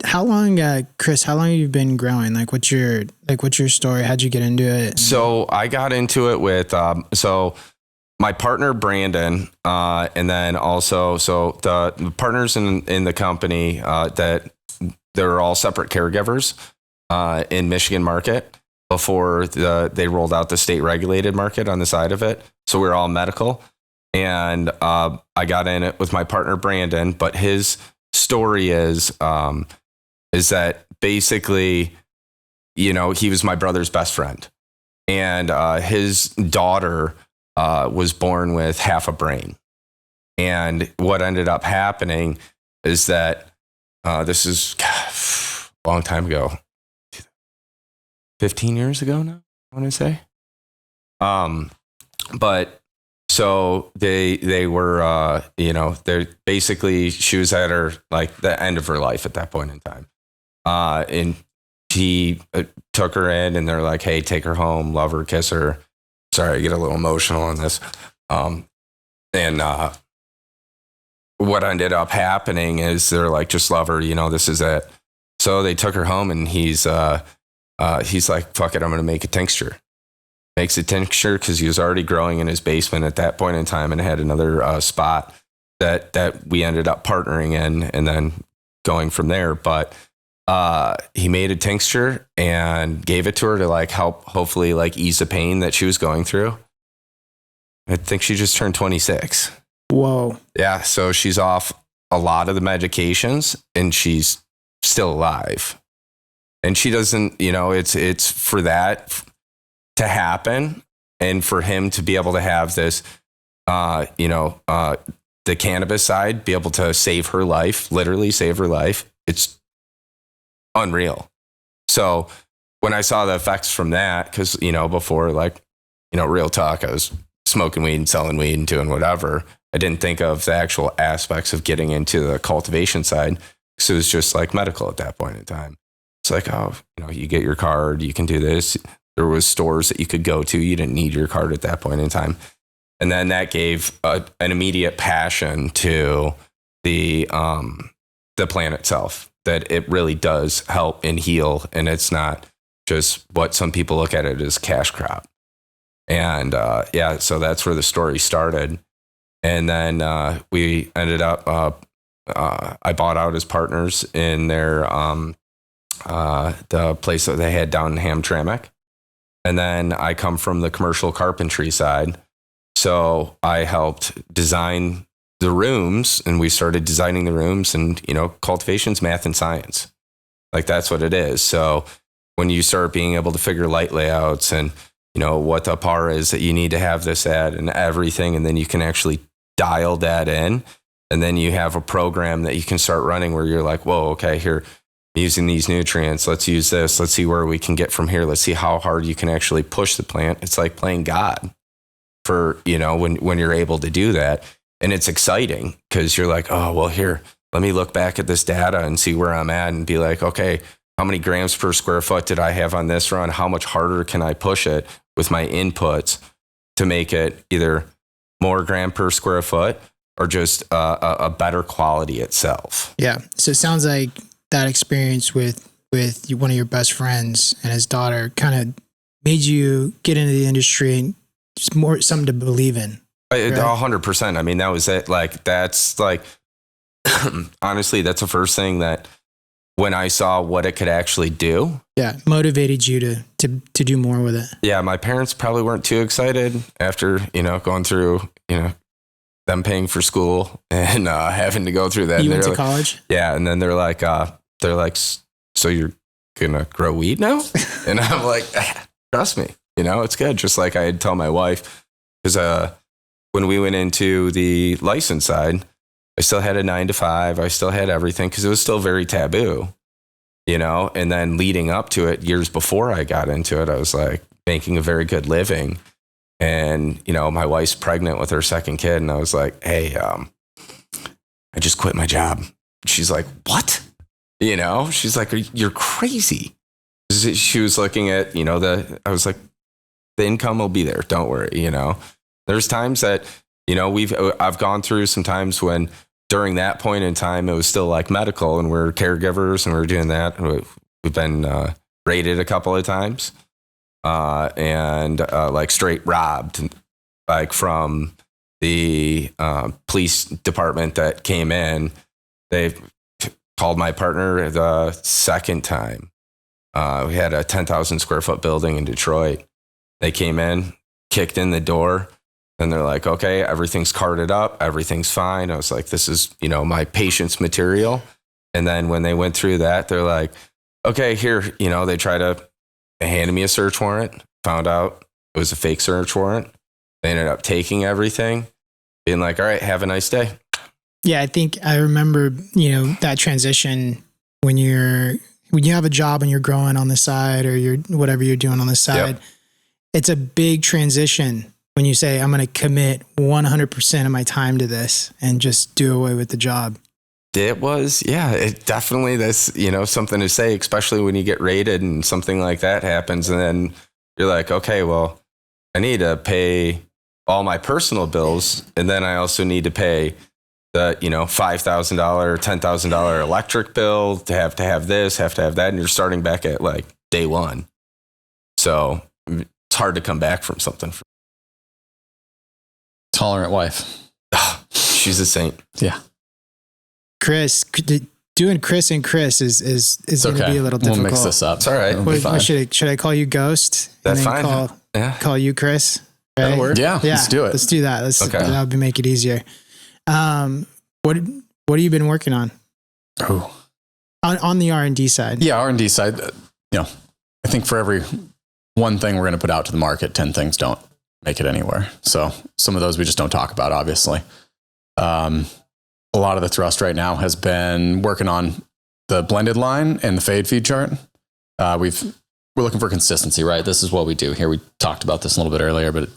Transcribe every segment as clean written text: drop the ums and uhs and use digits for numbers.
How long, Chris, how long have you been growing? What's your story? How'd you get into it? So I got into it with, my partner, Brandon, and then also, the partners in the company, that they're all separate caregivers, in Michigan market before they rolled out the state regulated market on the side of it. So we're all medical, and, I got in it with my partner, Brandon, but his story is that basically, he was my brother's best friend, and his daughter was born with half a brain. And what ended up happening is that this is a long time ago, 15 years ago now, I want to say. But so they were, they're basically, she was at her, the end of her life at that point in time. And he took her in, and they're like, hey, take her home, love her, kiss her. Sorry, I get a little emotional on this. And what ended up happening is they're like, just love her, this is it. So they took her home, and he's like, fuck it, I'm going to make a tincture. Makes a tincture because he was already growing in his basement at that point in time, and had another spot that we ended up partnering in, and then going from there. But he made a tincture and gave it to her to help hopefully ease the pain that she was going through. I think she just turned 26. Whoa. Yeah. So she's off a lot of the medications, and she's still alive. And she doesn't, it's for that to happen, and for him to be able to have this, the cannabis side, be able to save her life, literally save her life. It's unreal. So when I saw the effects from that, because, before, real talk, I was smoking weed and selling weed and doing whatever. I didn't think of the actual aspects of getting into the cultivation side, because it was just medical at that point in time. It's you get your card, you can do this. There was stores that you could go to. You didn't need your card at that point in time. And then that gave an immediate passion to the plant itself, that it really does help and heal. And it's not just what some people look at it as cash crop. And so that's where the story started. And then we ended up, I bought out his partners in their, the place that they had down in Hamtramck. And then I come from the commercial carpentry side. So I helped design the rooms, and we started designing the rooms, and, cultivation's math and science. That's what it is. So when you start being able to figure light layouts and, what the par is that you need to have this at and everything, and then you can actually dial that in, and then you have a program that you can start running where you're like, whoa, okay, here, using these nutrients, let's use this, let's see where we can get from here, let's see how hard you can actually push the plant. It's like playing God for, when you're able to do that. And it's exciting because you're like, oh, well, here, let me look back at this data and see where I'm at, and be like, okay, how many grams per square foot did I have on this run? How much harder can I push it with my inputs to make it either more gram per square foot or just a better quality itself? Yeah. So it sounds like that experience with one of your best friends and his daughter kind of made you get into the industry, and it's more something to believe in. Right? 100%. I mean, that was it. That's honestly, that's the first thing that when I saw what it could actually do. Yeah. Motivated you to do more with it. Yeah. My parents probably weren't too excited after, going through, them paying for school and having to go through that. You went to college? Yeah. And then they're like, so you're going to grow weed now? And I'm like, trust me, it's good. Just like I had told my wife, because when we went into the license side, I still had a 9-to-5. I still had everything because it was still very taboo, and then leading up to it, years before I got into it, I was making a very good living. And, my wife's pregnant with her second kid. And I was like, hey, I just quit my job. She's like, what? She's like, you're crazy. She was looking at, I was like, the income will be there. Don't worry. There's times that, I've gone through some times when during that point in time, it was still like medical, and we're caregivers, and we're doing that. We've been raided a couple of times, and like straight robbed, like from the police department that came in. They called my partner the second time. We had a 10,000 square foot building in Detroit. They came in, kicked in the door, and they're like, okay, everything's carted up. Everything's fine. I was like, this is, my patient's material. And then when they went through that, they're like, okay, here, they handed me a search warrant, found out it was a fake search warrant. They ended up taking everything, being like, all right, have a nice day. Yeah, I think I remember, that transition when you have a job and you're growing on the side, or whatever you're doing on the side. Yep. It's a big transition when you say, I'm going to commit 100% of my time to this and just do away with the job. It was, it definitely, that's, something to say, especially when you get raided and something like that happens. And then you're like, okay, well, I need to pay all my personal bills. And then I also need to pay the, $5,000, $10,000 electric bill to have this, have to have that. And you're starting back at like day one. So it's hard to come back from something. Tolerant wife. She's a saint. Yeah. Chris, doing Chris and Chris is going to be a little difficult. We'll mix this up. It's all right. What should I call you Ghost? That's fine. Call you Chris. Right? That'll work. Yeah, let's do it. Let's do that. That would make it easier. What have you been working on? Oh, on the R&D side. Yeah, R&D side. I think for every one thing we're going to put out to the market, 10 things don't make it anywhere. So some of those we just don't talk about, obviously. A lot of the thrust right now has been working on the blended line and the fade feed chart. We're looking for consistency, right? This is what we do here. We talked about this a little bit earlier, but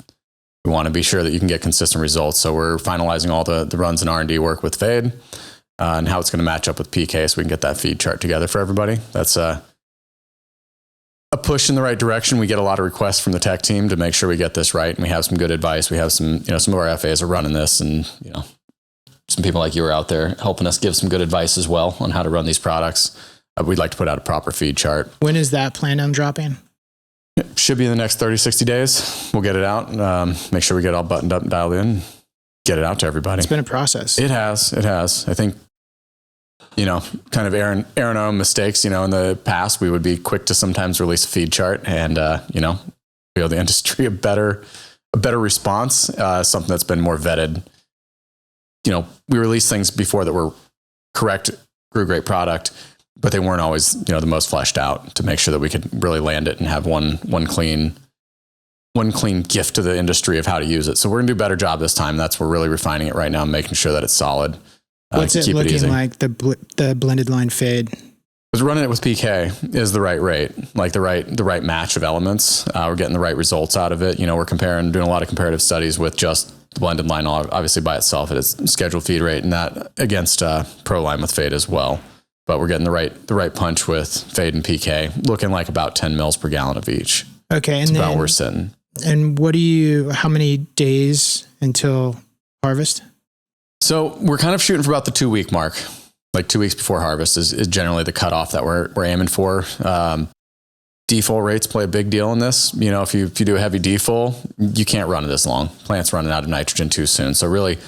we want to be sure that you can get consistent results. So we're finalizing all the runs and R&D work with fade and how it's going to match up with PK so we can get that feed chart together for everybody. That's a push in the right direction. We get a lot of requests from the tech team to make sure we get this right. And we have some good advice. We have some of our FAs are running this, and, some people like you are out there helping us give some good advice as well on how to run these products. We'd like to put out a proper feed chart. When is that planned on dropping? It should be in the next 30, 60 days. We'll get it out, make sure we get all buttoned up and dialed in, get it out to everybody. It's been a process. It has. I think, kind of erring our own mistakes, in the past, we would be quick to sometimes release a feed chart and, feel the industry a better response, something that's been more vetted. We released things before that were correct, grew great product, but they weren't always, the most fleshed out to make sure that we could really land it and have one clean gift to the industry of how to use it. So we're going to do a better job this time. We're really refining it right now and making sure that it's solid. What's it looking like, the blended line fade? Because running it with PK is the right rate, like the right match of elements. We're getting the right results out of it. We're doing a lot of comparative studies with just the blended line, obviously by itself at its scheduled feed rate, and that against Pro Line with fade as well. But we're getting the right punch with fade and PK, looking like about 10 mils per gallon of each. Okay, and about where we're sitting. And how many days until harvest? So we're kind of shooting for about the 2-week mark. Like 2 weeks before harvest is generally the cutoff that we're aiming for. Defol rates play a big deal in this. If you do a heavy defol, you can't run it this long. Plant's running out of nitrogen too soon. So really,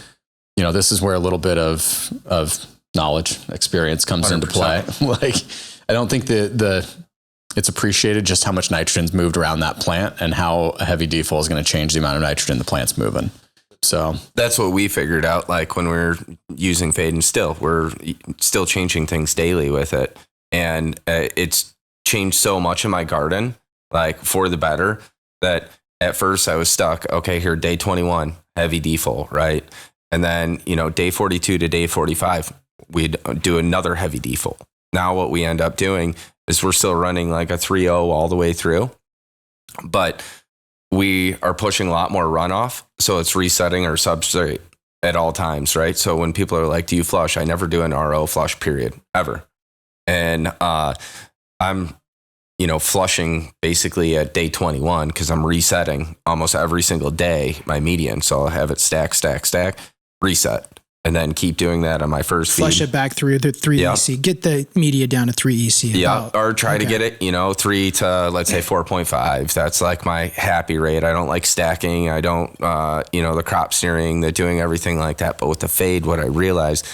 this is where a little bit of knowledge, experience comes 100%. Into play. Like, I don't think it's appreciated just how much nitrogen's moved around that plant and how a heavy defol is going to change the amount of nitrogen the plant's moving. So that's what we figured out. Like when we're using fade, and we're still changing things daily with it. And it's changed so much in my garden, like for the better, that at first I was stuck. Okay, here, day 21, heavy defol, right? And then, day 42 to day 45, we'd do another heavy defol. Now what we end up doing is we're still running like a 3.0 all the way through, but we are pushing a lot more runoff. So it's resetting our substrate at all times, right? So when people are like, do you flush? I never do an RO flush, period, ever. And I'm, flushing basically at day 21 because I'm resetting almost every single day my median. So I'll have it stack, reset. and then keep doing that on my first Flush feed. it back through the 3 EC. Get the media down to 3 EC. Yeah, or try to get it, 3 to, let's say, 4.5. That's like my happy rate. I don't like stacking. I don't, the crop steering, the doing everything like that. But with the fade, what I realized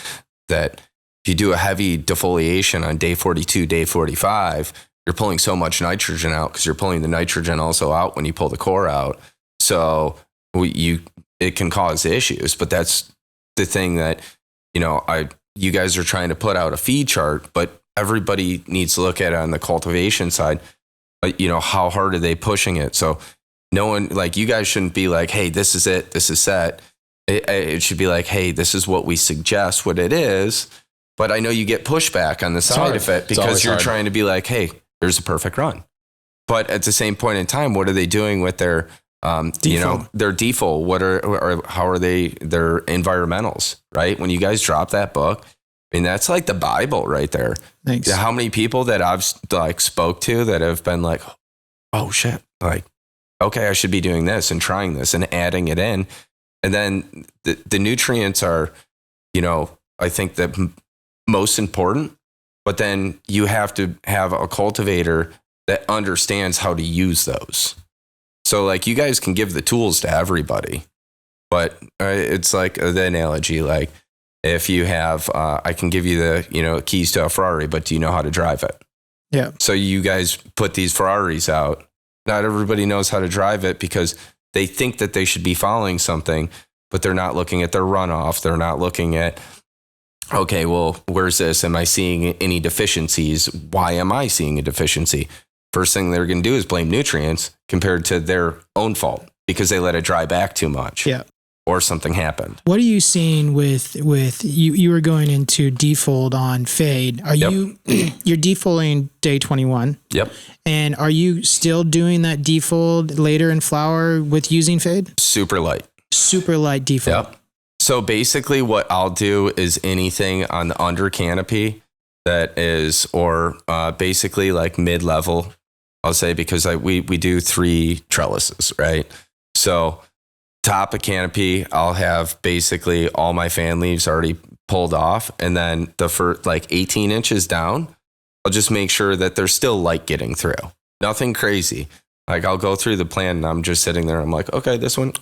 that if you do a heavy defoliation on day 42, day 45, you're pulling so much nitrogen out because you're pulling the nitrogen also out when you pull the core out. So it can cause issues. But that's the thing that, you guys are trying to put out a feed chart, but everybody needs to look at it on the cultivation side. How hard are they pushing it? So no one, like, you guys shouldn't be like, hey, this is it, this is set. It should be like, hey, this is what we suggest, what it is. But I know you get pushback on the side of it because you're trying to be like, hey, here's a perfect run. But at the same point in time, what are they doing with their their default? How are their environmentals, right? When you guys drop that book, I mean, that's like the Bible right there. Thanks. How many people that I've spoke to that have been like, oh shit, like, okay, I should be doing this and trying this and adding it in. And then the nutrients are, I think the most important, but then you have to have a cultivator that understands how to use those. So like, you guys can give the tools to everybody, but it's like the analogy, like if you have, I can give you the, keys to a Ferrari, but do you know how to drive it? Yeah. So you guys put these Ferraris out. Not everybody knows how to drive it because they think that they should be following something, but they're not looking at their runoff. They're not looking at, okay, well, where's this? Am I seeing any deficiencies? Why am I seeing a deficiency? First thing they're going to do is blame nutrients compared to their own fault because they let it dry back too much. Yeah. Or something happened. What are you seeing with you were going into defold on fade? Are you're defolding day 21? Yep. And are you still doing that defold later in flower with using fade? Super light defold. Yep. So basically what I'll do is anything on the under canopy that is, or basically like mid-level, I'll say, because we do 3 trellises, right? So top of canopy, I'll have basically all my fan leaves already pulled off. And then the first 18 inches down, I'll just make sure that there's still light getting through. Nothing crazy. Like I'll go through the plan and I'm just sitting there. I'm like, okay, this one,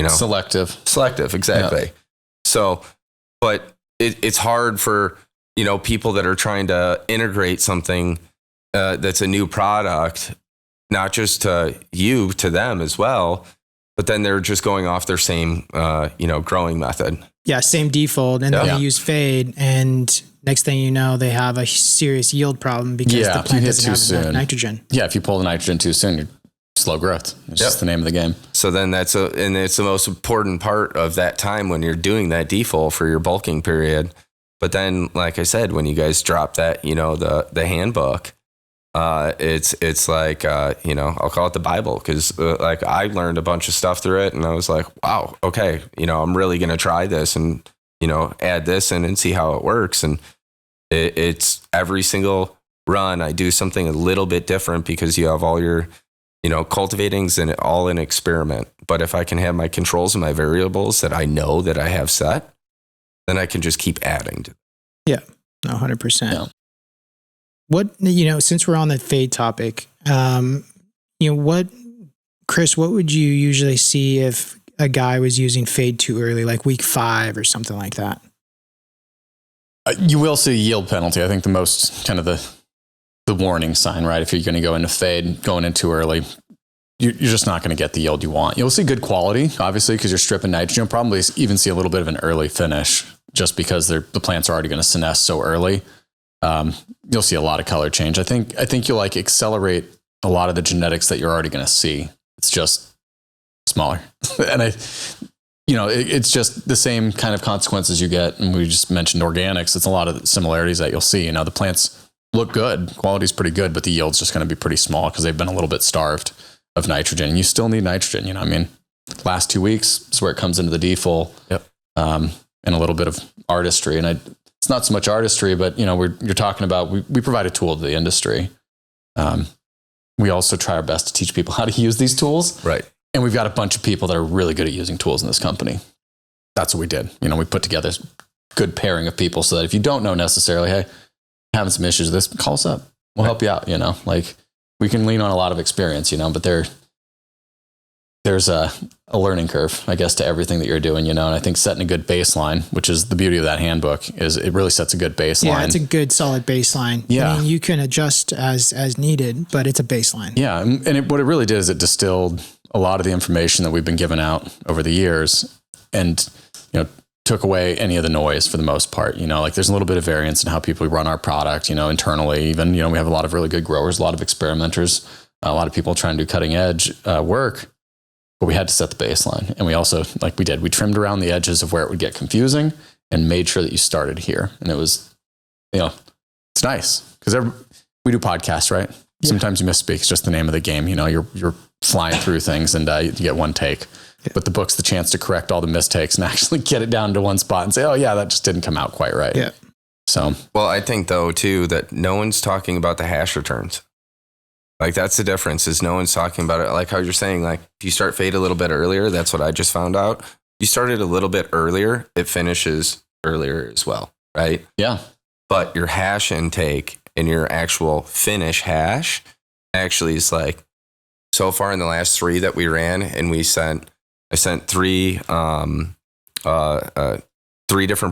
Selective, exactly. Yeah. So, but it's hard for, people that are trying to integrate something that's a new product, not just to you, to them as well. But then they're just going off their same, growing method. Yeah, same defold. And then they use fade. And next thing you know, they have a serious yield problem because the plant doesn't have enough nitrogen. Yeah, if you pull the nitrogen too soon, you're slow growth. It's just the name of the game. So then it's the most important part of that time when you're doing that defold for your bulking period. But then, like I said, when you guys drop that, the handbook, it's like, I'll call it the Bible because I learned a bunch of stuff through it and I was like, wow, okay, I'm really going to try this and, add this in and see how it works. And it's every single run, I do something a little bit different because you have all your, cultivating's and all an experiment. But if I can have my controls and my variables that I know that I have set, then I can just keep adding to them. Yeah, 100%. Yeah. What, since we're on the fade topic, Chris, what would you usually see if a guy was using fade too early, like week 5 or something like that? You will see a yield penalty. I think the most kind of the warning sign, right? If you're going to go into fade, going in too early, you're just not going to get the yield you want. You'll see good quality, obviously, because you're stripping nitrogen. You'll probably even see a little bit of an early finish just because the plants are already going to senesce so early. You'll see a lot of color change. I think you'll accelerate a lot of the genetics that you're already going to see. It's just smaller. And it's just the same kind of consequences you get. And we just mentioned organics. It's a lot of the similarities that you'll see. The plants look good. Quality's pretty good, but the yield's just going to be pretty small because they've been a little bit starved of nitrogen. And you still need nitrogen. Last 2 weeks is where it comes into the default. Yep. And a little bit of artistry. And it's not so much artistry, but you're talking about, we provide a tool to the industry. We also try our best to teach people how to use these tools. Right. And we've got a bunch of people that are really good at using tools in this company. that's what we did. You know, we put together a good pairing of people so that if you don't know necessarily, hey, having some issues with this, call us up. We'll help you out, you know, like we can lean on a lot of experience, you know, but there's a learning curve, I guess, to everything that you're doing, you know, and I think setting a good baseline, which is the beauty of that handbook, is it really sets a good baseline. Yeah, it's a good solid baseline. Yeah. I mean, you can adjust as needed, but it's a baseline. Yeah. And what it really did is it distilled a lot of the information that we've been giving out over the years and, you know, took away any of the noise for the most part. You know, like there's a little bit of variance in how people run our product, you know, internally even, you know, we have a lot of really good growers, a lot of experimenters, a lot of people trying to do cutting edge work. But we had to set the baseline. And we also, like we did, we trimmed around the edges of where it would get confusing and made sure that you started here. And it was, you know, it's nice because we do podcasts, right? Yeah. Sometimes you misspeak. It's just the name of the game. You know, you're flying through things and you get one take. Yeah. But the book's the chance to correct all the mistakes and actually get it down to one spot and say, oh yeah, that just didn't come out quite right. Yeah. So, well, I think though too, that no one's talking about the hash returns. Like that's the difference is no one's talking about it. Like how you're saying, like if you start fade a little bit earlier, that's what I just found out. You started a little bit earlier, it finishes earlier as well. Right. Yeah. But your hash intake and your actual finish hash actually is like so far in the last 3 that we ran and I sent 3 different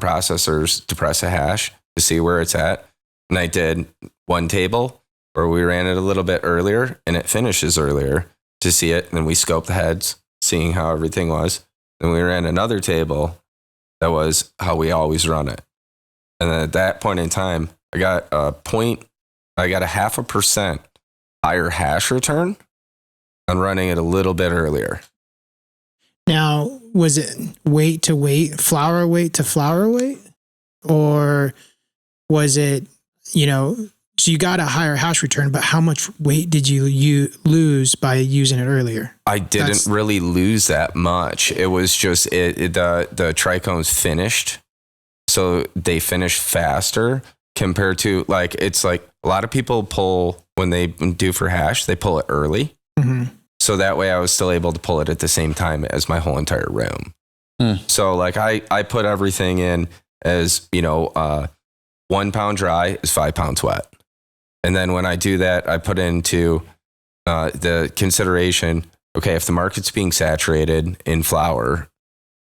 processors to press a hash to see where it's at. And I did one table where we ran it a little bit earlier and it finishes earlier to see it. And then we scoped the heads, seeing how everything was. Then we ran another table that was how we always run it. And then at that point in time, I got a 0.5% higher hash return on running it a little bit earlier. Now, was it weight to weight, flower weight to flower weight? Or was it, you know, so you got a higher hash return, but how much weight did you lose by using it earlier? I didn't really lose that much. It was just the trichomes finished. So they finish faster compared to like, it's like a lot of people pull when they do for hash, they pull it early. Mm-hmm. So that way I was still able to pull it at the same time as my whole entire room. So like I put everything in as, you know, 1 pound dry is 5 pounds wet. And then when I do that, I put into the consideration, okay, if the market's being saturated in flour,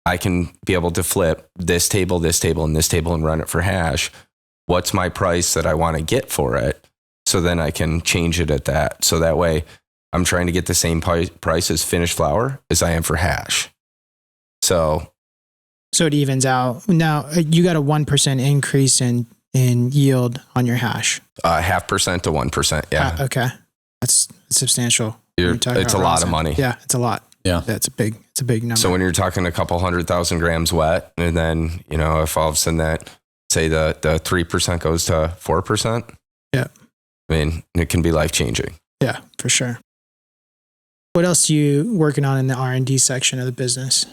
I can be able to flip this table, and this table and run it for hash. What's my price that I want to get for it? So then I can change it at that. So that way I'm trying to get the same price as finished flour as I am for hash. So it evens out. Now you got a 1% increase in yield on your hash. 0.5% to 1%. Yeah. Okay. That's substantial. It's a lot of money. Yeah. It's a lot. Yeah. It's a big number. So when you're talking a couple 100,000 grams wet, and then, you know, if all of a sudden that, say the 3% goes to 4%. Yeah. I mean, it can be life changing. Yeah, for sure. What else are you working on in the R&D section of the business?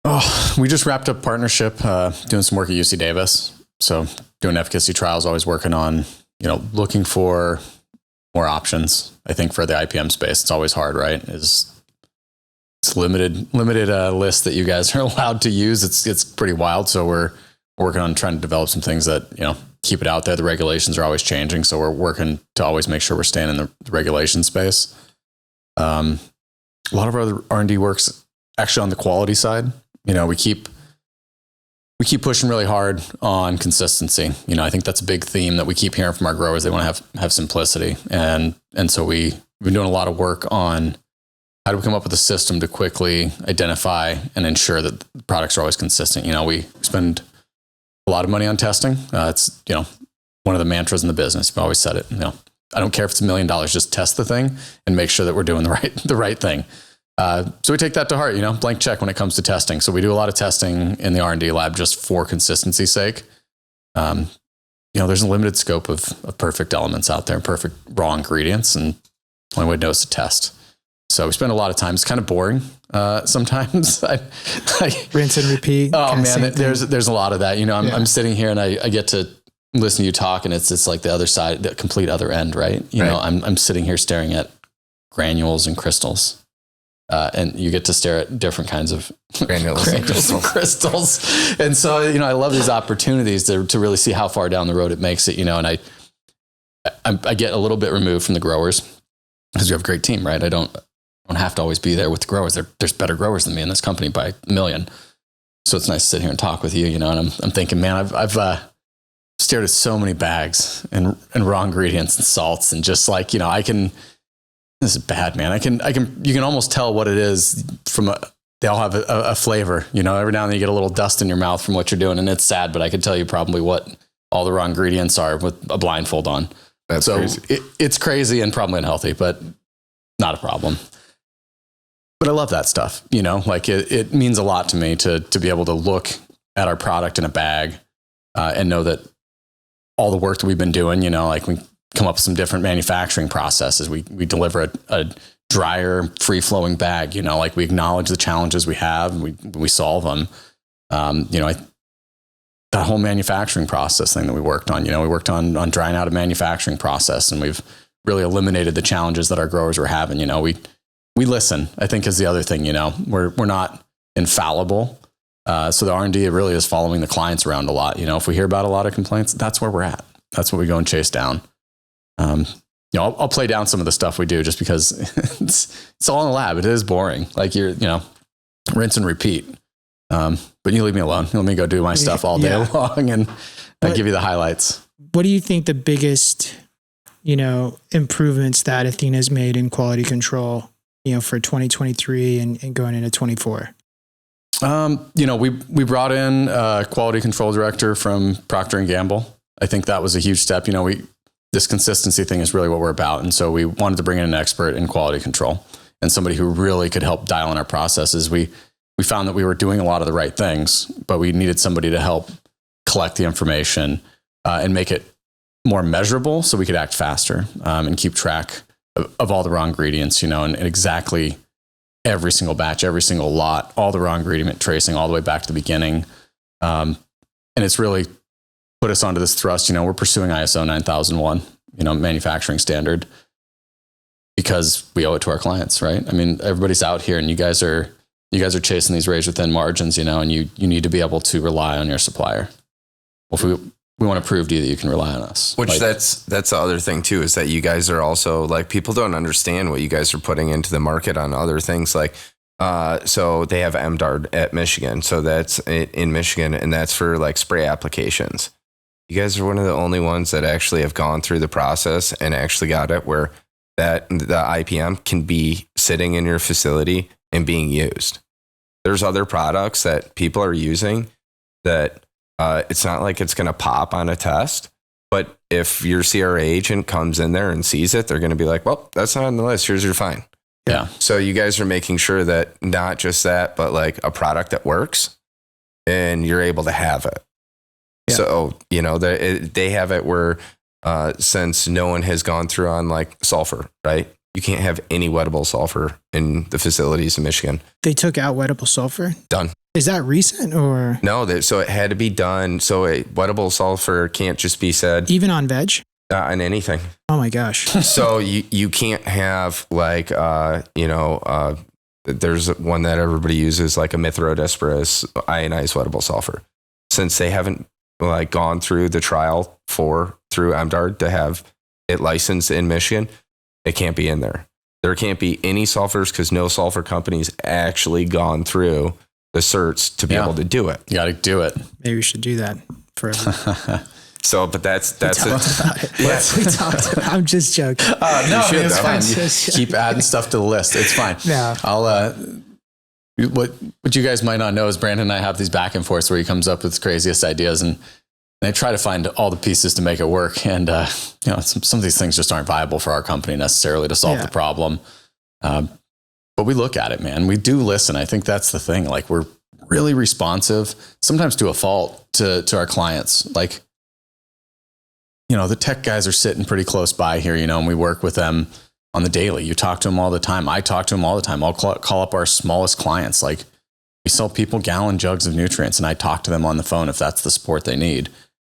Oh, we just wrapped up partnership, doing some work at UC Davis. So doing efficacy trials, always working on, you know, looking for more options. I think for the IPM space, it's always hard, right? It's limited list that you guys are allowed to use. It's pretty wild. So we're working on trying to develop some things that, you know, keep it out there. The regulations are always changing. So we're working to always make sure we're staying in the regulation space. A lot of our other R&D works actually on the quality side. You know, we keep pushing really hard on consistency. You know, I think that's a big theme that we keep hearing from our growers. They want to have simplicity. And so we've been doing a lot of work on how do we come up with a system to quickly identify and ensure that the products are always consistent. You know, we spend a lot of money on testing. It's, you know, one of the mantras in the business. We've always said it, you know, I don't care if it's $1 million, just test the thing and make sure that we're doing the right thing. So we take that to heart, you know, blank check when it comes to testing. So we do a lot of testing in the R&D lab just for consistency's sake. You know, there's a limited scope of perfect elements out there, perfect raw ingredients, and the only way to know is to test. So we spend a lot of time. It's kind of boring sometimes. Rinse and repeat. Oh man, there's a lot of that. You know, I'm sitting here and I get to listen to you talk, and it's like the other side, the complete other end, right? You know, I'm sitting here staring at granules and crystals. and you get to stare at different kinds of granules and crystals. And so, I love these opportunities to really see how far down the road it makes it, and I get a little bit removed from the growers because we have a great team, right? I don't have to always be there with the growers. There's better growers than me in this company by a million. So it's nice to sit here and talk with you, and I'm thinking, man, I've stared at so many bags and raw ingredients and salts, and just like, this is bad, man. You can almost tell what it is from they all have a flavor, every now and then you get a little dust in your mouth from what you're doing, and it's sad, but I could tell you probably what all the raw ingredients are with a blindfold on. That's crazy. It's crazy and probably unhealthy, but not a problem. But I love that stuff, like it means a lot to me to be able to look at our product in a bag and know that all the work that we've been doing, like we come up with some different manufacturing processes. We deliver a drier, free-flowing bag, like we acknowledge the challenges we have and we solve them. That whole manufacturing process thing that we worked on, we worked on drying out a manufacturing process, and we've really eliminated the challenges that our growers were having. We listen, I think, is the other thing. We're not infallible. So the R&D really is following the clients around a lot. If we hear about a lot of complaints, that's where we're at. That's what we go and chase down. I'll play down some of the stuff we do just because it's all in the lab. It is boring. Like you're, rinse and repeat. But you leave me alone. You let me go do my stuff all day long, and I give you the highlights. What do you think the biggest, improvements that Athena's made in quality control, for 2023 and going into 24? We brought in a quality control director from Procter & Gamble. I think that was a huge step. This consistency thing is really what we're about. And so we wanted to bring in an expert in quality control and somebody who really could help dial in our processes. We found that we were doing a lot of the right things, but we needed somebody to help collect the information and make it more measurable so we could act faster and keep track of all the raw ingredients, and exactly every single batch, every single lot, all the raw ingredient tracing all the way back to the beginning. And it's really put us onto this thrust. We're pursuing ISO 9001, manufacturing standard, because we owe it to our clients, right? I mean, everybody's out here, and you guys are chasing these razor thin margins, and you need to be able to rely on your supplier. Well, if we want to prove to you that you can rely on us. Which that's the other thing too, is that you guys are also like, people don't understand what you guys are putting into the market on other things. Like, so they have MDARD at Michigan. So that's in Michigan, and that's for like spray applications. You guys are one of the only ones that actually have gone through the process and actually got it where that the IPM can be sitting in your facility and being used. There's other products that people are using that it's not like it's going to pop on a test, but if your CRA agent comes in there and sees it, they're going to be like, well, that's not on the list. Here's your fine. Yeah. So you guys are making sure that not just that, but like a product that works and you're able to have it. Yeah. So, they have it where since no one has gone through on like sulfur, right? You can't have any wettable sulfur in the facilities in Michigan. They took out wettable sulfur? Done. Is that recent or? No, so it had to be done. So wettable sulfur can't just be said. Even on veg? On anything. Oh my gosh. So you can't have like, there's one that everybody uses, like a mithrodesperus ionized wettable sulfur. Since they haven't like gone through the trial through MDARD to have it licensed in Michigan, it can't be in there. There can't be any sulfurs because no sulfur company's actually gone through the certs to be able to do it. You got to do it. Maybe we should do that forever. So, but that's it. Yeah. We talked about it. I'm just joking. No, it's fine. Keep adding stuff to the list. It's fine. No. I'll, what you guys might not know is Brandon and I have these back and forths where he comes up with the craziest ideas, and I try to find all the pieces to make it work. And, some of these things just aren't viable for our company necessarily to solve the problem. But we look at it, man. We do listen. I think that's the thing. Like, we're really responsive, sometimes to a fault to our clients. Like, the tech guys are sitting pretty close by here, and we work with them on the daily. You talk to them all the time. I talk to them all the time. I'll call up our smallest clients. Like, we sell people gallon jugs of nutrients, and I talk to them on the phone if that's the support they need.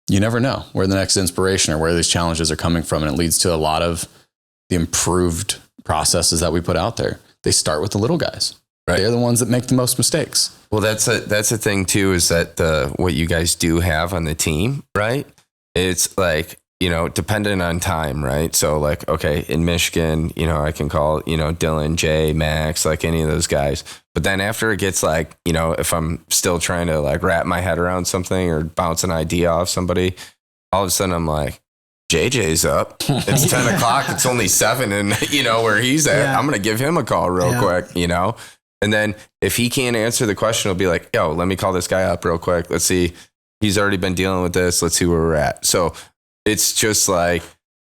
You never know where the next inspiration or where these challenges are coming from, and it leads to a lot of the improved processes that we put out there. they start with the little guys. Right. They're the ones that make the most mistakes. Well, that's the thing too, is that what you guys do have on the team, right? It's like, dependent on time, right? So like, okay, in Michigan, I can call, Dylan, Jay, Max, like any of those guys. But then after it gets like, if I'm still trying to like wrap my head around something or bounce an idea off somebody, all of a sudden I'm like, JJ's up. It's 10 o'clock. It's only 7. And where he's at, I'm going to give him a call real quick, And then if he can't answer the question, he'll be like, yo, let me call this guy up real quick. Let's see. He's already been dealing with this. Let's see where we're at. So it's just like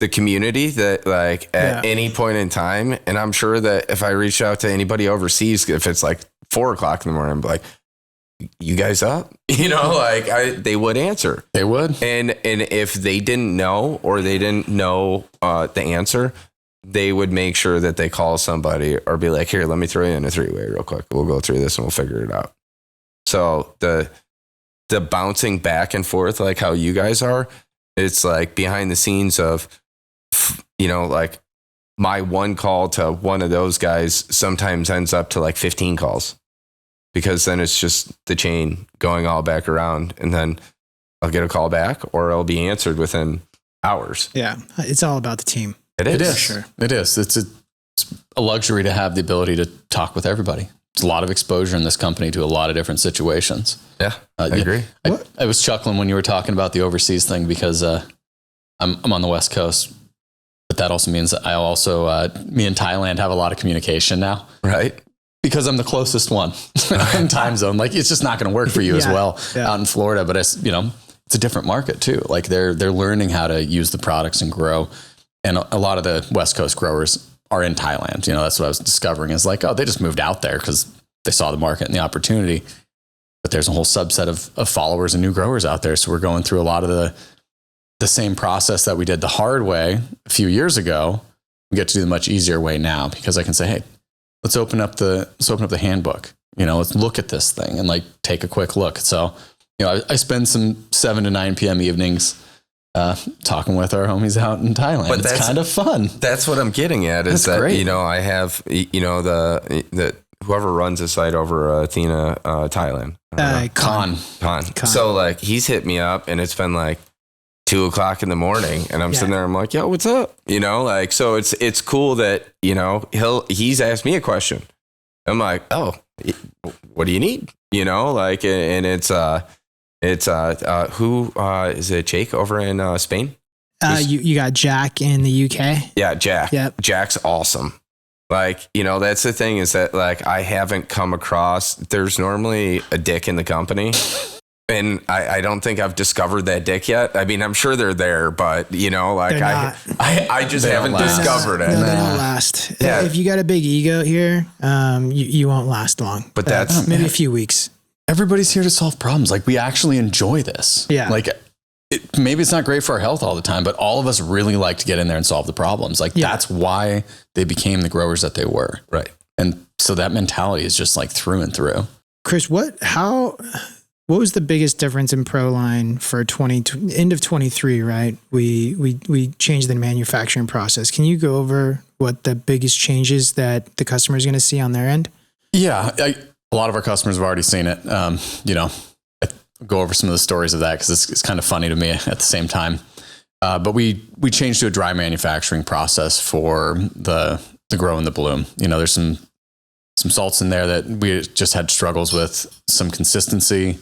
the community that like at any point in time. And I'm sure that if I reach out to anybody overseas, if it's like 4 o'clock in the morning, I'm like, you guys up? They would answer. They would. And if they didn't know, or they didn't know the answer, they would make sure that they call somebody or be like, here, let me throw you in a 3-way real quick. We'll go through this and we'll figure it out. So the bouncing back and forth, like how you guys are, it's like behind the scenes of, like my one call to one of those guys sometimes ends up to like 15 calls, because then it's just the chain going all back around, and then I'll get a call back or I'll be answered within hours. Yeah. It's all about the team. It is. For sure. It is. It's a luxury to have the ability to talk with everybody. It's a lot of exposure in this company to a lot of different situations. Yeah, I agree. I was chuckling when you were talking about the overseas thing, because I'm on the West Coast, but that also means that me and Thailand have a lot of communication now. Right. Because I'm the closest one in time zone. Like, it's just not going to work for you as well out in Florida, but it's a different market too. Like they're learning how to use the products and grow. And a lot of the West Coast growers are in Thailand. That's what I was discovering, is like, oh, they just moved out there because they saw the market and the opportunity. But there's a whole subset of followers and new growers out there. So we're going through a lot of the same process that we did the hard way a few years ago. We get to do the much easier way now, because I can say, hey, let's open up the handbook. Let's look at this thing and like take a quick look. So, I spend some 7 to 9 p.m. evenings talking with our homies out in Thailand. But it's kind of fun. That's what I'm getting at, is that, great. I have, the whoever runs the site over Athena, Thailand. Con. So like he's hit me up, and it's been like 2 o'clock in the morning, and I'm sitting there, I'm like, yo, what's up? So it's cool that, he's asked me a question. I'm like, oh, what do you need? And it's who is it? Jake over in Spain? You got Jack in the UK. Yeah, Jack. Yep. Jack's awesome. Like, that's the thing, is that like I haven't come across, there's normally a dick in the company. And I don't think I've discovered that dick yet. I mean, I'm sure they're there, but I just haven't discovered it. No, they don't last. Yeah. If you got a big ego here, you won't last long. But that's maybe a few weeks. Everybody's here to solve problems. Like, we actually enjoy this. Yeah. Like, maybe it's not great for our health all the time, but all of us really like to get in there and solve the problems. Like, that's why they became the growers that they were. Right. And so that mentality is just like through and through. Chris, what was the biggest difference in ProLine for end of 23, right? We changed the manufacturing process. Can you go over what the biggest changes that the customer is going to see on their end? Yeah. A lot of our customers have already seen it. I go over some of the stories of that because it's kind of funny to me at the same time. But we changed to a dry manufacturing process for the grow and the bloom. There's some salts in there that we just had struggles with, some consistency,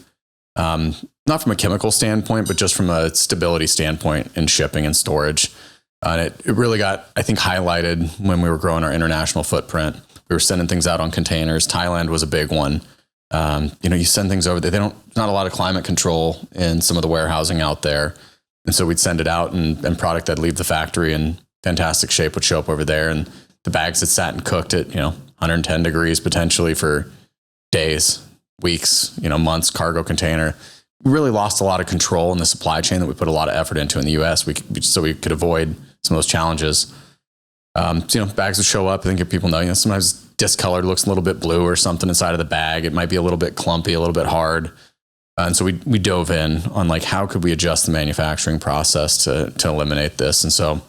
not from a chemical standpoint, but just from a stability standpoint in shipping and storage. And it really got, I think, highlighted when we were growing our international footprint. We were sending things out on containers. Thailand was a big one. You send things over there. Not a lot of climate control in some of the warehousing out there. And so we'd send it out and product that'd leave the factory in fantastic shape would show up over there. And the bags that sat and cooked at, 110 degrees potentially for days, weeks, months, cargo container. We really lost a lot of control in the supply chain that we put a lot of effort into in the US. So we could avoid some of those challenges. Bags would show up. I think if people know, sometimes discolored, looks a little bit blue or something inside of the bag. It might be a little bit clumpy, a little bit hard. And so we dove in on like, how could we adjust the manufacturing process to eliminate this? And so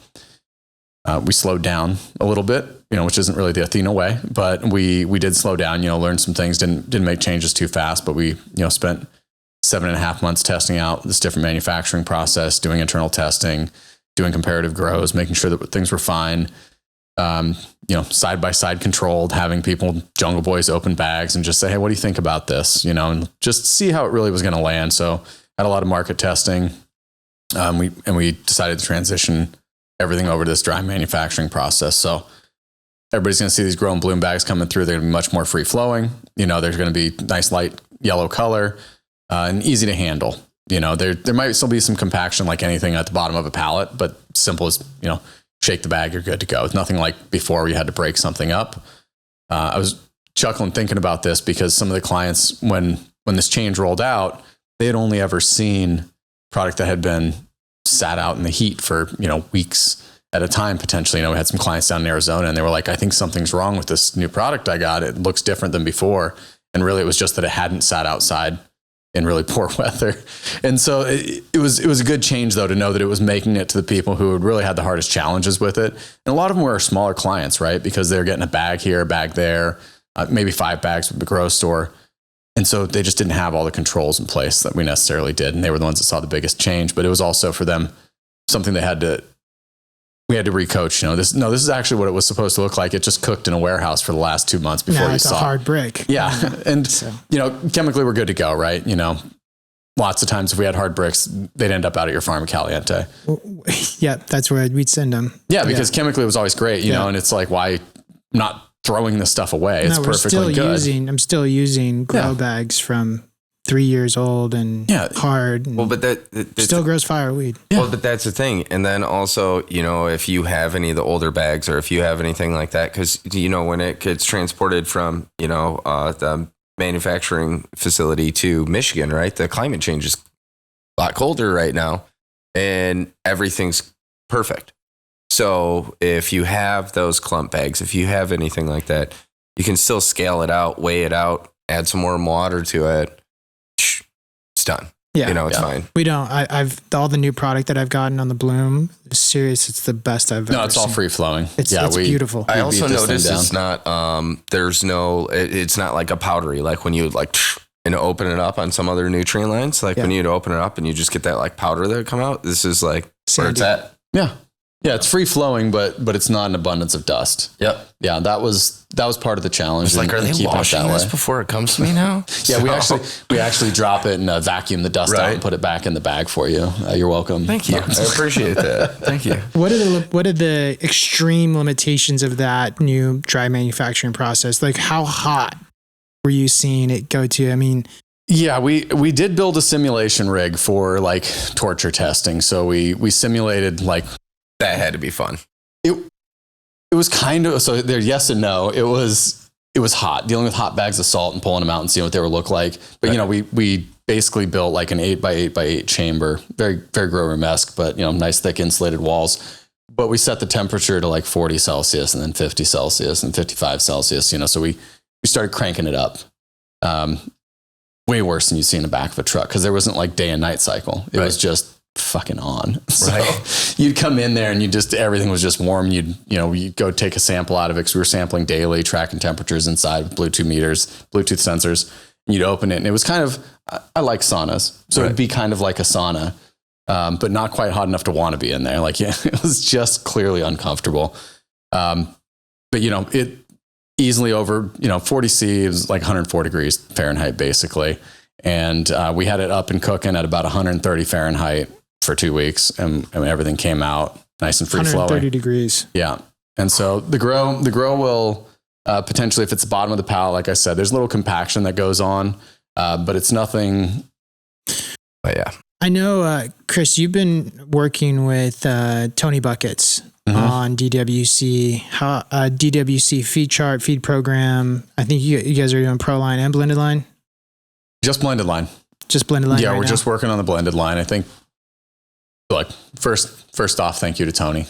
We slowed down a little bit, which isn't really the Athena way, but we did slow down, learned some things, didn't make changes too fast, but we, spent 7.5 months testing out this different manufacturing process, doing internal testing, doing comparative grows, making sure that things were fine. Side by side controlled, having people, Jungle Boys, open bags and just say, hey, what do you think about this? And just see how it really was going to land. So had a lot of market testing. We decided to transition everything over to this dry manufacturing process. So everybody's going to see these grow and bloom bags coming through. They're going to be much more free flowing. There's going to be nice light yellow color and easy to handle. There might still be some compaction like anything at the bottom of a pallet, but simple as, shake the bag, you're good to go. It's nothing like before where you had to break something up. I was chuckling thinking about this because some of the clients, when this change rolled out, they had only ever seen product that had been sat out in the heat for, weeks at a time, potentially. We had some clients down in Arizona and they were like, I think something's wrong with this new product I got. It looks different than before. And really it was just that it hadn't sat outside in really poor weather. And so it was a good change though, to know that it was making it to the people who had really had the hardest challenges with it. And a lot of them were smaller clients, right? Because they're getting a bag here, a bag there, maybe 5 bags from the grocery store. And so they just didn't have all the controls in place that we necessarily did. And they were the ones that saw the biggest change, but it was also for them something we had to recoach. This is actually what it was supposed to look like. It just cooked in a warehouse for the last 2 months before you saw a hard brick. Yeah. And, chemically we're good to go, right? Lots of times if we had hard bricks, they'd end up out at your farm in Caliente. Yeah, that's where we'd send them. Yeah, because chemically it was always great, and it's like, why not throwing this stuff away? It's perfectly good. I'm still using grow bags from 3 years old and hard. And but that still grows fireweed. Yeah. Well, but that's the thing. And then also, if you have any of the older bags or if you have anything like that, because, when it gets transported from, the manufacturing facility to Michigan, right? The climate change is a lot colder right now and everything's perfect. So if you have those clump bags, if you have anything like that, you can still scale it out, weigh it out, add some more water to it. It's done. Yeah. It's fine. We don't, I've all the new product that I've gotten on the bloom, serious. It's the best I've ever seen. No, it's all free flowing. It's beautiful. I also noticed it's not, it's not like a powdery, like when you open it up on some other nutrient lines, like when you'd open it up and you just get that like powder that would come out. This is like where it's at. Yeah. Yeah, it's free flowing, but it's not an abundance of dust. Yep. Yeah, that was part of the challenge. It's like, are they washing this before it comes to me now? Yeah, we actually drop it and vacuum the dust out and put it back in the bag for you. You're welcome. Thank you. I appreciate that. Thank you. What are the extreme limitations of that new dry manufacturing process? Like, how hot were you seeing it go to? I mean, yeah, we did build a simulation rig for like torture testing. So we simulated like. That had to be fun. It was kind of, so there, yes and no. It was hot, dealing with hot bags of salt and pulling them out and seeing what they would look like. But, we basically built like an 8x8x8 chamber, very, very grow room-esque, but, nice thick insulated walls. But we set the temperature to like 40 Celsius and then 50 Celsius and 55 Celsius, so we started cranking it up. Way worse than you see in the back of a truck because there wasn't like day and night cycle. It was just fucking on. So you'd come in there and everything was just warm. You'd go take a sample out of it because we were sampling daily, tracking temperatures inside with Bluetooth sensors. And you'd open it and it was kind of, I like saunas. So it'd be kind of like a sauna, but not quite hot enough to want to be in there. Like, it was just clearly uncomfortable. But it easily over, 40 C, it was like 104 degrees Fahrenheit, basically. And we had it up and cooking at about 130 Fahrenheit for 2 weeks, and everything came out nice and free flowing. 130 degrees. Yeah. And so the grow will potentially, if it's the bottom of the pallet, like I said, there's a little compaction that goes on, but it's nothing. But yeah. I know, Chris, you've been working with Tony Buckets on DWC, DWC feed chart, feed program. I think you guys are doing Pro line and blended line. Just blended line. Just blended line. Yeah, we're just working on the blended line. I think. Look, first off, thank you to Tony.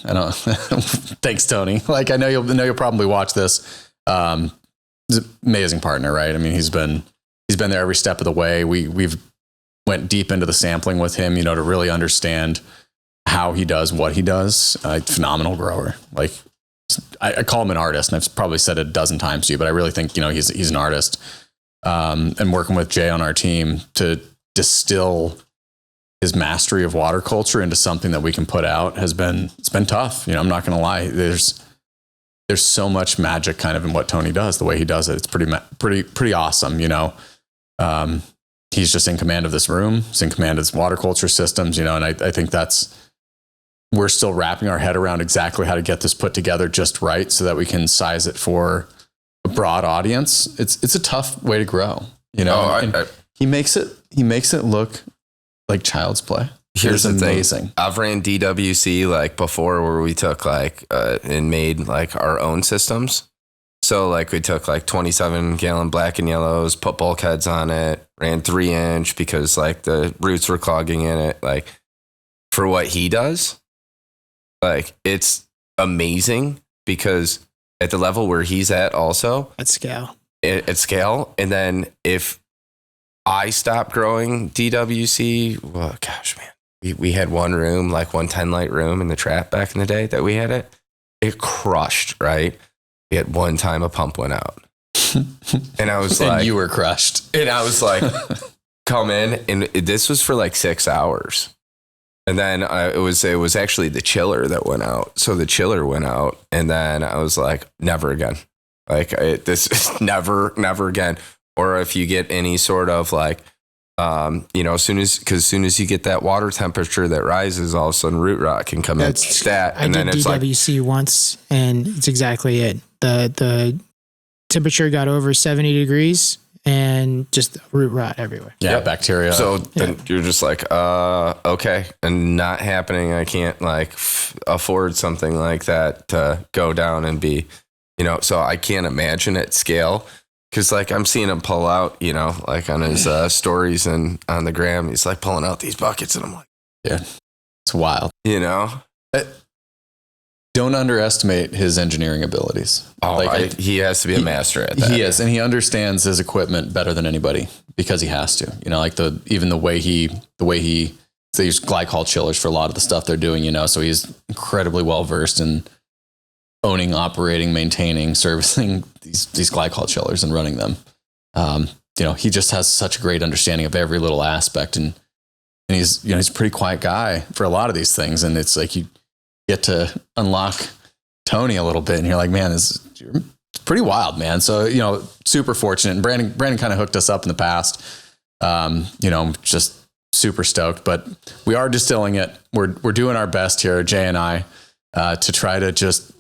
Thanks, Tony. Like, I know you'll probably watch this. He's an amazing partner, right? I mean, he's been there every step of the way. We've went deep into the sampling with him, to really understand how he does what he does. Phenomenal grower. Like I call him an artist, and I've probably said it a dozen times to you, but I really think, he's an artist. And working with Jay on our team to distill his mastery of water culture into something that we can put out it's been tough. I'm not going to lie. There's so much magic kind of in what Tony does, the way he does it. It's pretty awesome. He's just in command of this room. He's in command of his water culture systems, and I think we're still wrapping our head around exactly how to get this put together just right so that we can size it for a broad audience. It's a tough way to grow, he makes it look like child's play. Here's the amazing. thing. I've ran DWC like before, where we took and made like our own systems. So like we took like 27 gallon black and yellows, put bulkheads on it, ran 3-inch because like the roots were clogging in it. Like for what he does, like it's amazing because at the level where he's at also at scale. And then if I stop growing DWC, well, gosh, man, we had one room, like one 10 light room in the trap back in the day that we had it crushed, right? We had one time a pump went out. And I was like, and you were crushed. And I was like, come in. And this was for like 6 hours. And then it was actually the chiller that went out. So the chiller went out. And then I was like, never again. Like this is never again. Or if you get any sort of like, as soon as you get that water temperature that rises, all of a sudden root rot can come in. I did DWC once, and it's exactly it. The temperature got over 70 degrees and just root rot everywhere. Yeah, yep. Bacteria. So then you're just like, okay, and not happening. I can't like afford something like that to go down and be, so I can't imagine at scale. Cause like I'm seeing him pull out, like on his stories and on the gram, he's like pulling out these buckets, and I'm like, yeah, it's wild. Don't underestimate his engineering abilities. Oh, he has to be a master at that. He is, and he understands his equipment better than anybody because he has to. Like the way he they use glycol chillers for a lot of the stuff they're doing. So he's incredibly well versed in owning, operating, maintaining, servicing these glycol chillers and running them. He just has such a great understanding of every little aspect, and he's a pretty quiet guy for a lot of these things. And it's like you get to unlock Tony a little bit, and you're like, man, it's pretty wild, man. So super fortunate. And Brandon kind of hooked us up in the past. Just super stoked. But we are distilling it. We're doing our best here, Jay and I, to try to just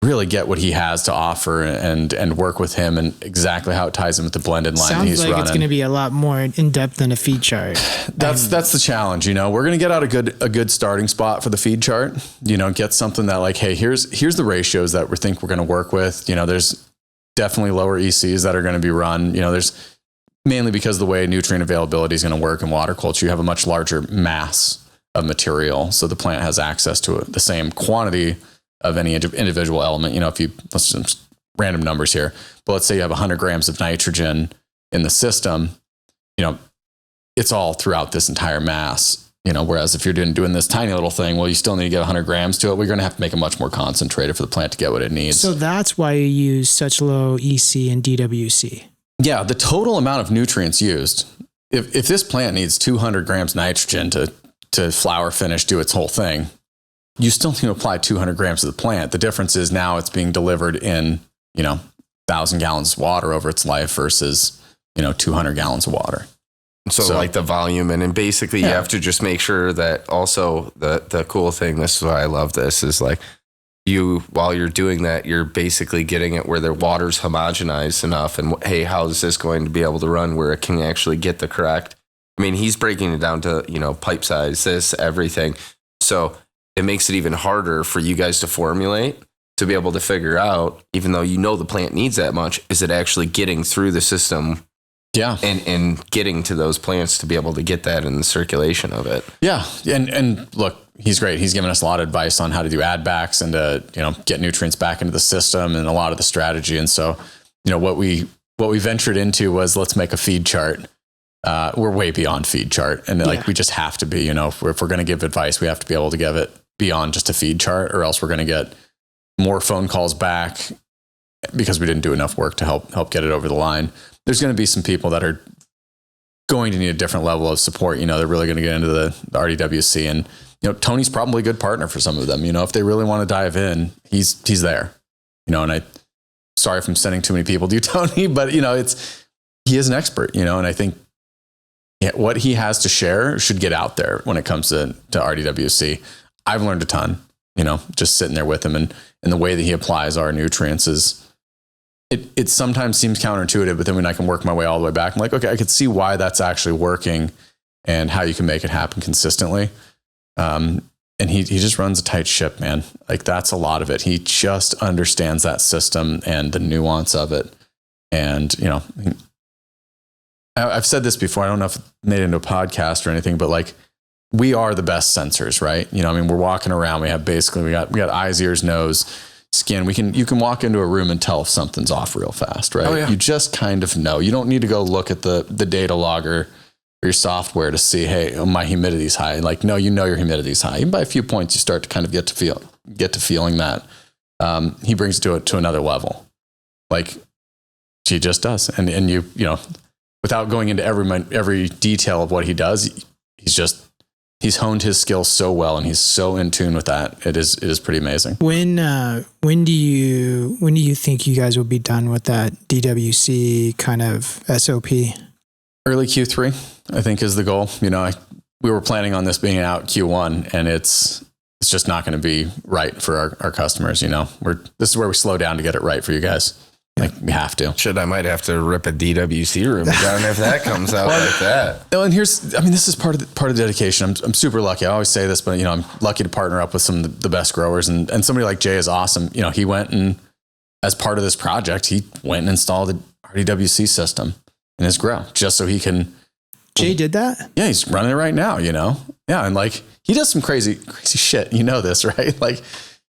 really get what he has to offer and work with him and exactly how it ties in with the blended line Sounds he's like running. It's going to be a lot more in depth than a feed chart. That's the challenge. We're going to get out a good starting spot for the feed chart. Get something that like, hey, here's the ratios that we think we're going to work with. There's definitely lower ECs that are going to be run. There's mainly because of the way nutrient availability is going to work in water culture. You have a much larger mass of material, so the plant has access to the same quantity of any individual element. If you, let's just random numbers here, but let's say you have 100 grams of nitrogen in the system, it's all throughout this entire mass, whereas if you're doing this tiny little thing, well, you still need to get 100 grams to it. We're going to have to make it much more concentrated for the plant to get what it needs. So that's why you use such low EC and DWC. Yeah. The total amount of nutrients used, if this plant needs 200 grams nitrogen to flower, finish, do its whole thing, you still need to apply 200 grams to the plant. The difference is now it's being delivered in, 1,000 gallons of water over its life versus, 200 gallons of water. So like the volume, and then basically you have to just make sure that also the cool thing, this is why I love this, is like while you're doing that, you're basically getting it where the water's homogenized enough. And hey, how is this going to be able to run where it can actually get the correct, he's breaking it down to, pipe size, everything. So it makes it even harder for you guys to formulate, to be able to figure out, even though the plant needs that much, is it actually getting through the system? Yeah. And getting to those plants to be able to get that in the circulation of it. Yeah. And look, he's great. He's given us a lot of advice on how to do add backs and to, get nutrients back into the system and a lot of the strategy. And so, what we ventured into was, let's make a feed chart we're way beyond feed chart. And like, we just have to be, you know, if we're going to give advice, we have to be able to give it beyond just a feed chart, or else we're going to get more phone calls back because we didn't do enough work to help get it over the line. There's going to be some people that are going to need a different level of support. You know, they're really going to get into the RDWC, and, you know, Tony's probably a good partner for some of them. You know, if they really want to dive in, he's there, you know, and sorry if I'm sending too many people to you, Tony, but, you know, he is an expert, you know, and I think what he has to share should get out there when it comes to RDWC. I've learned a ton, you know, just sitting there with him, and the way that he applies our nutrients is, it sometimes seems counterintuitive, but then when I can work my way all the way back, I'm like, okay, I could see why that's actually working and how you can make it happen consistently. And he just runs a tight ship, man. Like, that's a lot of it. He just understands that system and the nuance of it. And, you know, I've said this before, I don't know if it made it into a podcast or anything, but like, we are the best sensors, right? You know, I mean, we're walking around, we got eyes, ears, nose, skin. You can walk into a room and tell if something's off real fast, right? Oh, yeah. You just kind of know. You don't need to go look at the data logger or your software to see, hey, my humidity's high. Like, no, you know your humidity's high. Even by a few points, you start to kind of get to feeling that. He brings it to another level. Like, he just does. And you know, without going into every detail of what he does, he's honed his skills so well, and he's so in tune with that. It is pretty amazing. When do you think you guys will be done with that DWC kind of SOP? Early Q3, I think, is the goal. You know, we were planning on this being out Q1, and it's just not going to be right for our customers. You know, this is where we slow down to get it right for you guys. Like, we have to. I might have to rip a DWC room down if that comes out like that. No, and this is part of the dedication. I'm super lucky. I always say this, but, you know, I'm lucky to partner up with some of the best growers, and somebody like Jay is awesome. You know, he went, and as part of this project, he went and installed the RDWC system in his grow just so he can. Jay did that? Yeah, he's running it right now, you know? Yeah. And like, he does some crazy shit. You know this, right? Like,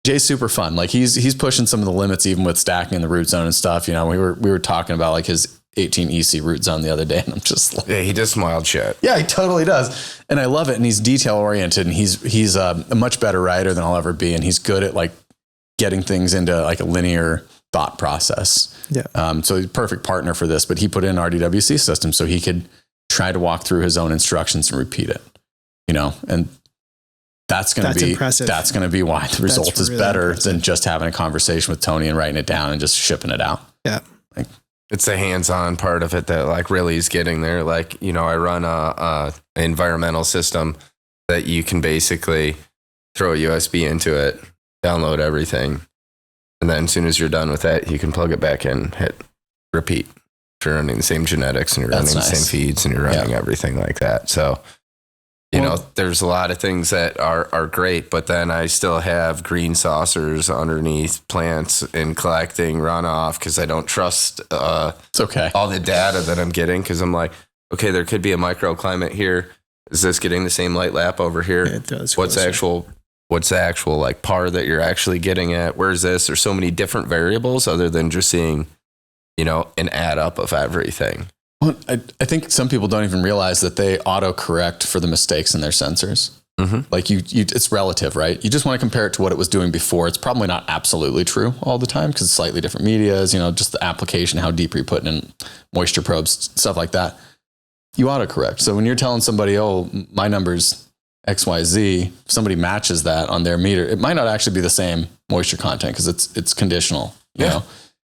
Jay's super fun. Like, he's pushing some of the limits, even with stacking in the root zone and stuff. You know, we were talking about like his 18 EC root zone the other day, and I'm just like, yeah, he does some wild shit. Yeah, he totally does. And I love it. And he's detail oriented, and he's a much better writer than I'll ever be. And he's good at like getting things into like a linear thought process. Yeah. So he's a perfect partner for this, but he put in an RDWC system so he could try to walk through his own instructions and repeat it, you know, and that's going to be why the result is better than just having a conversation with Tony and writing it down and just shipping it out. Yeah. Like, it's the hands-on part of it that like really is getting there. Like, you know, I run a environmental system that you can basically throw a USB into it, download everything. And then as soon as you're done with that, you can plug it back in, hit repeat. You're running the same genetics, and you're running the same feeds, and you're running everything like that. So, you know, there's a lot of things that are great, but then I still have green saucers underneath plants and collecting runoff because I don't trust it's okay. all the data that I'm getting, because I'm like, okay, there could be a microclimate here. Is this getting the same light lap over here? It does. What's the actual like par that you're actually getting at? Where's this? There's so many different variables other than just seeing, you know, an add up of everything. Well, I think some people don't even realize that they auto correct for the mistakes in their sensors. Mm-hmm. Like it's relative, right? You just want to compare it to what it was doing before. It's probably not absolutely true all the time because it's slightly different medias, you know, just the application, how deep you're putting in moisture probes, stuff like that. You auto correct. So when you're telling somebody, oh, my number's XYZ, if somebody matches that on their meter, it might not actually be the same moisture content because it's conditional, you know?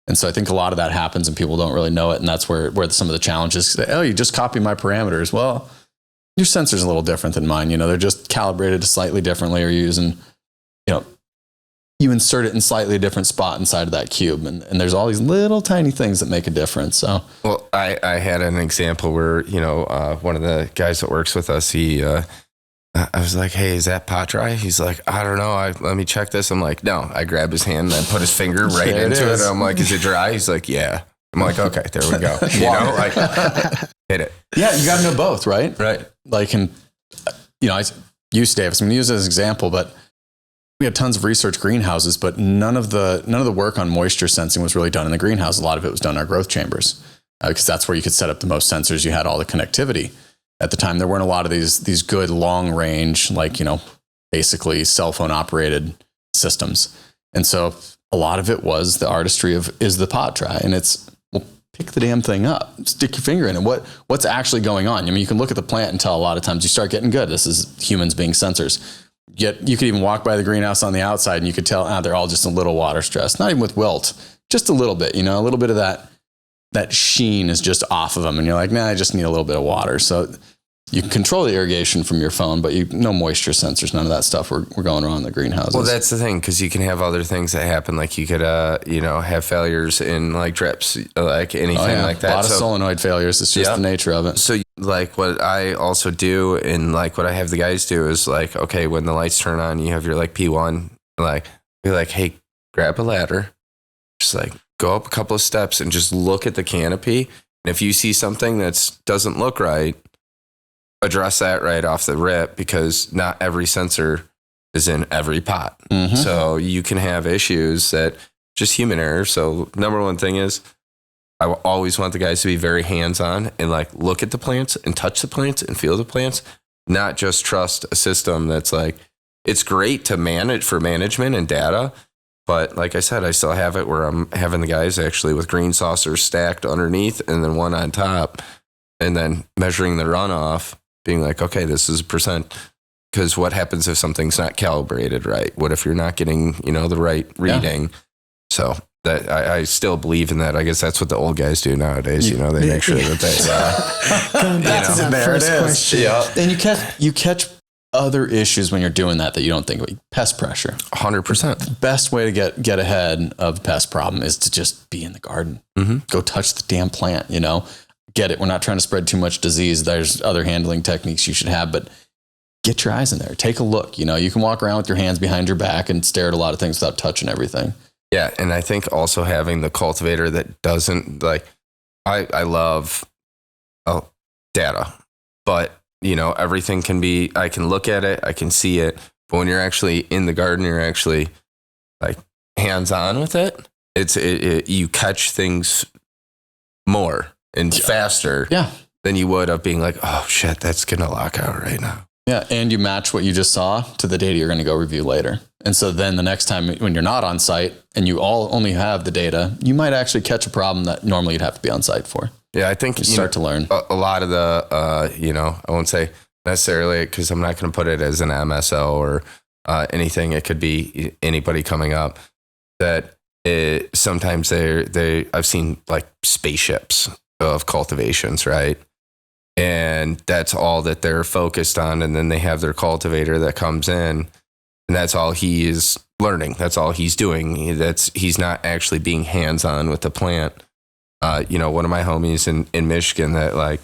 And so I think a lot of that happens and people don't really know it. And that's where some of the challenges say, oh, you just copy my parameters. Well, your sensor's a little different than mine. You know, they're just calibrated slightly differently, or using, you know, you insert it in slightly different spot inside of that cube. And there's all these little tiny things that make a difference. So, well, I had an example where, you know, one of the guys that works with us, I was like, hey, is that pot dry? He's like, I don't know. Let me check this. I'm like, no. I grab his hand and then put his finger right into it. I'm like, is it dry? He's like, yeah. I'm like, okay, there we go. You know, like, hit it. Yeah, you got to know both, right? Right. Like, and, you know, I use Davis. I'm going to use it as an example, but we had tons of research greenhouses, but none of the work on moisture sensing was really done in the greenhouse. A lot of it was done in our growth chambers. because that's where you could set up the most sensors. You had all the connectivity. At the time, there weren't a lot of these good long range, like, basically cell phone operated systems. And so a lot of it was the artistry of, is the pot dry? And it's, well, pick the damn thing up, stick your finger in it. What's actually going on? I mean, you can look at the plant and tell a lot of times you start getting good. This is humans being sensors. Yet you could even walk by the greenhouse on the outside and you could tell, they're all just a little water stressed, not even with wilt, just a little bit, a little bit of that sheen is just off of them. And you're like, I just need a little bit of water. So you can control the irrigation from your phone, but no moisture sensors, none of that stuff. We're going around the greenhouses. Well, that's the thing, because you can have other things that happen. Like you could, have failures in like drips, like anything like that. A lot of solenoid failures. It's just the nature of it. So like what I also do, and like what I have the guys do is like, okay, when the lights turn on, you have your like P1, like be like, hey, grab a ladder, just like go up a couple of steps and just look at the canopy. And if you see something that doesn't look right, address that right off the rip, because not every sensor is in every pot. Mm-hmm. So you can have issues that just human error. So number one thing is I will always want the guys to be very hands-on and like look at the plants and touch the plants and feel the plants, not just trust a system that's like, it's great to manage for management and data. But like I said, I still have it where I'm having the guys actually with green saucers stacked underneath and then one on top, and then measuring the runoff, being like, okay, this is a percent. Because what happens if something's not calibrated right? What if you're not getting, the right reading? Yeah. So that I still believe in that. I guess that's what the old guys do nowadays. They make sure that they. Going back to that first question. Yeah. And you catch other issues when you're doing that you don't think of. Pest pressure. 100%. Best way to get ahead of the pest problem is to just be in the garden. Mm-hmm. Go touch the damn plant. Get it. We're not trying to spread too much disease. There's other handling techniques you should have, but get your eyes in there. Take a look. You can walk around with your hands behind your back and stare at a lot of things without touching everything. Yeah. And I think also having the cultivator that doesn't like, I love data, but everything can be, I can look at it, I can see it, but when you're actually in the garden, you're actually like hands on with it. You catch things more and faster than you would of being like, oh shit, that's going to lock out right now. Yeah. And you match what you just saw to the data you're going to go review later. And so then the next time when you're not on site and you all only have the data, you might actually catch a problem that normally you'd have to be on site for. Yeah. I think you start to learn a lot of the, I won't say necessarily because I'm not going to put it as an MSO or anything. It could be anybody coming up that sometimes I've seen like spaceships of cultivations, right? And that's all that they're focused on. And then they have their cultivator that comes in and that's all he is learning. That's all he's doing. He's not actually being hands-on with the plant. One of my homies in Michigan that like,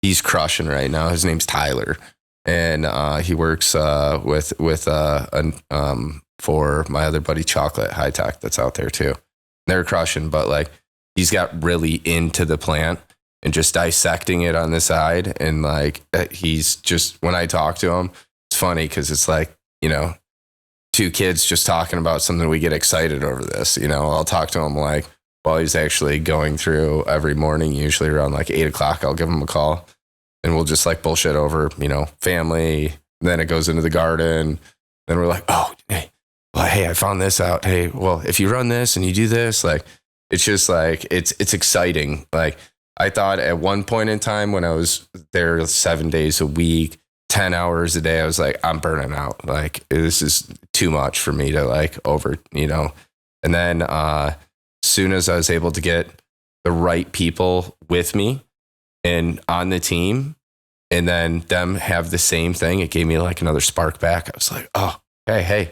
he's crushing right now. His name's Tyler. And he works for my other buddy Chocolate High Tech that's out there too. They're crushing, but like he's got really into the plant and just dissecting it on the side. And like he's just, when I talk to him, it's funny because it's like, two kids just talking about something, we get excited over this. I'll talk to him like while he's actually going through every morning, usually around like 8:00, I'll give him a call and we'll just like bullshit over, family. And then it goes into the garden. Then we're like, oh, hey, I found this out. Hey, well, if you run this and you do this, like, it's just like, it's exciting. Like I thought at one point in time when I was there 7 days a week, 10 hours a day, I was like, I'm burning out. Like this is too much for me to like and then soon as I was able to get the right people with me and on the team and then them have the same thing, it gave me like another spark back. I was like, oh, hey,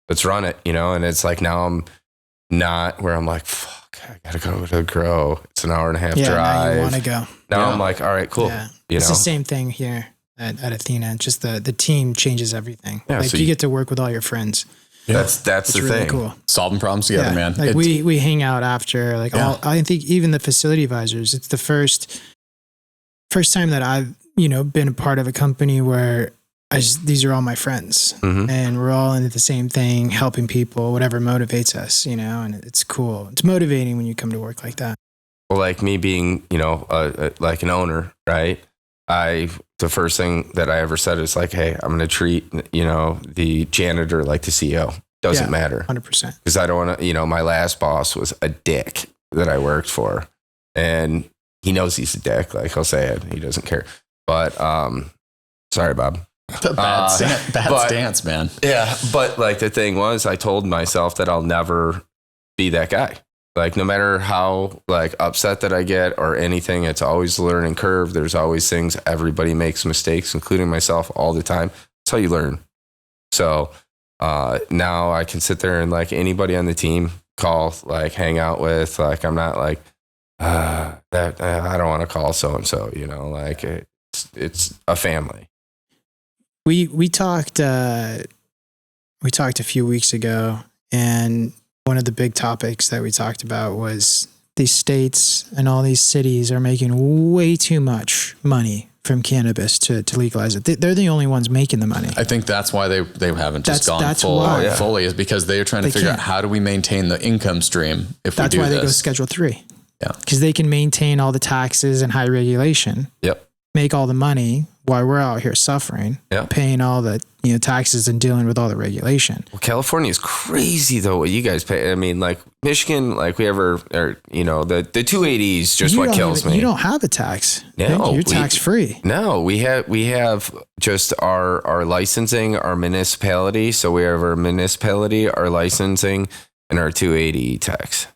let's run it, and it's like now I'm not where I'm like, fuck, I gotta go to grow. It's an hour and a half drive. Now you want to go. Now I'm like, all right, cool. Yeah. It's the same thing here at Athena. Just the team changes everything. Yeah, like you get to work with all your friends. Yeah. That's the really thing. Cool. Solving problems together, man. Like we hang out after. Like I think even the facility advisors. It's the first time that I've been a part of a company where these are all my friends, and we're all into the same thing, helping people, whatever motivates us, and it's cool. It's motivating when you come to work like that. like me being, like an owner, right? The first thing that I ever said is like, hey, I'm going to treat, the janitor like the CEO. Doesn't matter. 100%. Because I don't want to, my last boss was a dick that I worked for. And he knows he's a dick. Like, he'll say it. He doesn't care. But, sorry, Bob. Bad stance, man. Yeah. But like the thing was, I told myself that I'll never be that guy. Like, no matter how like upset that I get or anything, it's always a learning curve. There's always things. Everybody makes mistakes, including myself, all the time. That's how you learn. So now I can sit there and like anybody on the team call, like hang out with, like, I'm not like, I don't want to call so-and-so, like it's a family. We talked a few weeks ago, and one of the big topics that we talked about was these states and all these cities are making way too much money from cannabis to legalize it. They're the only ones making the money. I think that's why they haven't just gone fully is because they are trying to figure out how do we maintain the income stream if we do this. That's why they go Schedule 3. Yeah. Because they can maintain all the taxes and high regulation. Yep. Make all the money while we're out here suffering, paying all the taxes and dealing with all the regulation. Well, California is crazy though. What you guys pay? I mean, like Michigan, like the 280 is just what kills me. You don't have a tax. No, you're tax free. No, we have just our licensing, our municipality. So we have our municipality, our licensing, and our 280 tax.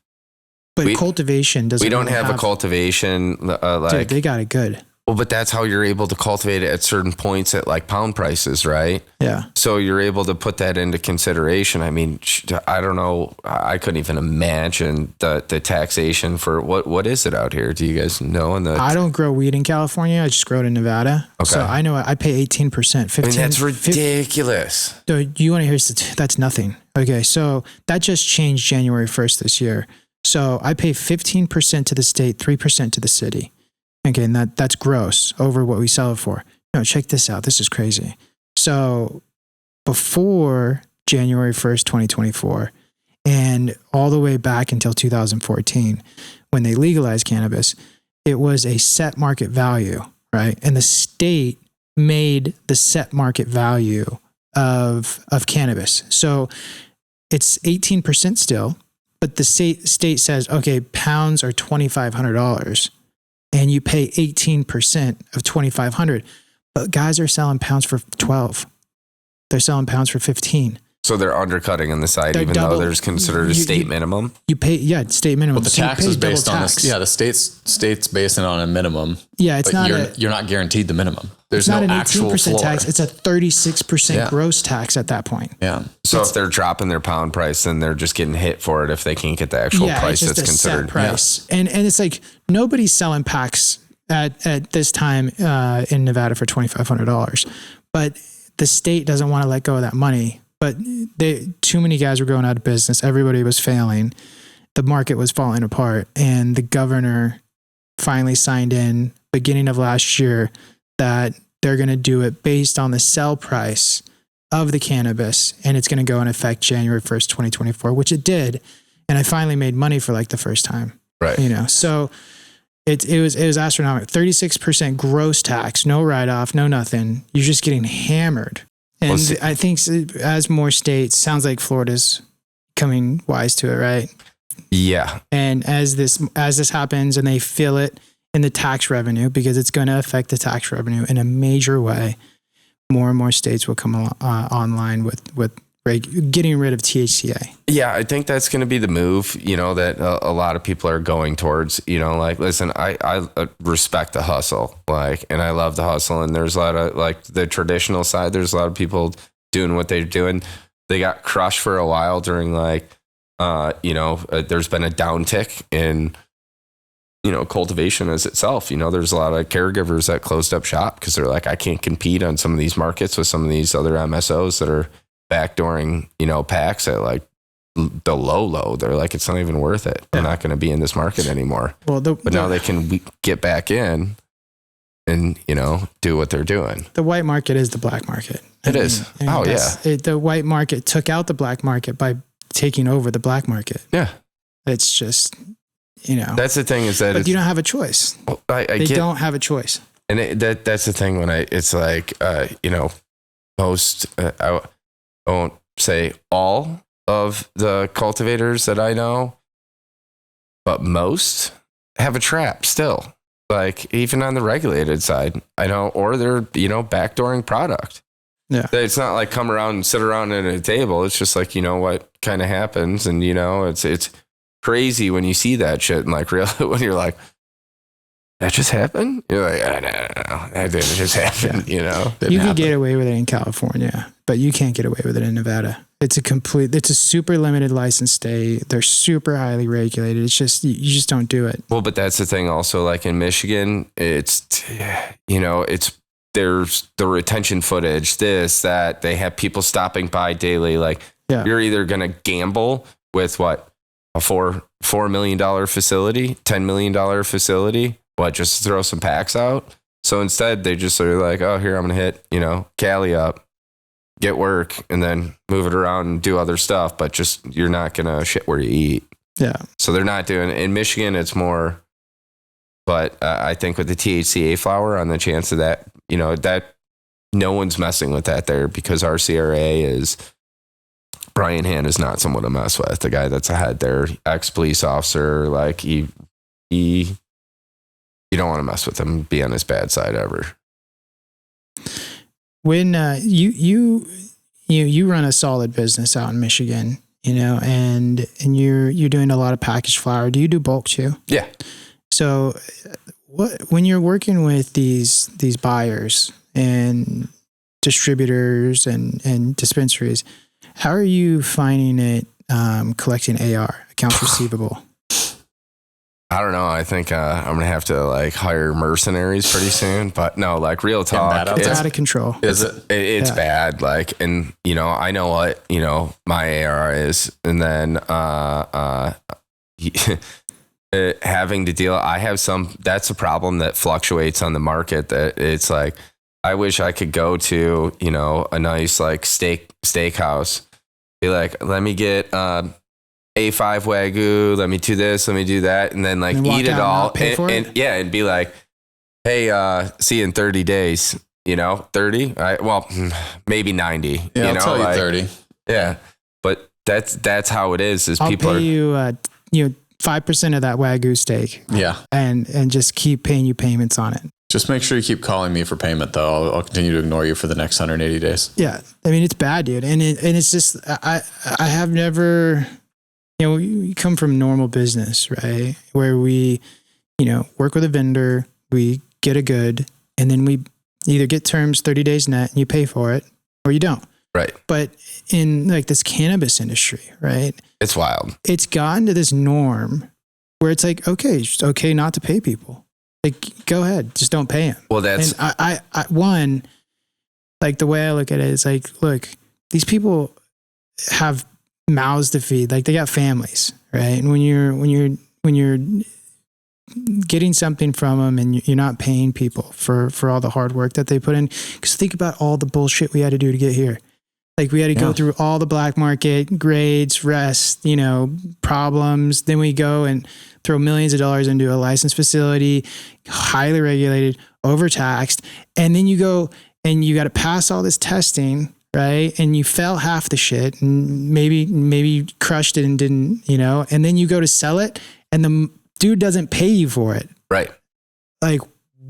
But cultivation doesn't. We don't have a cultivation. Dude, they got it good. Well, but that's how you're able to cultivate it at certain points at like pound prices, right? Yeah. So you're able to put that into consideration. I mean, I don't know. I couldn't even imagine the taxation for what is it out here? Do you guys know? I don't grow weed in California. I just grow it in Nevada. Okay. So I know I pay 18%, 15%. I mean, that's ridiculous. You want to hear that's nothing. Okay. So that just changed January 1st this year. So I pay 15% to the state, 3% to the city. Okay, and that's gross over what we sell it for. No, check this out. This is crazy. So before January 1st, 2024, and all the way back until 2014, when they legalized cannabis, it was a set market value, right? And the state made the set market value of cannabis. So it's 18% still, but the state says, okay, pounds are $2,500. And you pay 18% of $2,500, but guys are selling pounds for 12. They're selling pounds for 15. So they're undercutting on the side, even though there's considered a state minimum. You pay, state minimum. But the tax is based on this. Yeah, the state's based it on a minimum. Yeah, it's not. You're not guaranteed the minimum. There's no not an actual 18% floor. tax. It's a 36% gross tax at that point. Yeah. So if they're dropping their pound price, then they're just getting hit for it if they can't get the actual price it's just that's considered. Set price. Yeah. And it's like nobody's selling packs at this time in Nevada for $2,500, but the state doesn't want to let go of that money. But too many guys were going out of business. Everybody was failing. The market was falling apart. And the governor finally signed in beginning of last year that they're going to do it based on the sell price of the cannabis. And it's going to go in effect January 1st, 2024, which it did. And I finally made money for like the first time. Right. So it was astronomical. 36% gross tax, no write-off, no nothing. You're just getting hammered. And I think as more states, sounds like Florida's coming wise to it, right? Yeah. And as this happens and they feel it in the tax revenue, because it's going to affect the tax revenue in a major way, more and more states will come online with getting rid of THCA. Yeah, I think that's going to be the move, that a lot of people are going towards, like, listen, I respect the hustle, and I love the hustle. And there's a lot of the traditional side. There's a lot of people doing what they're doing. They got crushed for a while during there's been a downtick in, cultivation as itself. There's a lot of caregivers that closed up shop because they're like, I can't compete on some of these markets with some of these other MSOs that are backdooring, packs at like the low. They're like, it's not even worth it. I'm not going to be in this market anymore. Well, but now they can get back in and, do what they're doing. The white market is the black market. It is. The white market took out the black market by taking over the black market. Yeah. It's just That's the thing is that but you don't have a choice. They don't have a choice. And that's the thing when it's like, most, I won't say all of the cultivators that I know, but most have a trap still. Like even on the regulated side, I know, or they're, backdooring product. Yeah. It's not like come around and sit around at a table. It's just like, what kind of happens. And, it's crazy when you see that shit and like really when you're like, that just happened? You're like, no, that didn't just happen, You can get away with it in California, but you can't get away with it in Nevada. It's a super limited license state. They're super highly regulated. It's just, you just don't do it. Well, but that's the thing also, like in Michigan, there's the retention footage, that they have people stopping by daily. Like you're either going to gamble with what, a $4 million facility, $10 million facility, just throw some packs out. So instead they just are like, oh, here, I'm going to hit, Cali up, get work, and then move it around and do other stuff. But just, you're not going to shit where you eat. Yeah. So they're not doing, in Michigan, it's more, but I think with the THCA flower, on the chance of that, that no one's messing with that there, because our CRA is, Brian Hand is not someone to mess with. The guy that's ahead there, ex-police officer, like he you don't want to mess with him, be on his bad side ever. When you run a solid business out in Michigan, and you're doing a lot of packaged flower. Do you do bulk too? Yeah. So when you're working with these buyers and distributors and dispensaries, how are you finding it collecting AR, accounts receivable? I don't know. I think I'm going to have to like hire mercenaries pretty soon, but no, like real talk. It's out of control. It's bad. Like, and I know what, my AR is. And then, having to deal, I have that's a problem that fluctuates on the market, that it's like, I wish I could go to, a nice like steakhouse, be like, let me get, A5 Wagyu, let me do this, let me do that, and then like eat it all and be like, hey, see you in 30 days, 30, maybe 90, yeah, I'll tell you 30. Yeah. But that's how it is I'll people pay you 5% of that Wagyu steak. Yeah. And just keep paying you payments on it. Just make sure you keep calling me for payment though. I'll continue to ignore you for the next 180 days. Yeah. I mean, it's bad, dude. And it's just, I have never, we come from normal business, right? Where we, work with a vendor, we get a good, and then we either get terms 30 days net and you pay for it, or you don't. Right. But in like this cannabis industry, right? It's wild. It's gotten to this norm where it's like, okay, it's okay not to pay people. Like, go ahead, just don't pay them. Well, that's... And one, like the way I look at it is like, look, these people have mouths to feed. Like they got families, right? And when you're getting something from them and you're not paying people for all the hard work that they put in, because think about all the bullshit we had to do to get here. Like we had to go through all the black market grades, rest, problems. Then we go and throw millions of dollars into a licensed facility, highly regulated, overtaxed. And then you go and you got to pass all this testing, right? And you fail half the shit and maybe crushed it and didn't, and then you go to sell it and the dude doesn't pay you for it. Right. Like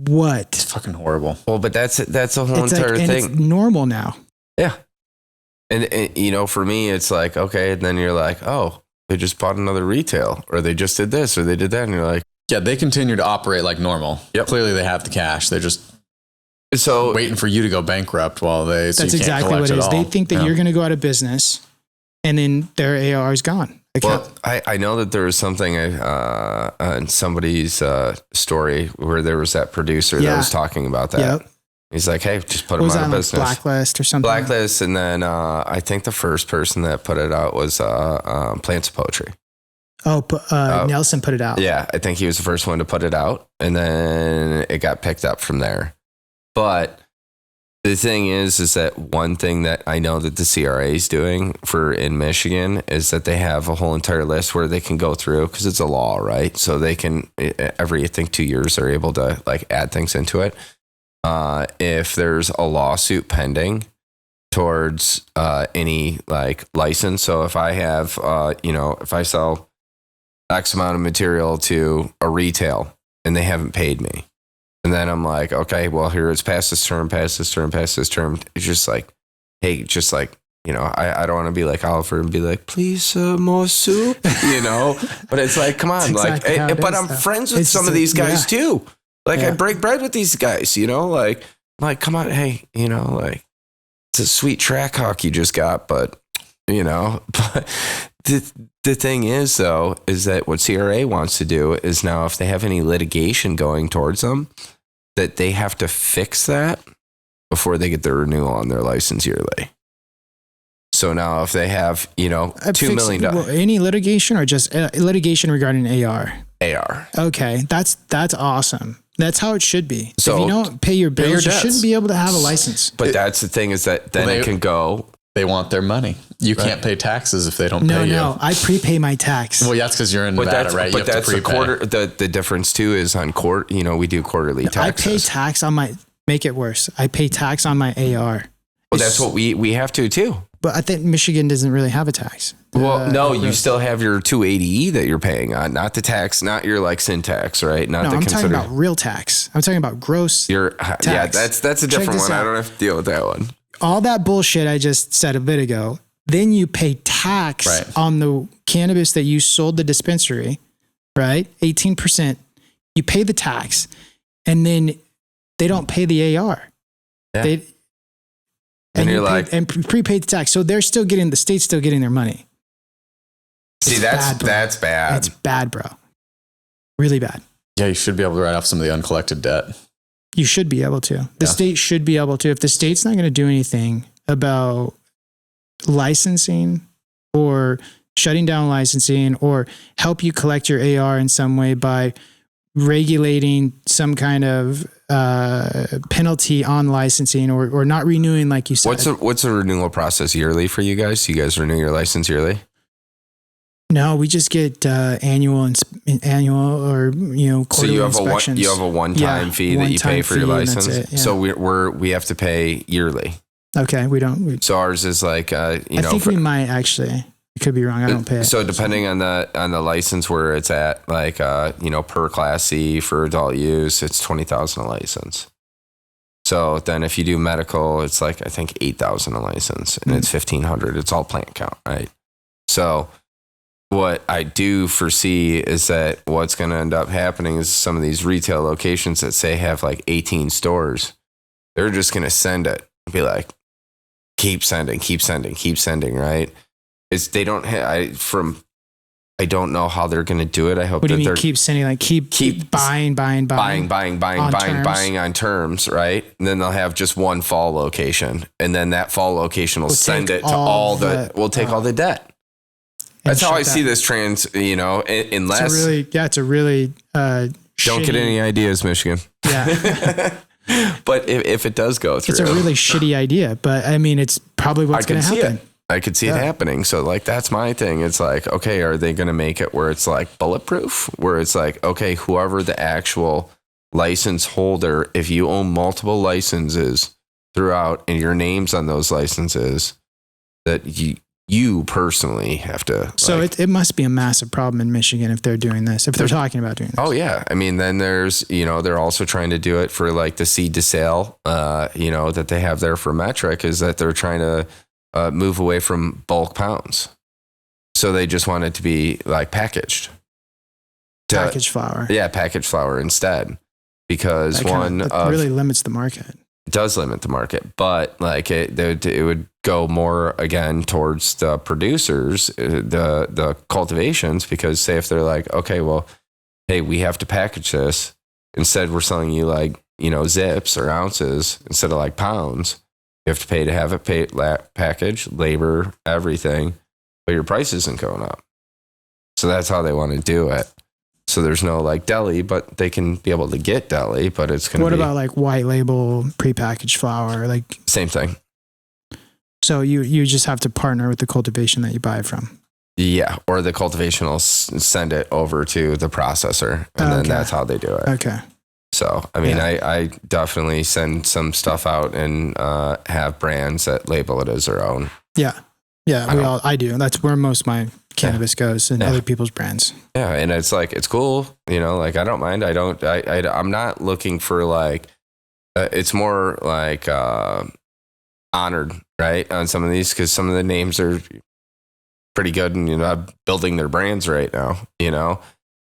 what? It's fucking horrible. Well, but that's a whole entire thing. It's normal now. Yeah. And for me, it's like, okay. And then you're like, oh, they just bought another retail, or they just did this, or they did that. And you're like, yeah, they continue to operate like normal. Yep. Clearly they have the cash. They're just waiting for you to go bankrupt that's exactly what it is. They think that you're going to go out of business and then their AR is gone. Well, I know that there was something in somebody's story where there was that producer that was talking about that. Yep. He's like, hey, just put them out of business. Blacklist or something. Blacklist. And then I think the first person that put it out was Plants of Poetry. Oh, Nelson put it out. Yeah, I think he was the first one to put it out. And then it got picked up from there. But The thing is that one thing that I know that the CRA is doing in Michigan is that they have a whole entire list where they can go through, because it's a law, right? So they can, every, I think 2 years, they're able to like add things into it. If there's a lawsuit pending towards any like license. So if I have, if I sell X amount of material to a retail and they haven't paid me, and then I'm like, okay, well, here it's past this term. It's just like, hey, just like, I don't want to be like Oliver and be like, please, more soup, but it's like, come on, exactly like, but I'm friends with some of these guys too. Like I break bread with these guys, like, come on, hey, like it's a sweet track hawk you just got, but but the thing is though, is that what CRA wants to do is now if they have any litigation going towards them, that they have to fix that before they get their renewal on their license yearly. So now if they have, $2 million. Any litigation or just litigation regarding AR? AR. Okay. That's awesome. That's how it should be. So if you don't pay your bills, you shouldn't be able to have a license. But that's the thing is that then it can go. They want their money. You can't pay taxes if they don't pay you. No, I prepay my tax. Well, that's because you're in Nevada, right? But that's the quarter. The difference too is on we do quarterly taxes. I pay tax on make it worse. I pay tax on my AR. Well, that's what we have to too. But I think Michigan doesn't really have a tax. Well, no, you still have your 280E that you're paying on, not the tax, not your like sin tax, right? I'm talking about real tax. I'm talking about gross tax. Yeah, that's a different one. I don't have to deal with that one. All that bullshit I just said a bit ago, then you pay tax on the cannabis that you sold the dispensary, right? 18%. You pay the tax, and then they don't pay the AR. Yeah. And prepaid the tax. So they're still getting, the state's still getting their money. See, that's bad. It's bad, bro. Really bad. Yeah, you should be able to write off some of the uncollected debt. You should be able to. The state should be able to. If the state's not going to do anything about licensing or shutting down licensing or help you collect your AR in some way by regulating some kind of penalty on licensing or not renewing, like you said. What's the renewal process yearly for you guys? Do you guys renew your license yearly? No, we just get annual or quarterly so you have inspections. You have a one-time fee that you pay for your license. So we have to pay yearly. Okay, we don't. So ours is like I think we might actually. It could be wrong. I don't pay it. So depending on the license where it's at, like per class C for adult use, it's $20,000 a license. So then if you do medical, it's like I think $8,000 a license, and it's $1,500. It's all plant count, right? So what I do foresee is that what's going to end up happening is some of these retail locations that say have like 18 stores, they're just going to send it and be like, keep sending, right? They don't have, I don't know how they're going to do it. I hope what do that you mean they're keep sending, like keep buying on terms, right? And then they'll have just one fall location, and then that fall location will send it to all we'll take all the debt. That's how I see this unless it's a really don't get any ideas, Michigan. Yeah. But if it does go through, it's a really shitty idea, but I mean, it's probably what's going to happen. I could see it happening. So like, that's my thing. It's like, okay, are they going to make it where it's like bulletproof, where it's like, okay, whoever the actual license holder, if you own multiple licenses throughout and your name's on those licenses, that you personally have to. So it must be a massive problem in Michigan if they're doing this, if they're talking about doing this. Oh yeah. I mean, then there's, they're also trying to do it for like the seed to sale, that they have there for metric, is that they're trying to move away from bulk pounds. So they just want it to be like packaged. Packaged flower. Yeah, packaged flower instead. Because it really limits the market. It does limit the market, but like it would go more again towards the producers, the cultivations, because say if they're like, okay, well, hey, we have to package this. Instead, we're selling you like, zips or ounces instead of like pounds. You have to pay to have it packaged, labor, everything, but your price isn't going up. So that's how they want to do it. So there's no like deli, but they can be able to get deli, but it's going to be. What about like white label prepackaged flower? Like same thing. So you just have to partner with the cultivation that you buy it from. Yeah. Or the cultivation will send it over to the processor and then that's how they do it. Okay. So, I mean, I definitely send some stuff out and have brands that label it as their own. Yeah. Yeah. I do. That's where most of my cannabis goes and other people's brands. Yeah. And it's like, it's cool. You know, like I don't mind. I'm not looking for like, it's more like honored, right? On some of these, because some of the names are pretty good and, you know, I'm building their brands right now, you know?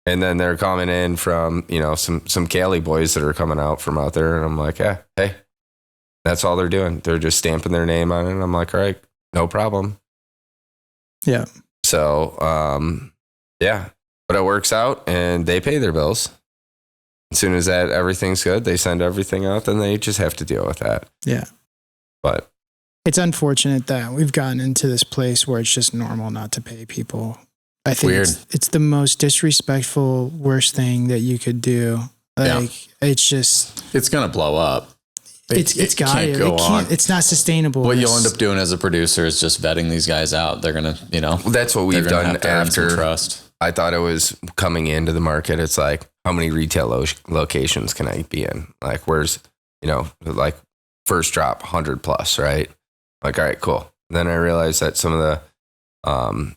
And then they're coming in from, you know, some Cali boys that are coming out from out there. And I'm like, hey, that's all they're doing. They're just stamping their name on it. And I'm like, all right, no problem. Yeah. So, but it works out and they pay their bills. As soon as everything's good, they send everything out, then they just have to deal with that. Yeah. But it's unfortunate that we've gotten into this place where it's just normal not to pay people. I think it's the most disrespectful, worst thing that you could do. Like it's going to blow up. It's got to go on. It's not sustainable. What you'll end up doing as a producer is just vetting these guys out. They're going to, you know, that's what we've done after trust. I thought it was coming into the market. It's like, how many retail locations can I be in? Like, where's, you know, like first drop 100 plus, right? Like, all right, cool. Then I realized that some of the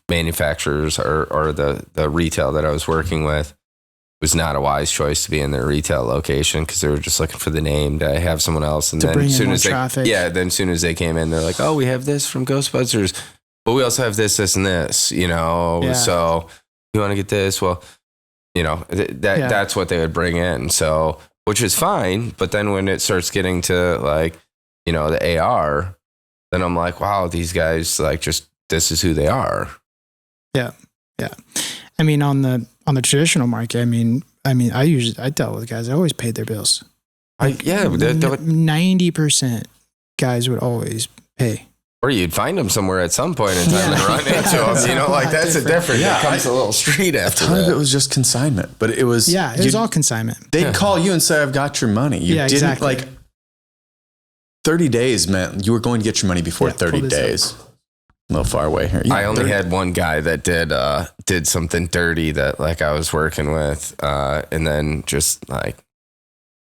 manufacturers or the retail that I was working with was not a wise choice to be in their retail location because they were just looking for the name to have someone else. And then as soon as they came in, they're like, oh, we have this from Ghostbudsters, but we also have this, and this, you know, so you want to get this? Well, you know, that's what they would bring in. So, which is fine. But then when it starts getting to like, you know, the AR, then I'm like, wow, these guys like this is who they are. Yeah. Yeah. I mean, on the traditional market, I mean, I dealt with guys that always paid their bills. 90% guys would always pay. Or you'd find them somewhere at some point in time and run into them. You know, like that's a different. Yeah, it comes a little street after that. A ton of it was just consignment, but it was it was all consignment. They'd call you and say, "I've got your money." You didn't exactly. like 30 days meant you were going to get your money before 30 days. A little far away here. I only had one guy that did something dirty that like I was working with, and then just like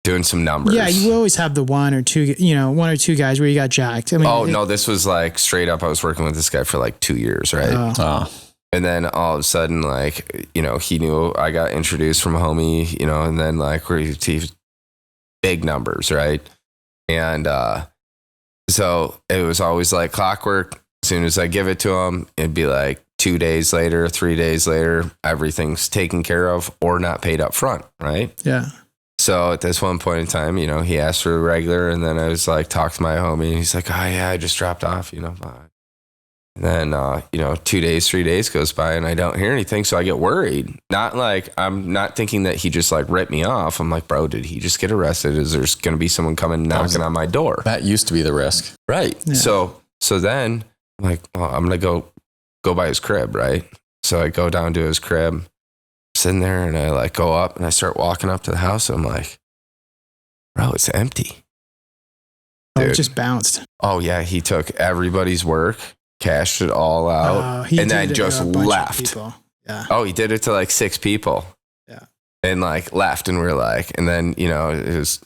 doing some numbers. Yeah, you always have the one or two guys where you got jacked. I mean, no, this was like straight up. I was working with this guy for like 2 years, right? And then all of a sudden, like, you know, he knew I got introduced from a homie, you know, and then like he big numbers, right? And so it was always like clockwork. As soon as I give it to him, it'd be like 2 days later, 3 days later, everything's taken care of or not paid up front, right? Yeah. So at this one point in time, you know, he asked for a regular, and then I was like, talk to my homie, and he's like, oh yeah, I just dropped off, you know. And then, you know, 2 days, 3 days goes by and I don't hear anything. So I get worried. Not like, I'm not thinking that he just like ripped me off. I'm like, bro, did he just get arrested? Is there going to be someone coming knocking on my door? That used to be the risk. Right. Yeah. So then I'm like, well, I'm going to go by his crib. Right. So I go down to his crib, sitting there, and I like go up and I start walking up to the house. And I'm like, bro, it's empty. Dude. It just bounced. Oh yeah. He took everybody's work, cashed it all out, and then just left. Yeah. Oh, he did it to like 6 people. Yeah. And like left, and we're like, and then, you know, it was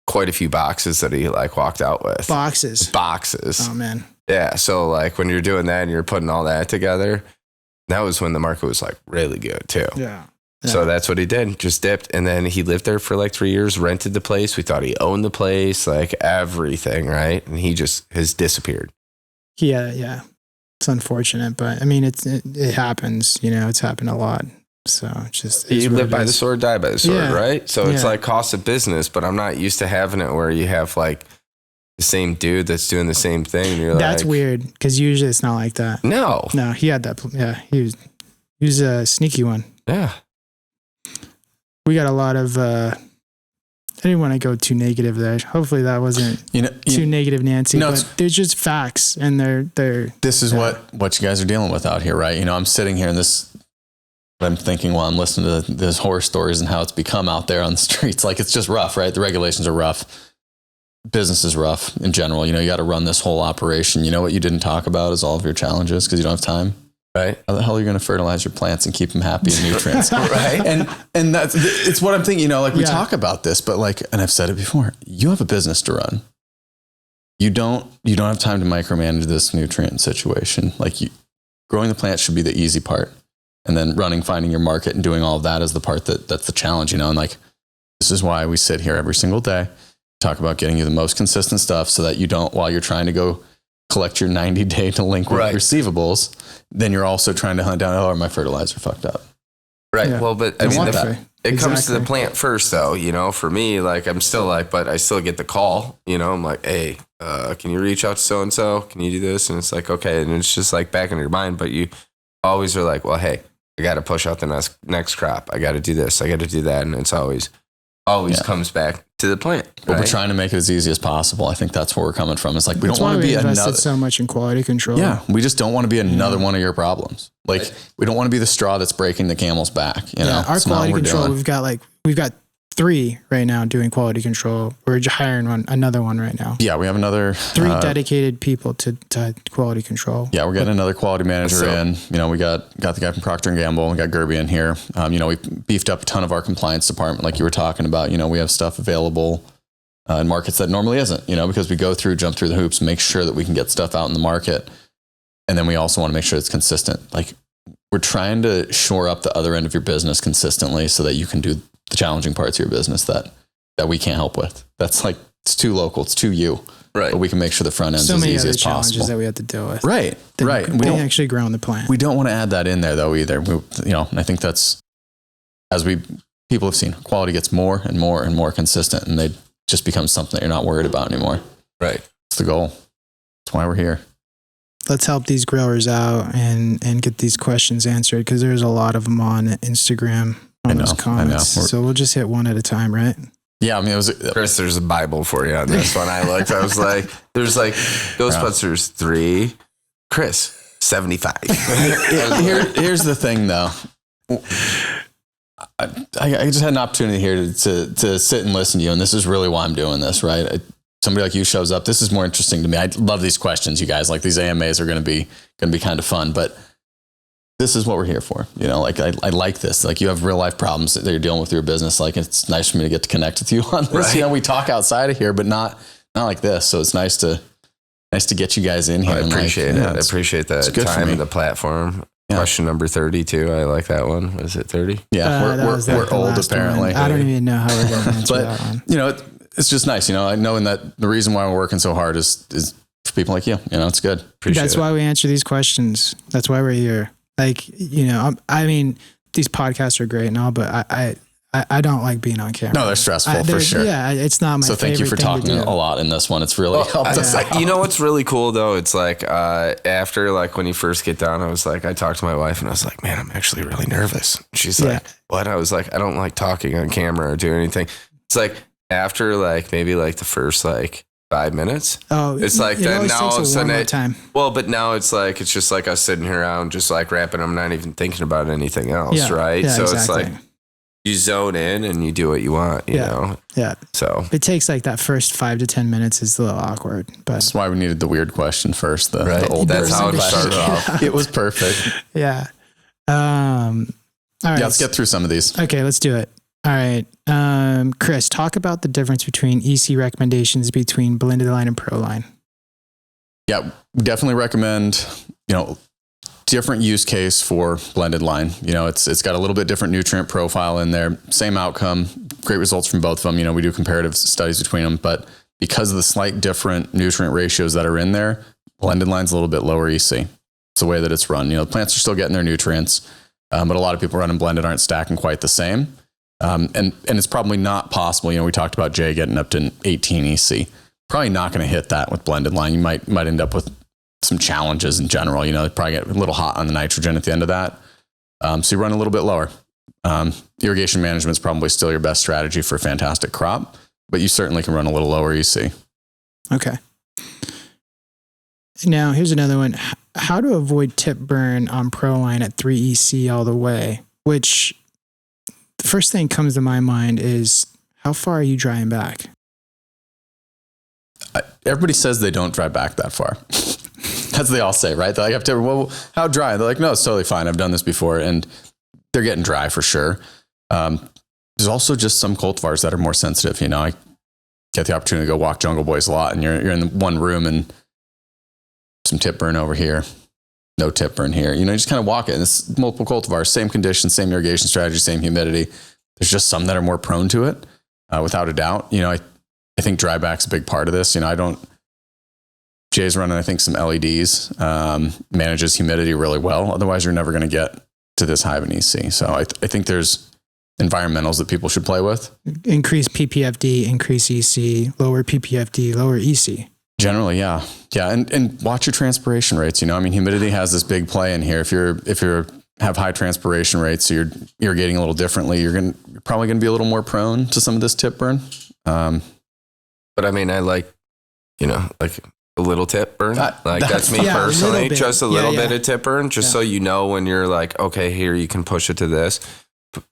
quite a few boxes that he like walked out with. Boxes. Oh man. Yeah. So like when you're doing that and you're putting all that together, that was when the market was like really good too. Yeah. So that's what he did. Just dipped. And then he lived there for like 3 years, rented the place. We thought he owned the place, like everything. Right. And he just has disappeared. Yeah. It's unfortunate, but I mean, it happens, you know, it's happened a lot. So just, you live by the sword, die by the sword, right? So it's like cost of business, but I'm not used to having it where you have like the same dude that's doing the same thing. And you're that's weird because usually it's not like that. No, he had that. Yeah. He was a sneaky one. Yeah. We got a lot of, I didn't want to go too negative there. Hopefully that wasn't too negative, Nancy. No, but they're just facts, and they're. This is what you guys are dealing with out here, right? You know, I'm sitting here, and this I'm thinking while I'm listening to these horror stories and how it's become out there on the streets. Like, it's just rough, right? The regulations are rough. Business is rough in general. You got to run this whole operation. You know what you didn't talk about is all of your challenges because you don't have time. Right. How the hell are you going to fertilize your plants and keep them happy and nutrients? Right. And it's what I'm thinking, we talk about this, but and I've said it before, you have a business to run. You don't have time to micromanage this nutrient situation. Growing the plant should be the easy part. And then finding your market and doing all of that is the part that's the challenge, and this is why we sit here every single day, talk about getting you the most consistent stuff so that you don't, while you're trying to go collect your 90-day delinquent receivables, then you're also trying to hunt down, my fertilizer fucked up. Right. Yeah. Well, but it comes to the plant first though, for me, I'm still but I still get the call, I'm like, hey, can you reach out to so-and-so? Can you do this? And it's like, okay. And it's just back in your mind, but you always are like, well, hey, I got to push out the next crop. I got to do this. I got to do that. And it's always comes back to the plant. But we're trying to make it as easy as possible. I think that's where we're coming from. It's we don't want to be another. So much in quality control. Yeah, we just don't want to be another one of your problems. We don't want to be the straw that's breaking the camel's back. Our quality control. We've got 3 right now doing quality control. We're hiring another one right now. Yeah, we have another 3 dedicated people to quality control. Yeah, we're getting another quality manager in. We got the guy from Procter & Gamble. We got Gerby in here. We beefed up a ton of our compliance department, like you were talking about. We have stuff available in markets that normally isn't. Because we jump through the hoops, make sure that we can get stuff out in the market, and then we also want to make sure it's consistent. We're trying to shore up the other end of your business consistently so that you can do the challenging parts of your business that we can't help with. That's it's too local. It's too you. Right. But we can make sure the front end is as easy as possible. So many other challenges that we have to deal with. Right. Right. We don't actually grow in the plant. We don't want to add that in there though either. And I think that's, people have seen, quality gets more and more and more consistent, and they just become something that you're not worried about anymore. Right. It's the goal. That's why we're here. Let's help these growers out and get these questions answered, because there's a lot of them on Instagram. Those comments. So we'll just hit one at a time, right? Yeah, I mean, Chris, there's a Bible for you on this one. I looked. I was like, there's Ghostbusters 3, Chris 75. Here's the thing, though. I just had an opportunity here to sit and listen to you, and this is really why I'm doing this, right? Somebody like you shows up. This is more interesting to me. I love these questions, you guys. These AMAs are going to be kind of fun, but this is what we're here for. I like this. You have real life problems that you're dealing with your business. It's nice for me to get to connect with you on this. Right. We talk outside of here, but not like this. So it's nice to get you guys in here. I appreciate it. I appreciate the time and the platform. Yeah. Question number 32. I like that one. Was it 30? Yeah. We're old apparently. I don't even know how we're going to answer that one. It's just nice, knowing that the reason why we're working so hard is for people like you. It's good. That's why we answer these questions. That's why we're here. I mean, these podcasts are great and all, but I don't like being on camera. No, they're stressful for sure. Yeah, it's not my favorite. So thank you for talking a lot in this one. It's really helped us out. You know what's really cool though? It's after when you first get down, I talked to my wife and I was like, man, I'm actually really nervous. She's like, what? I was like, I don't like talking on camera or do anything. It's after maybe the first 5 minutes. Oh, it's that now all of a sudden but now it's it's just us sitting here around just rapping. I'm not even thinking about anything else, right? Yeah, so exactly. It's you zone in and you do what you want, you know? Yeah. So it takes that first 5 to 10 minutes is a little awkward, but that's why we needed the weird question first. The old that's how it started off. It was perfect. Yeah. All right. Yeah, let's get through some of these. Okay, let's do it. All right. Chris, talk about the difference between EC recommendations between blended line and pro line. Yeah, definitely recommend, different use case for blended line. It's got a little bit different nutrient profile in there, same outcome, great results from both of them. We do comparative studies between them, but because of the slight different nutrient ratios that are in there, blended line's a little bit lower EC. It's the way that it's run. The plants are still getting their nutrients, but a lot of people running blended aren't stacking quite the same. And it's probably not possible. We talked about Jay getting up to 18 EC. Probably not going to hit that with blended line. You might end up with some challenges in general. Probably get a little hot on the nitrogen at the end of that. So you run a little bit lower. Irrigation management is probably still your best strategy for a fantastic crop, but you certainly can run a little lower EC. Okay. Now here's another one. How to avoid tip burn on pro line at 3 EC all the way. which the first thing comes to my mind is, how far are you drying back? Everybody says they don't dry back that far. That's what they all say, right? They're like, well, how dry? They're like, no, it's totally fine. I've done this before. And they're getting dry for sure. There's also just some cultivars that are more sensitive. I get the opportunity to go walk Jungle Boys a lot, and you're in one room and some tip burn over here, no tip burn here. You just kind of walk it. And it's multiple cultivars, same conditions, same irrigation strategy, same humidity. There's just some that are more prone to it, without a doubt. I think dryback's a big part of this. Jay's running, I think, some LEDs, manages humidity really well. Otherwise, you're never going to get to this high of an EC. So I think there's environmentals that people should play with. Increase PPFD, increase EC, lower PPFD, lower EC. Generally, yeah. Yeah. And watch your transpiration rates. Humidity has this big play in here. If you're have high transpiration rates, so you're irrigating a little differently, you're probably going to be a little more prone to some of this tip burn. But I like, like a little tip burn. That's me personally, just a little bit of tip burn, just so when you're like, okay, here you can push it to this.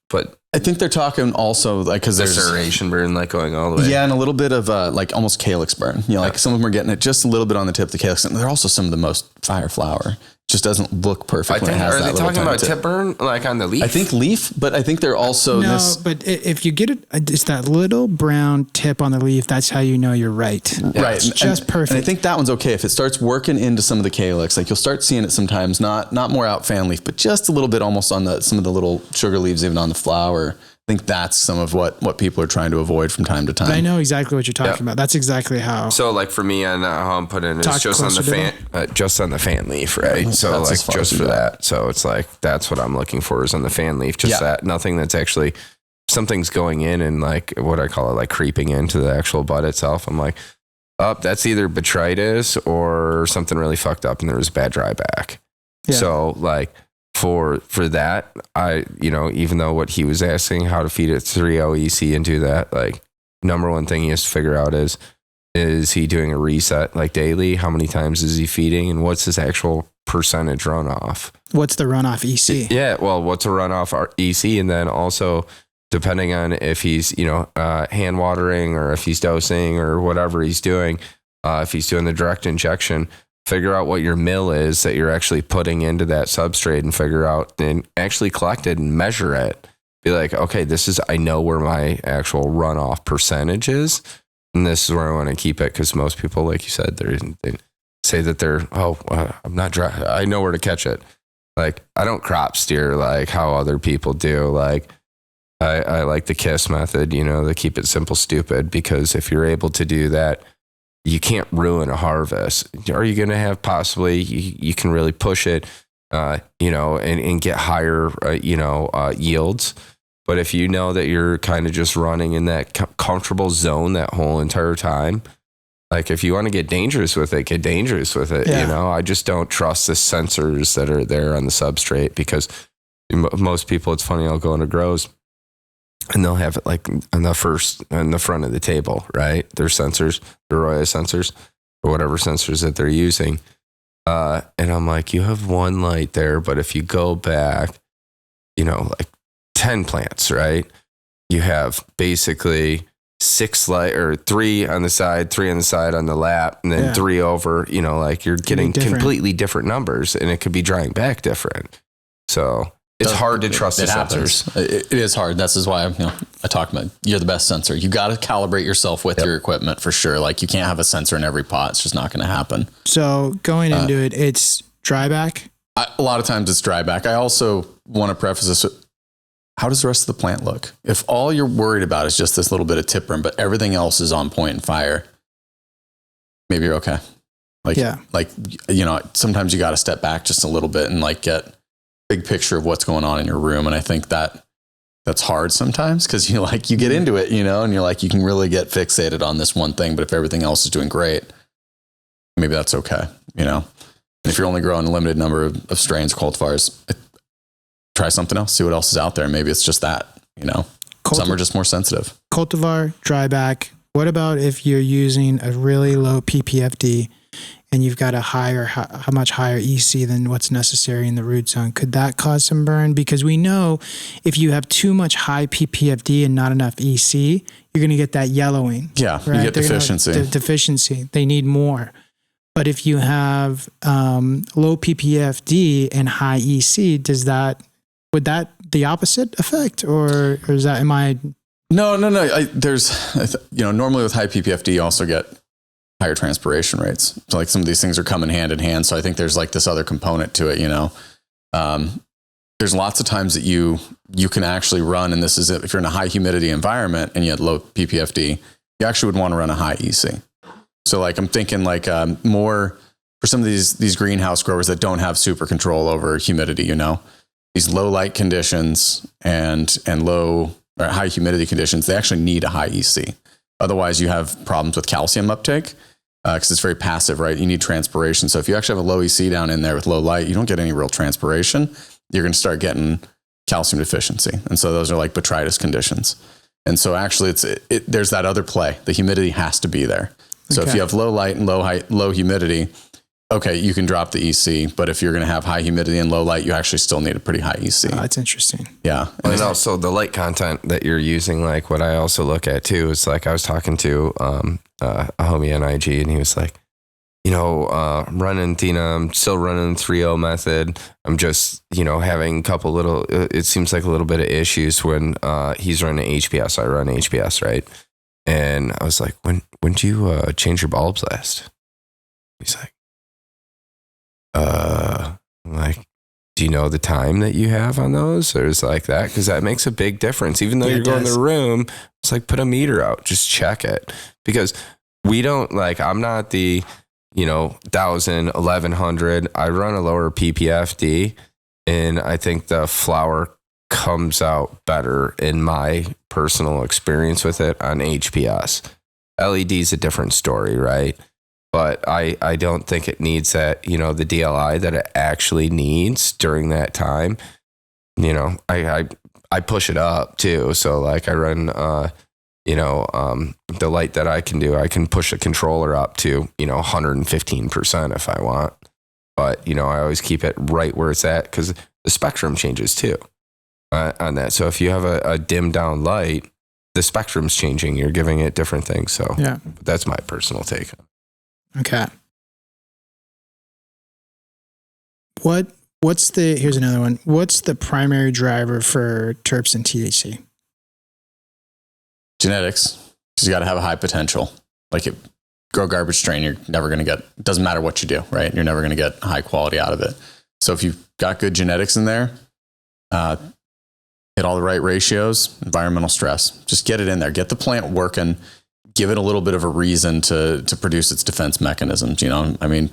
But I think they're talking also because there's aeration burn going all the way. Yeah, and a little bit of almost calyx burn. Some of them are getting it just a little bit on the tip of the calyx, and they're also some of the most fire flower. Just doesn't look perfect. Are they talking about tip burn on the leaf? I think leaf, but I think they're also but if you get it's that little brown tip on the leaf, that's how you know you're right. Right, it's just perfect. And I think that one's okay if it starts working into some of the calyx. You'll start seeing it sometimes, not more out fan leaf, but just a little bit almost on some of the little sugar leaves, even on the flower. I think that's some of what people are trying to avoid from time to time. But I know exactly what you're talking about. That's exactly how. So for me, on how I'm putting it, it's just on the fan leaf, right? Yeah, so just for that. So it's that's what I'm looking for is on the fan leaf. Just that, nothing that's actually something's going in and what I call it, creeping into the actual bud itself. I'm like, that's either botrytis or something really fucked up, and there was a bad dryback. Yeah. So for that, I, even though what he was asking, how to feed it 3.0 EC and do that, number one thing he has to figure out is he doing a reset daily? How many times is he feeding, and what's his actual percentage runoff? What's the runoff EC? Yeah, well, what's a runoff EC? And then also, depending on if he's, hand watering or if he's dosing or whatever he's doing, if he's doing the direct injection, figure out what your mill is that you're actually putting into that substrate, and figure out and actually collect it and measure it. Be like, okay, I know where my actual runoff percentage is, and this is where I want to keep it. Because most people, like you said, they say that I'm not dry. I know where to catch it. I don't crop steer how other people do. I like the KISS method, the keep it simple, stupid, because if you're able to do that, you can't ruin a harvest. Are you going to have possibly, you can really push it, and get higher, yields. But if you know that you're kind of just running in that comfortable zone that whole entire time, if you want to get dangerous with it, get dangerous with it. Yeah. I just don't trust the sensors that are there on the substrate, because most people, it's funny, I'll go into grows and they'll have it on the front of the table, right? Their sensors, their Roya sensors, or whatever sensors that they're using. And I'm like, you have one light there, but if you go back, 10 plants, right? You have basically 6 light, or 3 on the side, 3 on the side on the lap, and then 3 over, you're getting completely different numbers, and it could be drying back different. So it's hard to trust the sensors. It is hard. This is why I talk about you're the best sensor. You got to calibrate yourself with your equipment for sure. You can't have a sensor in every pot. It's just not going to happen. So going into it, it's dryback. A lot of times it's dryback. I also want to preface this with, how does the rest of the plant look? If all you're worried about is just this little bit of tip burn, but everything else is on point and fire, maybe you're okay. Sometimes you got to step back just a little bit and get big picture of what's going on in your room. And I think that's hard sometimes, because you get into it, and you're you can really get fixated on this one thing, but if everything else is doing great, maybe that's okay. And if you're only growing a limited number of strains, cultivars, try something else, see what else is out there. Maybe it's just that, some are just more sensitive. Cultivar, dryback. What about if you're using a really low PPFD and you've got how much higher EC than what's necessary in the root zone, could that cause some burn? Because we know if you have too much high PPFD and not enough EC, you're going to get that yellowing. Yeah, right? You get deficiency. Deficiency. They need more. But if you have low PPFD and high EC, would that the opposite effect, or is that No. Normally with high PPFD, you also get higher transpiration rates. So like some of these things are coming hand in hand. So I think there's like this other component to it, there's lots of times that you can actually run, and this is if you're in a high humidity environment and you had low PPFD, you actually would want to run a high EC. So like, I'm thinking like more for some of these greenhouse growers that don't have super control over humidity, these low light conditions and low or high humidity conditions, they actually need a high EC. Otherwise you have problems with calcium uptake. Because it's very passive, right? You need transpiration. So if you actually have a low EC down in there with low light, you don't get any real transpiration. You're going to start getting calcium deficiency. And so those are like botrytis conditions. And so actually there's that other play. The humidity has to be there. So if you have low light and low humidity, okay, you can drop the EC. But if you're going to have high humidity and low light, you actually still need a pretty high EC. Oh, that's interesting. Yeah. And also the light content that you're using, like what I also look at too, is like I was talking to a homie on IG, and he was like, I'm running Athena, I'm still running 3.0 method. I'm just, having a couple little, it seems like a little bit of issues when he's running HPS. I run HPS, right? And I was like, when did you change your bulbs last? He's like, I'm like, do you know the time that you have on those? Or is like that? Because that makes a big difference. Even though you're going to the room, it's like put a meter out, just check it. Because we don't I'm not the 1,000, 1,100. I run a lower PPFD, and I think the flower comes out better in my personal experience with it on HPS. LED is a different story, right? But I don't think it needs that, the DLI that it actually needs during that time. I push it up too. So like I run, the light that I can do, I can push the controller up to, 115% if I want. But, I always keep it right where it's at because the spectrum changes too on that. So if you have a dimmed down light, the spectrum's changing. You're giving it different things. So yeah, that's my personal take. Okay. Here's another one. What's the primary driver for terps and THC? Genetics. Because you got to have a high potential. Like grow garbage strain, you're never going to get, doesn't matter what you do, right? You're never going to get high quality out of it. So if you've got good genetics in there, hit all the right ratios, environmental stress, just get it in there, get the plant working, give it a little bit of a reason to produce its defense mechanisms. Trichomes,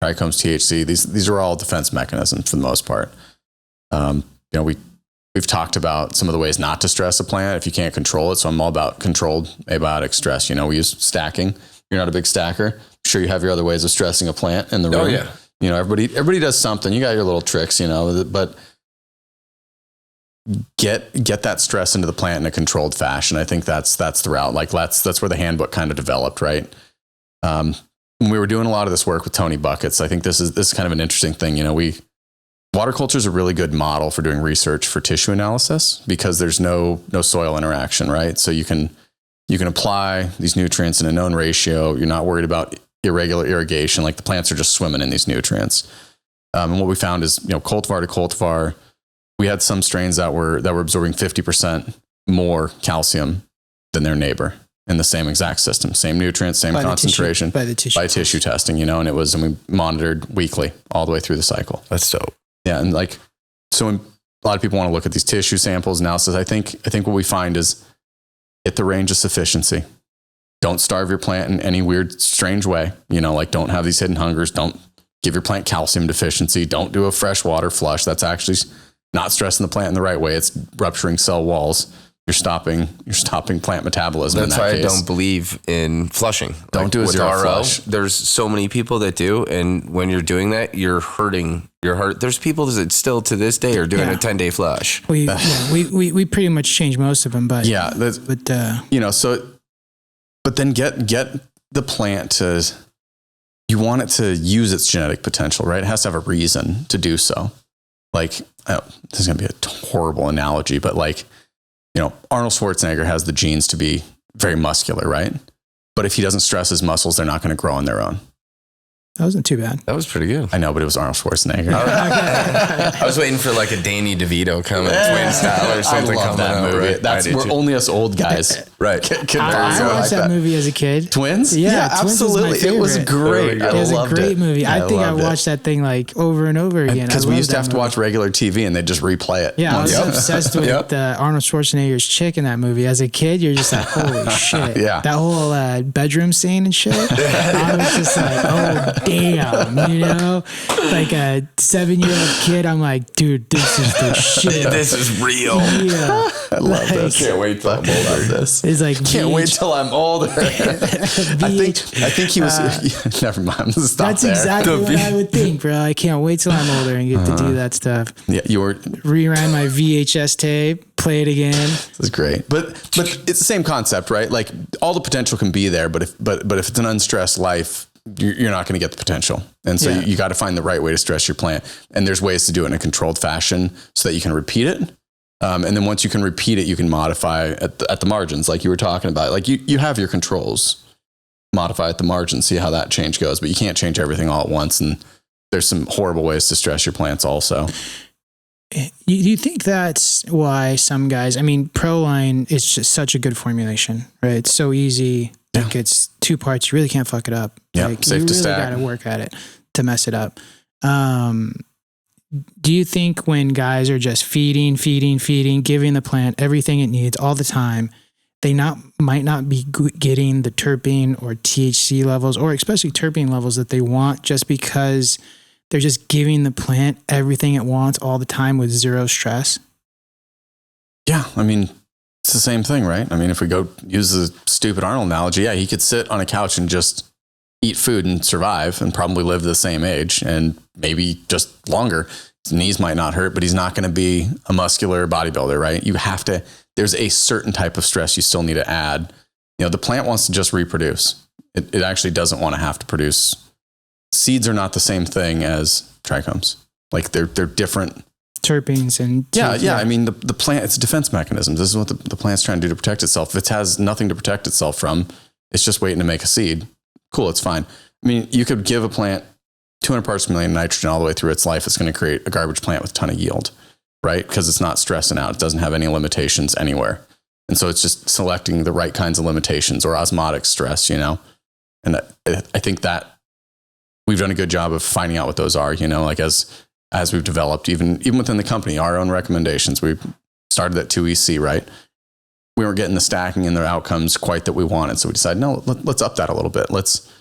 THC, these are all defense mechanisms for the most part. We've talked about some of the ways not to stress a plant if you can't control it. So I'm all about controlled abiotic stress. We use stacking. You're not a big stacker. I'm sure you have your other ways of stressing a plant in the room. Oh yeah. Everybody does something. You got your little tricks, but get that stress into the plant in a controlled fashion. I think that's the route. Like that's where the handbook kind of developed, right? When we were doing a lot of this work with Tony Buckets, I think this is kind of an interesting thing. Water culture is a really good model for doing research for tissue analysis because there's no soil interaction, right? So you can apply these nutrients in a known ratio. You're not worried about irregular irrigation. Like the plants are just swimming in these nutrients. And what we found is, cultivar to cultivar, we had some strains that were absorbing 50% more calcium than their neighbor in the same exact system, same nutrients, same concentration by tissue testing, and we monitored weekly all the way through the cycle. That's dope. Yeah. And so when a lot of people want to look at these tissue samples analysis, I think what we find is hit the range of sufficiency. Don't starve your plant in any weird, strange way. Don't have these hidden hungers. Don't give your plant calcium deficiency. Don't do a fresh water flush. That's actually not stressing the plant in the right way. It's rupturing cell walls. You're stopping plant metabolism. That's why I don't believe in flushing. Don't do a zero flush. There's so many people that do, and when you're doing that, you're hurting your heart. There's people that still to this day are doing a 10-day flush. We pretty much changed most of them, but yeah, but then get the plant to you want it to use its genetic potential, right? It has to have a reason to do so. Like, this is going to be a horrible analogy, but like, Arnold Schwarzenegger has the genes to be very muscular, right? But if he doesn't stress his muscles, they're not going to grow on their own. That wasn't too bad. That was pretty good. I know, but it was Arnold Schwarzenegger. I was waiting for like a Danny DeVito coming, twin style or something. I love that movie. Right? We're only us old guys. Right. I watched that movie as a kid. Twins? Yeah, Twins absolutely. It was great. It was a great movie. I think I watched that thing like over and over again. Because we used to have to watch regular TV and they'd just replay it. Yeah, I was obsessed with Arnold Schwarzenegger's chick in that movie. As a kid, you're just like, holy shit. Yeah. That whole bedroom scene and shit. I was just like, oh, damn. Like a 7-year-old kid, I'm like, dude, this is the shit. This is real. Yeah. I love this. Can't wait till I'm older. This. It's like, can't wait till I'm older. I think he was. Never mind. Stop that's there. exactly what I would think, bro. I can't wait till I'm older and get to do that stuff. Yeah, Reran my VHS tape, play it again. This is great, but it's the same concept, right? Like all the potential can be there, but if it's an unstressed life, you're not going to get the potential. And so you got to find the right way to stress your plant. And there's ways to do it in a controlled fashion so that you can repeat it. And then once you can repeat it, you can modify at the margins, like you were talking about. Like you have your controls, modify at the margins, see how that change goes. But you can't change everything all at once. And there's some horrible ways to stress your plants also. You think that's why some guys, Proline is just such a good formulation, right? It's so easy. Like it's 2 parts. You really can't fuck it up. Yeah, like, safe to stack. You really got to work at it to mess it up. Do you think when guys are just feeding, giving the plant everything it needs all the time, they might not be getting the terpene or THC levels, or especially terpene levels that they want, just because they're just giving the plant everything it wants all the time with zero stress? Yeah, it's the same thing, right? If we go use the stupid Arnold analogy, he could sit on a couch and just eat food and survive and probably live the same age and maybe just longer. His knees might not hurt, but he's not going to be a muscular bodybuilder, right? There's a certain type of stress you still need to add. The plant wants to just reproduce. It actually doesn't want to have to produce. Seeds are not the same thing as trichomes. Like they're different. Terpenes and yeah. The plant, it's a defense mechanism. This is what the plant's trying to do to protect itself. If it has nothing to protect itself from, it's just waiting to make a seed. Cool, it's fine. You could give a plant 200 parts per million nitrogen all the way through its life. It's going to create a garbage plant with a ton of yield, right? Because it's not stressing out. It doesn't have any limitations anywhere. And so it's just selecting the right kinds of limitations or osmotic stress, And I think that we've done a good job of finding out what those are, like as we've developed, even within the company, our own recommendations. We started at 2EC, right? We weren't getting the stacking and the outcomes quite that we wanted. So we decided, no, let's up that a little bit. Let's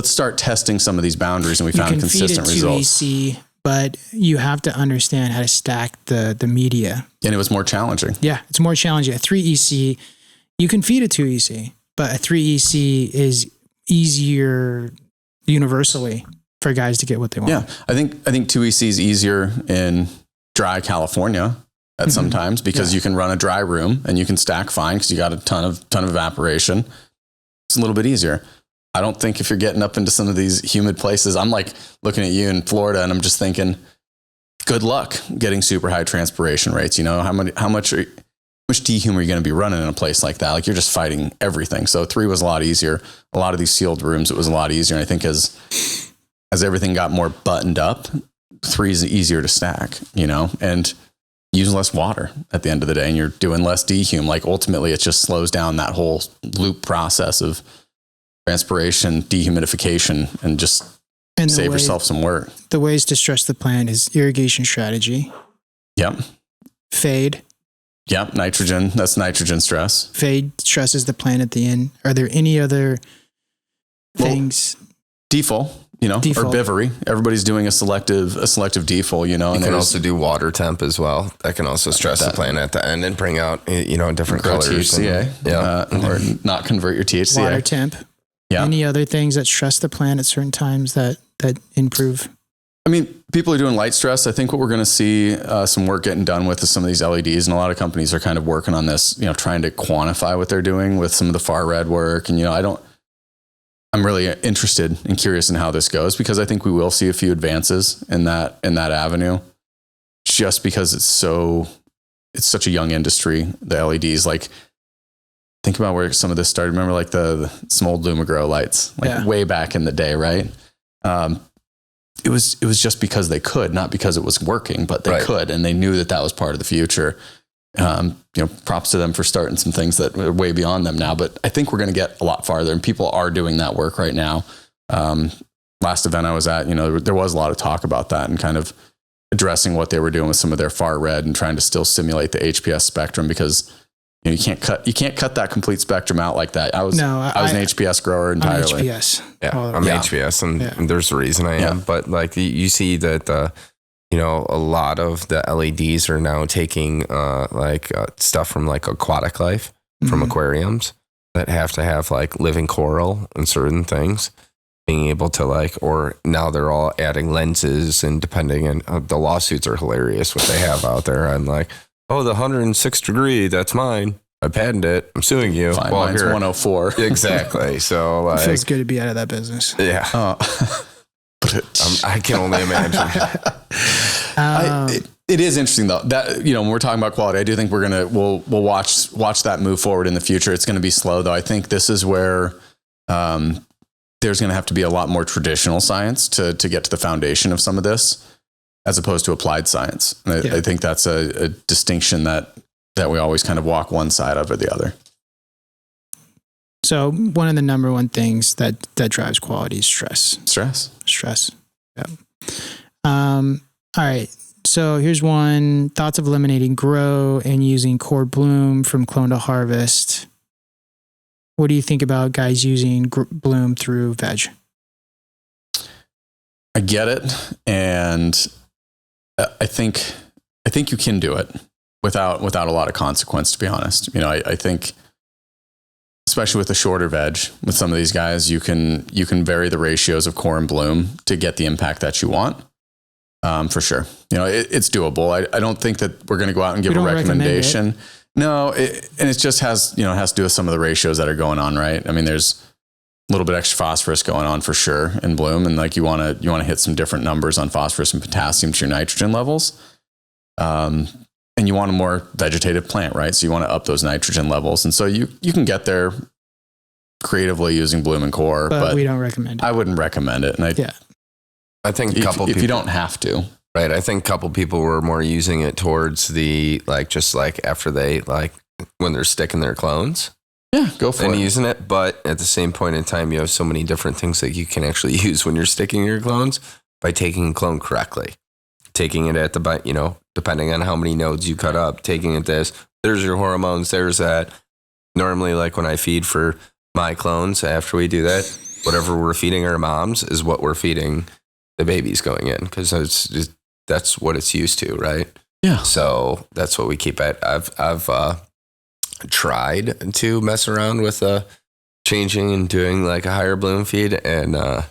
start testing some of these boundaries, and we found consistent results. You can feed it 2EC, but you have to understand how to stack the media. And it was more challenging. Yeah, it's more challenging. A 3EC, you can feed a 2EC, but a 3EC is easier universally for guys to get what they want. Yeah, I think 2EC is easier in dry California at sometimes because you can run a dry room and you can stack fine because you got a ton of evaporation. It's a little bit easier. I don't think if you're getting up into some of these humid places, I'm like looking at you in Florida and I'm just thinking, good luck getting super high transpiration rates. How much dehume are you going to be running in a place like that? Like you're just fighting everything. So 3 was a lot easier. A lot of these sealed rooms, it was a lot easier. And I think as everything got more buttoned up, 3 is easier to stack, and use less water at the end of the day. And you're doing less dehume. Like ultimately it just slows down that whole loop process of transpiration, dehumidification, and just save yourself some work. The ways to stress the plant is irrigation strategy. Yep. Fade. Yep. Nitrogen. That's nitrogen stress. Fade stresses the plant at the end. Are there any other things? Defol, herbivory. Everybody's doing a selective defol, You can also do water temp as well. That can also stress the plant at the end and bring out, different colors. THCA. Or not convert your THCA. Water temp. Yeah. Any other things that stress the plant at certain times that improve? People are doing light stress. I think what we're going to see some work getting done with is some of these LEDs, and a lot of companies are kind of working on this, trying to quantify what they're doing with some of the far red work. And, I I'm really interested and curious in how this goes, because I think we will see a few advances in that avenue, just because it's such a young industry. The LEDs, like, think about where some of this started. Remember, like the some old Lumigrow lights, like way back in the day, right? It was just because they could, not because it was working, but they could, and they knew that was part of the future. Props to them for starting some things that are way beyond them now. But I think we're going to get a lot farther, and people are doing that work right now. Last event I was at, there was a lot of talk about that and kind of addressing what they were doing with some of their far red and trying to still simulate the HPS spectrum, because you can't cut that complete spectrum out like that. I was an HPS grower entirely. I'm HPS. Yeah, I'm HPS, and there's a reason I am. But like you see that a lot of the LEDs are now taking stuff from like aquatic life, from aquariums that have to have like living coral and certain things, being able to or now they're all adding lenses, and depending on the lawsuits are hilarious what they have out there. I'm like, oh, the 106 degree, that's mine. I patented it. I'm suing you. Fine, mine's 104. Exactly. So it feels good to be out of that business. Yeah. I can only imagine. It is interesting though that, when we're talking about quality, I do think we'll watch that move forward in the future. It's going to be slow though. I think this is where, there's going to have to be a lot more traditional science to get to the foundation of some of this, as opposed to applied science. And I think that's a distinction that we always kind of walk one side of or the other. So one of the number one things that drives quality is stress. Stress. Yep. All right. So here's one: thoughts of eliminating grow and using core bloom from clone to harvest. What do you think about guys using bloom through veg? I get it, and I think you can do it without a lot of consequence, to be honest. I think, especially with the shorter veg, with some of these guys, you can vary the ratios of core and bloom to get the impact that you want. For sure. It's doable. I don't think that we're going to go out and give a recommendation. No, and it just has to do with some of the ratios that are going on, right? I mean, there's a little bit extra phosphorus going on for sure in bloom, and like you want to hit some different numbers on phosphorus and potassium to your nitrogen levels. And you want a more vegetative plant, right? So you want to up those nitrogen levels. And so you can get there creatively using bloom and core, but we don't recommend it. I wouldn't recommend it. And I think a couple people, if you don't have to. Right. I think a couple people were more using it towards the, just after they, when they're sticking their clones. Yeah, go for it. And using it. But at the same point in time, you have so many different things that you can actually use when you're sticking your clones by taking a clone correctly. Taking it at the, depending on how many nodes you cut up, taking it there's your hormones, there's that. Normally, when I feed for my clones, after we do that, whatever we're feeding our moms is what we're feeding the babies going in, because that's what it's used to, right? Yeah. So that's what we keep at. I've tried to mess around with changing and doing a higher bloom feed, and I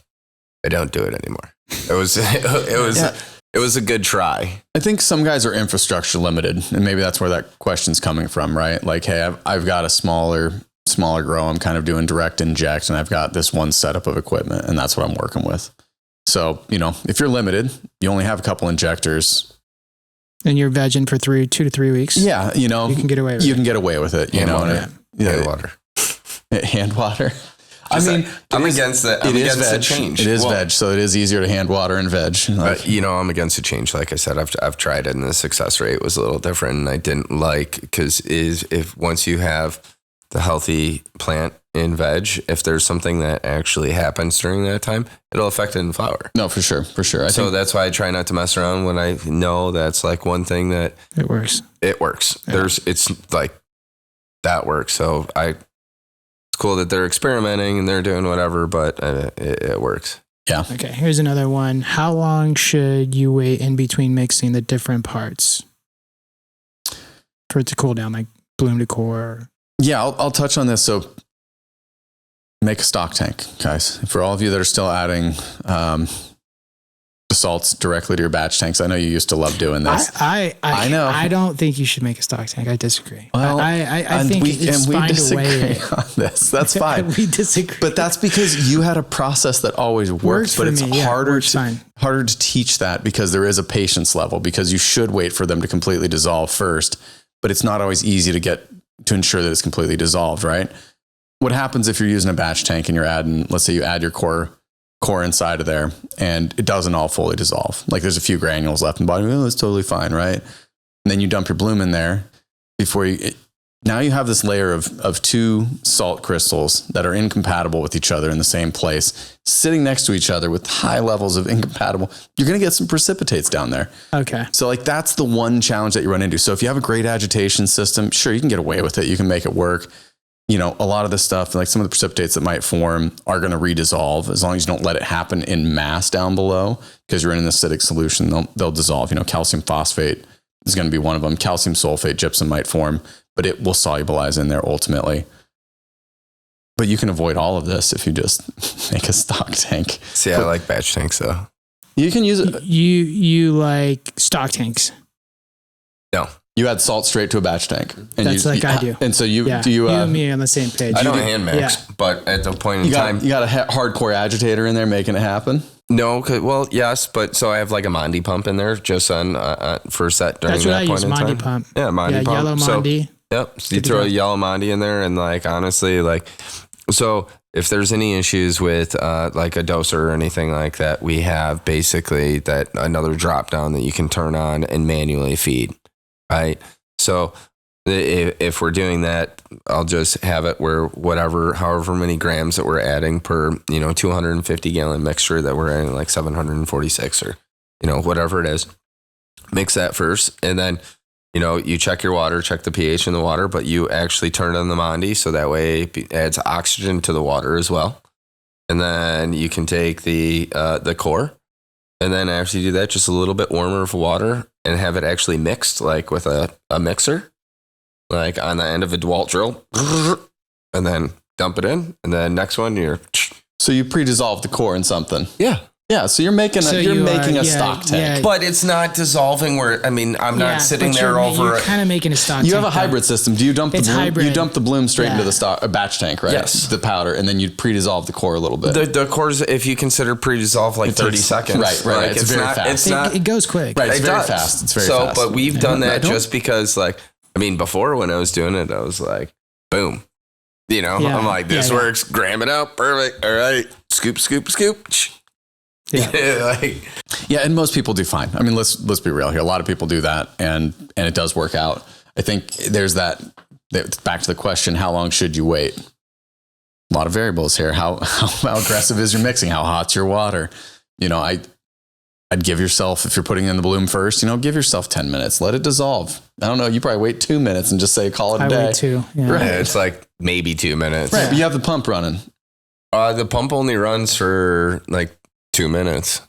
don't do it anymore. It was a good try. I think some guys are infrastructure limited, and maybe that's where that question's coming from, right? Hey, I've got a smaller grow. I'm kind of doing direct inject, and I've got this one setup of equipment, and that's what I'm working with. So, if you're limited, you only have a couple injectors. And you're vegging for 2 to 3 weeks. Yeah, you can get away with it. You can get away with it. Hand water. Hand water. I'm against it. It is veg. Change. It is veg, so it is easier to hand water and veg. I'm against the change. Like I said, I've tried it, and the success rate was a little different. And I didn't because if once you have the healthy plant in veg, if there's something that actually happens during that time, it'll affect it in flower. No, for sure. So that's why I try not to mess around when I know that's one thing that it works. It works. Yeah. That works. So it's cool that they're experimenting and they're doing whatever, but it works. Yeah. Okay. Here's another one. How long should you wait in between mixing the different parts for it to cool down, bloom to core? Yeah, I'll touch on this. So make a stock tank, guys. For all of you that are still adding the the salts directly to your batch tanks? I know you used to love doing this. I know. I don't think you should make a stock tank. I disagree. Well, I think it's we find disagree a way on this. That's fine. We disagree. But that's because you had a process that always works, but it's harder to teach that because there is a patience level, because you should wait for them to completely dissolve first, but it's not always easy to ensure that it's completely dissolved, right? What happens if you're using a batch tank and you're adding, let's say you add your core inside of there and it doesn't all fully dissolve. Like there's a few granules left in the bottom. Oh, it's totally fine, right? And then you dump your bloom in there now you have this layer of 2 salt crystals that are incompatible with each other in the same place, sitting next to each other with high levels of incompatible. You're going to get some precipitates down there. Okay. So like that's the one challenge that you run into. So if you have a great agitation system, sure, you can get away with it. You can make it work. You know, a lot of the stuff, like some of the precipitates that might form are going to redissolve as long as you don't let it happen in mass down below, because you're in an acidic solution, they'll dissolve. You know, calcium phosphate is going to be one of them. Calcium sulfate, gypsum might form, but it will solubilize in there ultimately. But you can avoid all of this if you just make a stock tank. See, I like batch tanks though. You can use it. You like stock tanks? No. You add salt straight to a batch tank. And That's like I do. And so you and me on the same page. I don't hand mix, but at the point in time. You got a hardcore agitator in there making it happen? No, well, yes, but so I have like a Mondi pump in there just on for set during That's what that I point use, in time. Mondi pump. Yeah, Mondi pump. Yellow Mondi. Yep. So you throw a yellow Mondi in there and like, honestly, like, so if there's any issues with like a doser or anything like that, we have basically that another drop down that you can turn on and manually feed. Right. So if we're doing that, I'll just have it where however many grams that we're adding per, 250 gallon mixture that we're adding, like 746 or, whatever it is, mix that first. And then, you check your water, check the pH in the water, but you actually turn on the Mondi. So that way it adds oxygen to the water as well. And then you can take the core. And then after you do that, just a little bit warmer of water and have it actually mixed like with a mixer, like on the end of a DeWalt drill, and then dump it in. And then next one, So you pre-dissolve the core in something. Yeah. Yeah, so you're making a stock tank. But it's not dissolving I'm not sitting there over You're kind of making a stock tank. You have a hybrid system. Do you dump the bloom? Hybrid. You dump the bloom straight into the batch tank, right? Yes. The powder, and then you pre-dissolve the core a little bit. The core's, if you consider pre-dissolve, like 30 seconds. Right. Like, it's very fast. It goes quick. Right, it's very fast. It's very fast. But we've done that just because, like, before when I was doing it, I was like, boom. I'm like, this works. Gram it out. Perfect. All right. Scoop, scoop, scoop. Yeah. And most people do fine. Let's be real here. A lot of people do that and it does work out. I think there's that back to the question, how long should you wait? A lot of variables here. How aggressive is your mixing? How hot's your water? I'd give yourself, if you're putting in the bloom first, give yourself 10 minutes, let it dissolve. I don't know. You probably wait 2 minutes and just say, call it a day. I wait 2. Yeah. Right. Yeah, it's like maybe 2 minutes. Right. But you have the pump running. The pump only runs for like 2 minutes.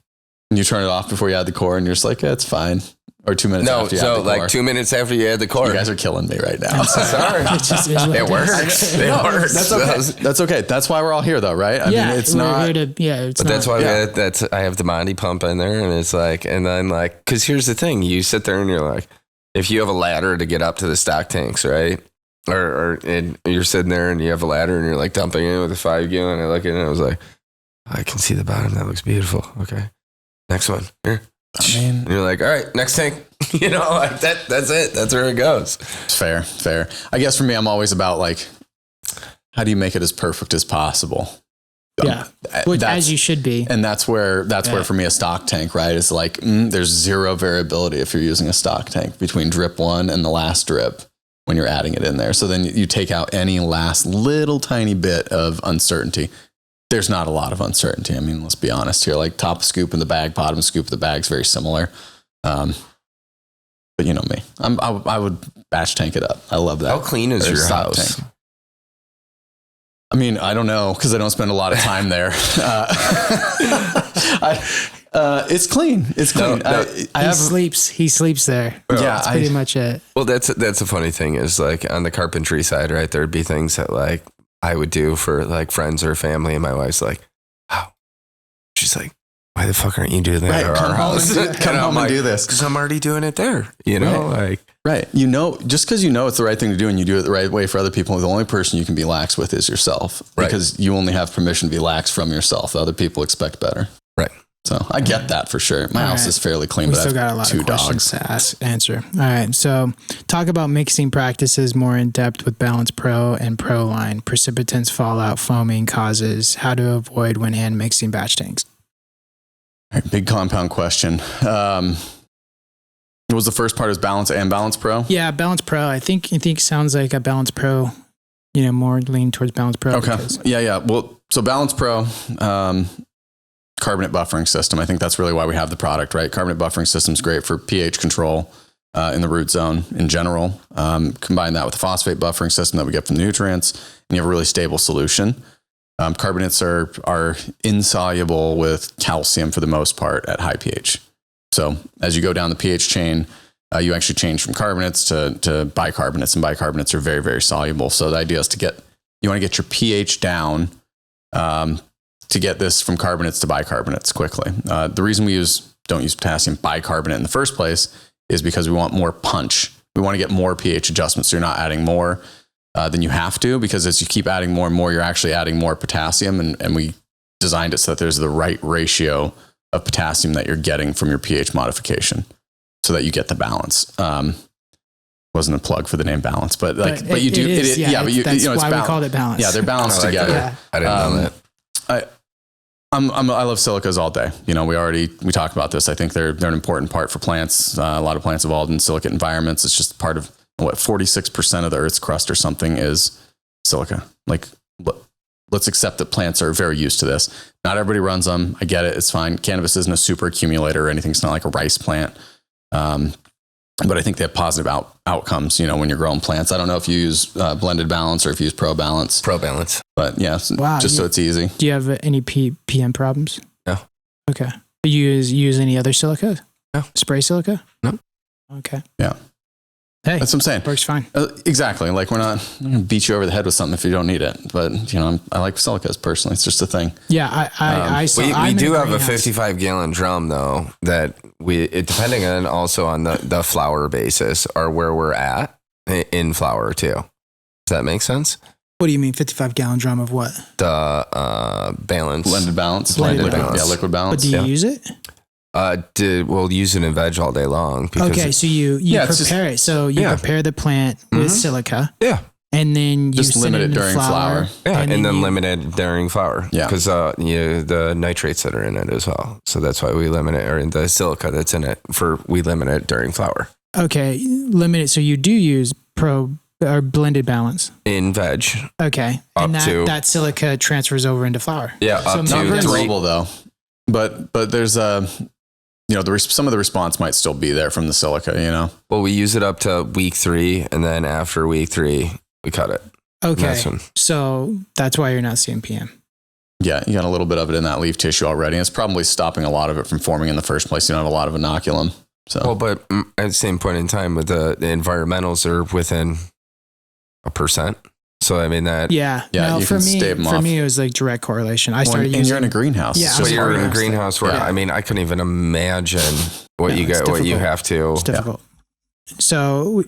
And you turn it off before you add the core and you're just like, yeah, it's fine. Or 2 minutes after you add the core. No, so like 2 minutes after you add the core. You guys are killing me right now. Sorry. It works. It works. That's okay. That's okay. That's why we're all here though, right? It's not. But that's why I have the Mondi pump in there and it's like, and then like, cause here's the thing, you sit there and you're like, if you have a ladder to get up to the stock tanks, right? And you're sitting there and you have a ladder and you're like dumping in with a 5 gallon. I look at it and I was like, I can see the bottom. That looks beautiful. Okay. Next one. Here. And you're like, all right, next tank. Like that's it. That's where it goes. Fair. I guess for me, I'm always about like, how do you make it as perfect as possible? Yeah. Which, as you should be. And that's where for me, a stock tank, right? It's like, there's zero variability if you're using a stock tank between drip 1 and the last drip when you're adding it in there. So then you take out any last little tiny bit of uncertainty. There's not a lot of uncertainty. Let's be honest here. Like top scoop in the bag, bottom scoop of the bag's very similar. But you know me. I would batch tank it up. I love that. How clean is your house? Tank. I don't know because I don't spend a lot of time there. It's clean. It's clean. He sleeps there. Yeah, that's pretty much it. Well, that's a funny thing is like on the carpentry side, right? There'd be things that like I would do for like friends or family, and my wife's like, "Wow," she's like, why the fuck aren't you doing that at our house? Come home and do this. Because I'm already doing it there, you know? Right. You know, just because you know it's the right thing to do and you do it the right way for other people, the only person you can be lax with is yourself. Right. Because you only have permission to be lax from yourself. The other people expect better. Right. So I get that for sure. My house is fairly clean, but I have got a lot of questions to answer. All right. So talk about mixing practices more in depth with Balance Pro and Pro line, precipitants, fallout, foaming, causes, how to avoid when hand mixing batch tanks. All right, big compound question. What was the first part? Is Balance and Balance Pro? Yeah, Balance Pro. I think sounds like a Balance Pro, more lean towards Balance Pro. Okay. Yeah. Well, so Balance Pro, carbonate buffering system. I think that's really why we have the product, right? Carbonate buffering system is great for pH control in the root zone in general. Combine that with the phosphate buffering system that we get from the nutrients, and you have a really stable solution. Carbonates are insoluble with calcium for the most part at high pH. So as you go down the pH chain, you actually change from carbonates to bicarbonates, and bicarbonates are very, very soluble. So the idea is you want to get your pH down to get this from carbonates to bicarbonates quickly. The reason we don't use potassium bicarbonate in the first place is because we want more punch. We want to get more pH adjustments, so you're not adding more than you have to, because as you keep adding more and more, you're actually adding more potassium, and we designed it so that there's the right ratio of potassium that you're getting from your pH modification so that you get the balance. Wasn't a plug for the name Balance, but you do. That's why we called it Balance. Yeah, they're balanced together. Yeah. I didn't know that. I love silicas all day. We talked about this. I think they're an important part for plants. A lot of plants evolved in silicate environments. It's just part of 46% of the Earth's crust or something is silica. Let's accept that plants are very used to this. Not everybody runs them. I get it. It's fine. Cannabis isn't a super accumulator or anything. It's not like a rice plant. But I think they have positive outcomes, when you're growing plants. I don't know if you use blended balance or if you use Pro Balance. Pro Balance. But yeah, so it's easy. Do you have any PM problems? No. Okay. Do you use any other silica? No. Spray silica? No. Okay. Yeah. Hey, that's what I'm saying. Works fine. Exactly. We're not going to beat you over the head with something if you don't need it. But, I like silicas personally. It's just a thing. Yeah. We do have a 55-gallon drum, though, that depending on also on the flower basis or where we're at in flower, too. Does that make sense? What do you mean 55-gallon drum of what? The balance. Blended balance. Blended balance. Yeah, liquid balance. But do you use it? We'll use it in veg all day long. Okay, so you prepare it. So you prepare the plant with silica. Yeah. And then you just limit it during flower. Yeah, and then limit it during flower. Yeah. Because the nitrates that are in it as well. So that's why we limit it, or the silica that's in it, we limit it during flower. Okay, limit it. So you do use Pro or blended balance in veg. Okay. And that silica transfers over into flower. Yeah, so up not to very global though. But there's some of the response might still be there from the silica, Well, we use it up to week 3, and then after week 3, we cut it. Okay. So that's why you're not seeing PM. Yeah, you got a little bit of it in that leaf tissue already. And it's probably stopping a lot of it from forming in the first place. You don't have a lot of inoculum. So. Well, but at the same point in time, with the environmentals are within 1%. So I mean that. Yeah. No, for me, it was like direct correlation. I started using. And you're in a greenhouse. Yeah, so you're in a greenhouse where I mean I couldn't even imagine what you have to. It's difficult. So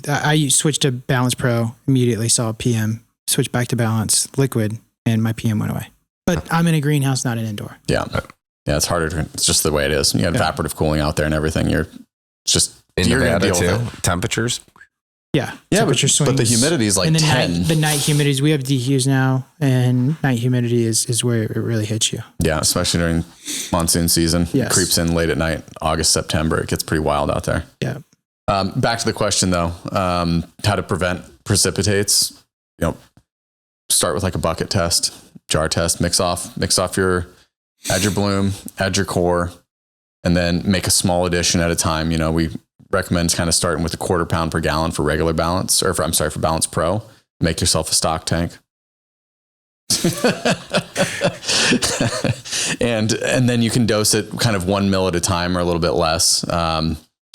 I switched to Balance Pro immediately. Saw PM. Switched back to Balance Liquid, and my PM went away. But I'm in a greenhouse, not an indoor. Yeah. Yeah, it's harder. It's just the way it is. You got evaporative cooling out there and everything. You're just in Nevada too. Temperatures. Yeah, but the humidity is like 10. The night humidities, we have DHUs now, and night humidity is where it really hits you. Yeah, especially during monsoon season. Yes. It creeps in late at night, August, September. It gets pretty wild out there. Yeah. Back to the question though, how to prevent precipitates. Start with like a bucket test, jar test, mix off add your bloom, add your core, and then make a small addition at a time. We recommend kind of starting with 1/4 pound per gallon for regular balance, for Balance Pro. Make yourself a stock tank. and then you can dose it kind of 1 ml at a time or a little bit less.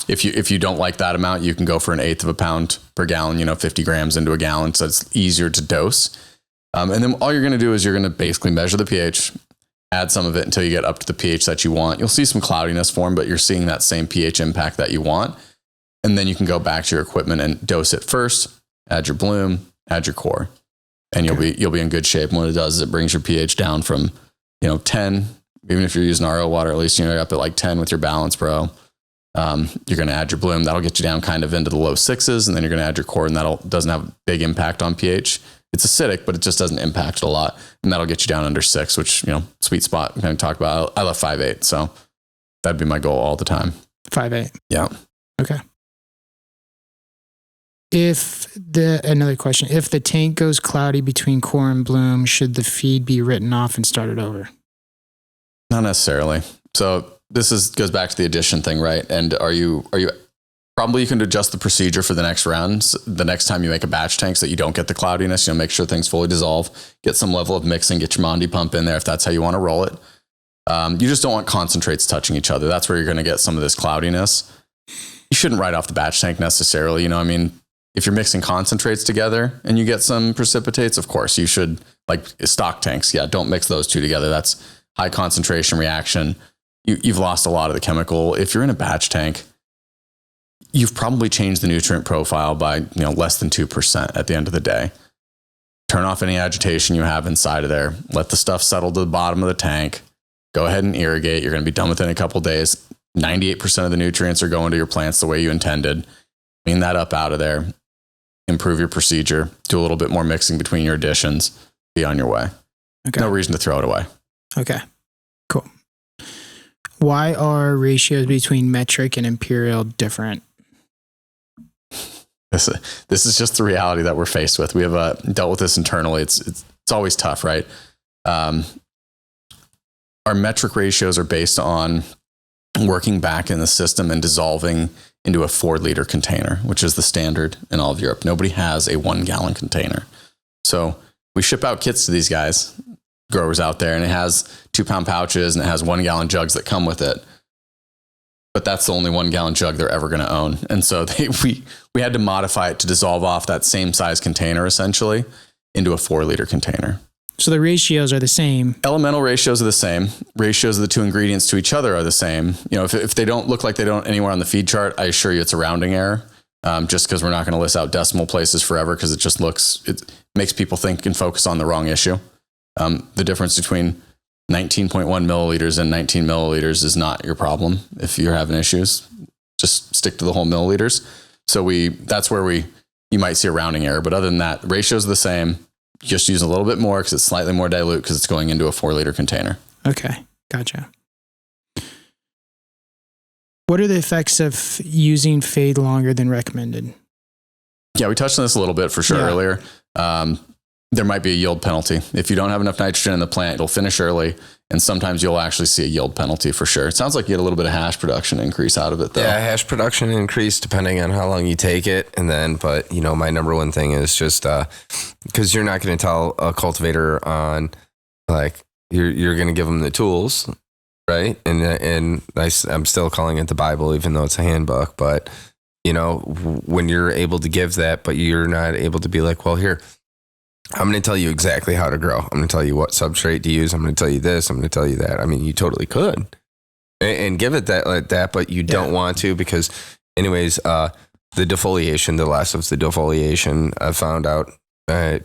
If you don't like that amount, you can go for 1/8 of a pound per gallon, 50 grams into a gallon. So it's easier to dose. And then all you're going to do is you're going to basically measure the pH. add some of it until you get up to the pH that you want. You'll see some cloudiness form, but you're seeing that same pH impact that you want. And then you can go back to your equipment and dose it first, add your bloom, add your core, and you'll be in good shape. And what it does is it brings your pH down from, 10, even if you're using RO water, at least you're up at like 10 with your Balance Pro. You're going to add your bloom. That'll get you down kind of into the low 6s, and then you're going to add your core, and doesn't have a big impact on pH. It's acidic, but it just doesn't impact it a lot. And that'll get you down under 6, which, sweet spot. We kind of talk about. I love 5.8. So that'd be my goal all the time. 5.8. Yeah. Okay. Another question, if the tank goes cloudy between core and bloom, should the feed be written off and started over? Not necessarily. So this goes back to the addition thing, right? And are you probably you can adjust the procedure for the next rounds, the next time you make a batch tank, so that you don't get the cloudiness, make sure things fully dissolve, get some level of mixing, get your Mondi pump in there if that's how you want to roll it. You just don't want concentrates touching each other. That's where you're going to get some of this cloudiness. You shouldn't write off the batch tank necessarily. If you're mixing concentrates together and you get some precipitates, of course you should, like stock tanks. Yeah. Don't mix those two together. That's high concentration reaction. You've lost a lot of the chemical. If you're in a batch tank, you've probably changed the nutrient profile by, less than 2% at the end of the day. Turn off any agitation you have inside of there. Let the stuff settle to the bottom of the tank. Go ahead and irrigate. You're going to be done within a couple of days. 98% of the nutrients are going to your plants the way you intended. Clean that up out of there. Improve your procedure. Do a little bit more mixing between your additions. Be on your way. Okay. No reason to throw it away. Okay. Cool. Why are ratios between metric and imperial different? This is just the reality that we're faced with. We have dealt with this internally. It's always tough, right? Our metric ratios are based on working back in the system and dissolving into a 4-liter container, which is the standard in all of Europe. Nobody has a 1-gallon container. So we ship out kits to these guys, growers out there, and it has 2-pound pouches and it has 1-gallon jugs that come with it. But that's the only 1-gallon jug they're ever going to own. And so we had to modify it to dissolve off that same size container essentially into a 4-liter container. So the ratios are the same. Elemental ratios are the same. Ratios of the two ingredients to each other are the same. If they don't look like they don't anywhere on the feed chart, I assure you it's a rounding error. Just because we're not going to list out decimal places forever, because it makes people think and focus on the wrong issue. The difference between 19.1 milliliters and 19 milliliters is not your problem. If you're having issues, just stick to the whole milliliters. So that's where you might see a rounding error. But other than that, ratios are the same. Just use a little bit more because it's slightly more dilute because it's going into a 4-liter container. Okay. Gotcha. What are the effects of using fade longer than recommended? Yeah, we touched on this a little bit for sure earlier. There might be a yield penalty. If you don't have enough nitrogen in the plant, it'll finish early. And sometimes you'll actually see a yield penalty for sure. It sounds like you get a little bit of hash production increase out of it though. Yeah, hash production increase depending on how long you take it. But my number one thing is just, cause you're not going to tell a cultivator on like, you're going to give them the tools, right? And I'm still calling it the Bible, even though it's a handbook, but when you're able to give that, but you're not able to be like, well, here, I'm going to tell you exactly how to grow. I'm going to tell you what substrate to use. I'm going to tell you this. I'm going to tell you that. I mean, you totally could and give it that like that, but you don't want to because anyways, the defoliation, the last of the defoliation, I found out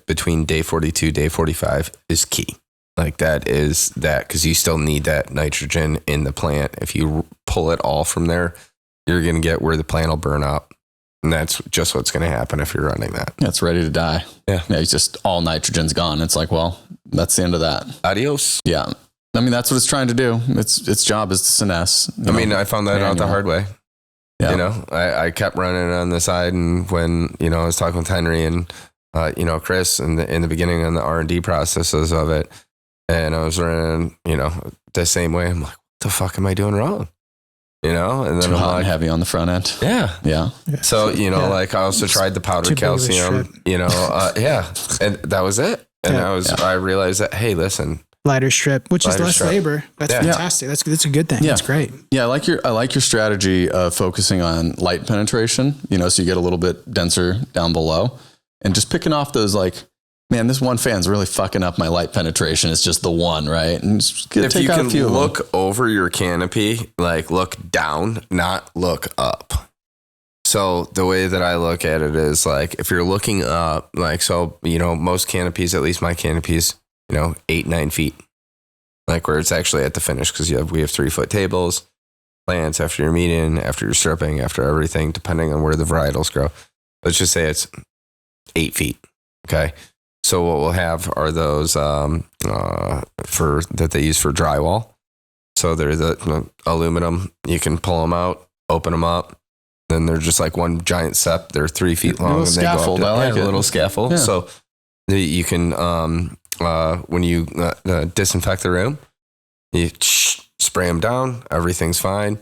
between day 42, day 45 is key. Like that is that because you still need that nitrogen in the plant. If you pull it all from there, you're going to get where the plant will burn up. And that's just what's going to happen if you're running that. It's ready to die. Yeah. It's just all nitrogen's gone. It's like, well, that's the end of that. Adios. Yeah. I mean, that's what it's trying to do. Its job is to senesce. I found that out the hard way. Yeah. I kept running on the side. And when, I was talking with Henry and, Chris in the beginning on the R&D processes of it, and I was running, the same way. I'm like, what the fuck am I doing wrong? And then too I'm hot like, and heavy on the front end. Yeah. So, like I also tried the powdered calcium, and that was it. And I realized that, hey, listen, lighter strip, which is less labor. That's fantastic. That's a good thing. Yeah. That's great. Yeah. I like your strategy of focusing on light penetration, so you get a little bit denser down below and just picking off those like man, this one fan's really fucking up my light penetration. It's just the one, right? And if you can look over your canopy, like look down, not look up. So the way that I look at it is like, if you're looking up, like, so, you know, most canopies, at least my canopies, 8-9 feet, like where it's actually at the finish. Cause we have 3-foot tables, plants after your median, after your stripping, after everything, depending on where the varietals grow. Let's just say it's 8 feet. Okay. So what we'll have are those that they use for drywall. So they're the aluminum. You can pull them out, open them up. Then they're just like one giant sep. They're 3 feet long. And scaffold. They go up to, a little scaffold. Yeah. So you can when you disinfect the room, you spray them down. Everything's fine.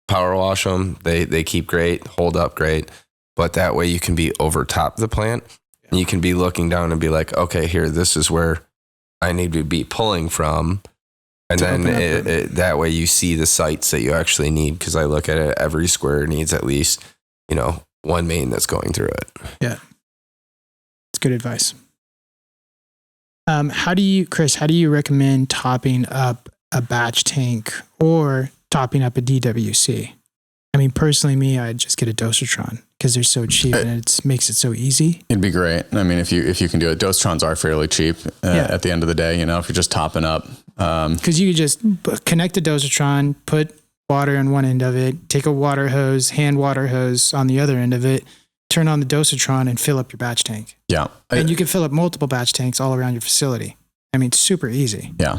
Power wash them. They keep great, hold up great. But that way you can be over top the plant. And you can be looking down and be like, okay, here, this is where I need to be pulling from. And then that way you see the sites that you actually need. Because I look at it, every square needs at least, one main that's going through it. Yeah. It's good advice. Chris, how do you recommend topping up a batch tank or topping up a DWC? I mean, personally, I'd just get a Dosatron because they're so cheap and it makes it so easy. It'd be great. I mean, if you can do it, Dosatrons are fairly cheap at the end of the day, if you're just topping up. Because you could just connect the Dosatron, put water on one end of it, take a water hose, hand water hose on the other end of it, turn on the Dosatron and fill up your batch tank. Yeah. And you can fill up multiple batch tanks all around your facility. I mean, it's super easy. Yeah.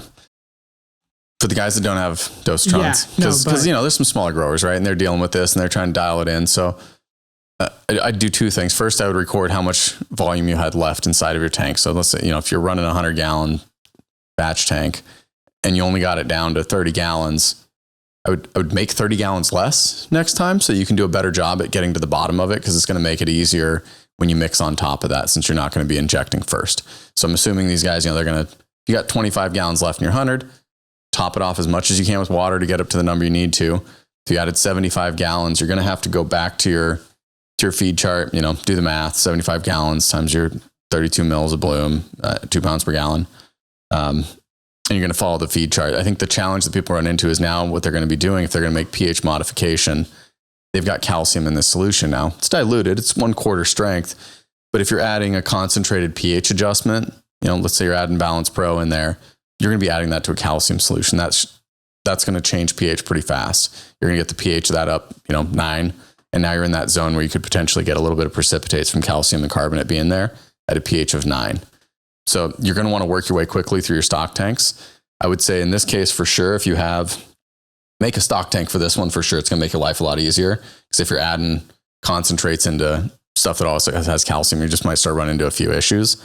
For the guys that don't have Dosatrons, because there's some smaller growers, right? And they're dealing with this and they're trying to dial it in. So I'd do two things. First, I would record how much volume you had left inside of your tank. So let's say, if you're running a 100-gallon batch tank and you only got it down to 30 gallons, I would make 30 gallons less next time so you can do a better job at getting to the bottom of it, because it's going to make it easier when you mix on top of that, since you're not going to be injecting first. So I'm assuming these guys, you got 25 gallons left in your 100, top it off as much as you can with water to get up to the number you need to. If you added 75 gallons, you're going to have to go back to your feed chart, do the math, 75 gallons times your 32 mils of bloom, 2 pounds per gallon. And you're going to follow the feed chart. I think the challenge that people run into is now what they're going to be doing, if they're going to make pH modification, they've got calcium in this solution now. It's diluted. It's 1/4 strength. But if you're adding a concentrated pH adjustment, let's say you're adding Balance Pro in there, you're going to be adding that to a calcium solution. That's going to change pH pretty fast. You're going to get the pH of that up, 9. And now you're in that zone where you could potentially get a little bit of precipitates from calcium and carbonate being there at a pH of 9. So you're going to want to work your way quickly through your stock tanks. I would say in this case, for sure, if you make a stock tank for this one, for sure, it's going to make your life a lot easier. Because if you're adding concentrates into stuff that also has calcium, you just might start running into a few issues.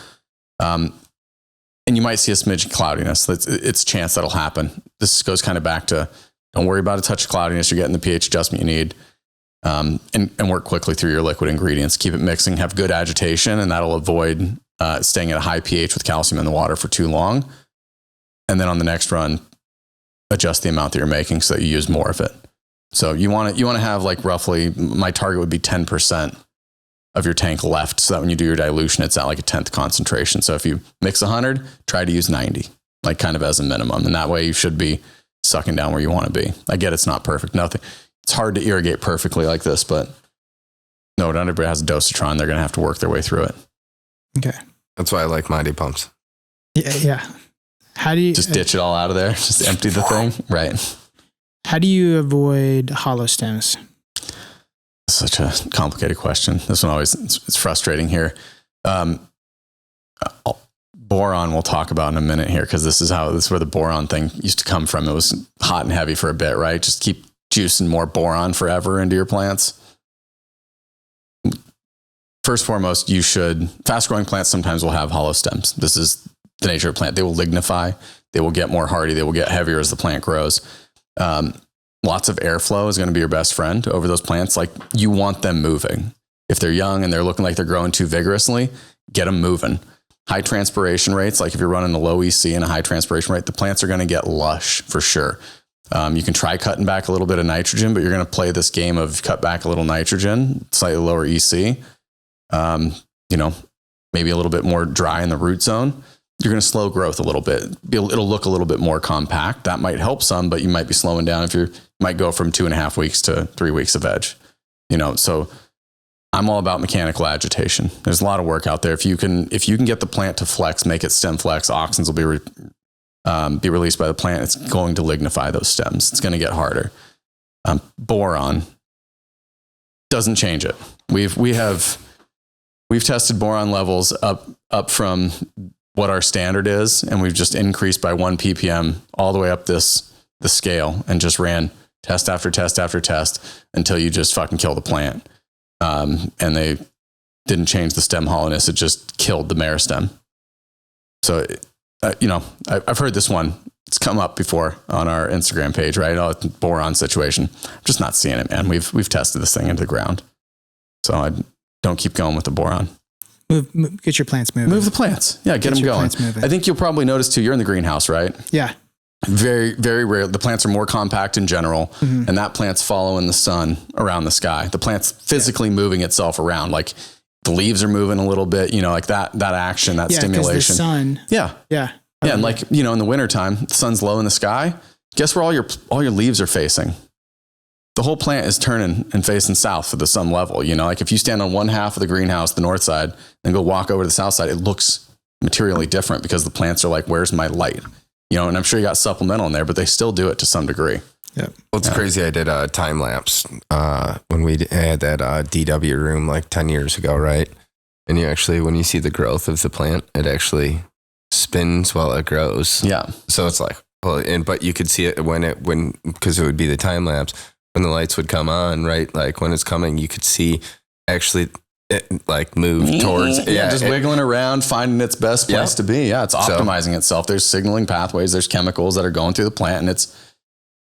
And you might see a smidge of cloudiness. It's a chance that'll happen. This goes kind of back to, don't worry about a touch of cloudiness. You're getting the pH adjustment you need. And work quickly through your liquid ingredients. Keep it mixing, have good agitation, and that'll avoid staying at a high pH with calcium in the water for too long. And then on the next run, adjust the amount that you're making so that you use more of it. So you want to have like roughly, my target would be 10% of your tank left, so that when you do your dilution, it's at like a 10th concentration. So if you mix 100, try to use 90, like kind of as a minimum. And that way you should be sucking down where you want to be. I get it's not perfect. It's hard to irrigate perfectly like this, but not everybody has a Dosatron. They're going to have to work their way through it. Okay. That's why I like Mighty Pumps. Yeah. How do you just ditch it all out of there? Just empty the thing? Right. How do you avoid hollow stems? Such a complicated question. This one always, it's frustrating here. Boron we'll talk about in a minute here, because this is where the boron thing used to come from. It was hot and heavy for a bit, right? Just keep juicing more boron forever into your plants. First and foremost, fast growing plants sometimes will have hollow stems. This is the nature of the plant. They will lignify. They will get more hardy. They will get heavier as the plant grows. Lots of airflow is going to be your best friend over those plants. Like, you want them moving. If they're young and they're looking like they're growing too vigorously, get them moving. High transpiration rates, like if you're running a low EC and a high transpiration rate, the plants are going to get lush for sure. You can try cutting back a little bit of nitrogen, but you're going to play this game of cut back a little nitrogen, slightly lower EC. maybe a little bit more dry in the root zone, you're going to slow growth a little bit. It'll look a little bit more compact. That might help some, but you might be slowing down if you might go from 2.5 weeks to 3 weeks of veg. So I'm all about mechanical agitation. There's a lot of work out there. If you can get the plant to flex, make it stem flex, auxins will be released by the plant. It's going to lignify those stems. It's going to get harder. Boron doesn't change it. We've tested boron levels up from what our standard is, and we've just increased by 1 ppm all the way up the scale, and just ran test after test after test until you just fucking kill the plant. And they didn't change the stem hollowness; it just killed the meristem. So, I've heard this one. It's come up before on our Instagram page, right? Oh, boron situation. I'm just not seeing it, man. We've tested this thing into the ground, so I don't keep going with the boron. Get your plants moving. Move the plants. Yeah, get them going. I think you'll probably notice too, you're in the greenhouse, right? Yeah. Very, very rare. The plants are more compact in general, and that plant's following the sun around the sky. The plant's physically moving itself around. Like the leaves are moving a little bit, like that action, that stimulation. The sun. Yeah. Yeah. Yeah. And like, in the wintertime, the sun's low in the sky. Guess where all your leaves are facing? The whole plant is turning and facing south to the sun level. Like if you stand on one half of the greenhouse, the north side, and go walk over to the south side, it looks materially different because the plants are like, where's my light? And I'm sure you got supplemental in there, but they still do it to some degree. Yeah. Well, it's crazy. I did a time lapse when we had that DW room like 10 years ago, right? And when you see the growth of the plant, it actually spins while it grows. Yeah. So it's like, but you could see it because it would be the time lapse when the lights would come on, right? Like when it's coming, you could see actually it like move towards, just wiggling around, finding its best place to be. Yeah. It's optimizing itself. There's signaling pathways, there's chemicals that are going through the plant, and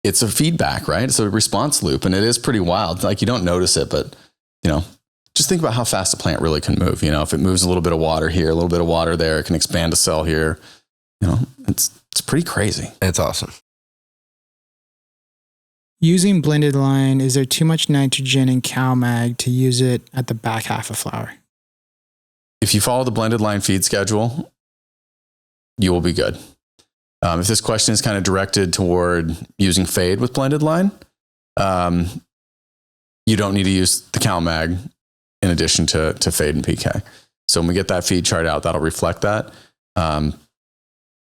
it's a feedback, right? It's a response loop, and it is pretty wild. Like you don't notice it, but just think about how fast a plant really can move. If it moves a little bit of water here, a little bit of water there, it can expand a cell here. It's pretty crazy. It's awesome. Using blended line, is there too much nitrogen and CalMag to use it at the back half of flower? If you follow the blended line feed schedule, you will be good. If this question is kind of directed toward using fade with blended line, you don't need to use the CalMag in addition to fade and PK. So when we get that feed chart out, that'll reflect that.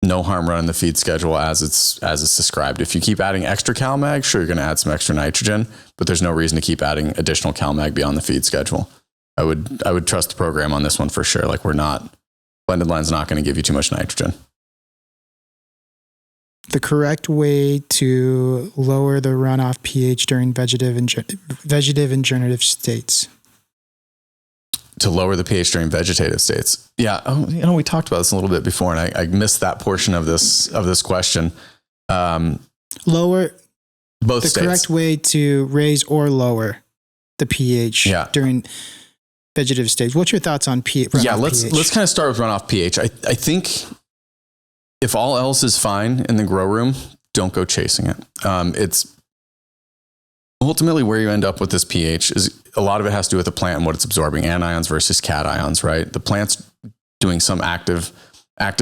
No harm running the feed schedule as it's described. If you keep adding extra CalMag, sure, you're going to add some extra nitrogen, but there's no reason to keep adding additional CalMag beyond the feed schedule. I would trust the program on this one for sure. Like blended line's not going to give you too much nitrogen. The correct way to lower the runoff pH during vegetative and generative states. To lower the pH during vegetative states. Yeah. Oh, we talked about this a little bit before, and I missed that portion of this question. Lower both the states. Correct way to raise or lower the pH during vegetative stage. What's your thoughts on pH? Let's kind of start with runoff pH. I think if all else is fine in the grow room, don't go chasing it. It's ultimately where you end up with this pH is a lot of it has to do with the plant and what it's absorbing, anions versus cations, right? The plant's doing some active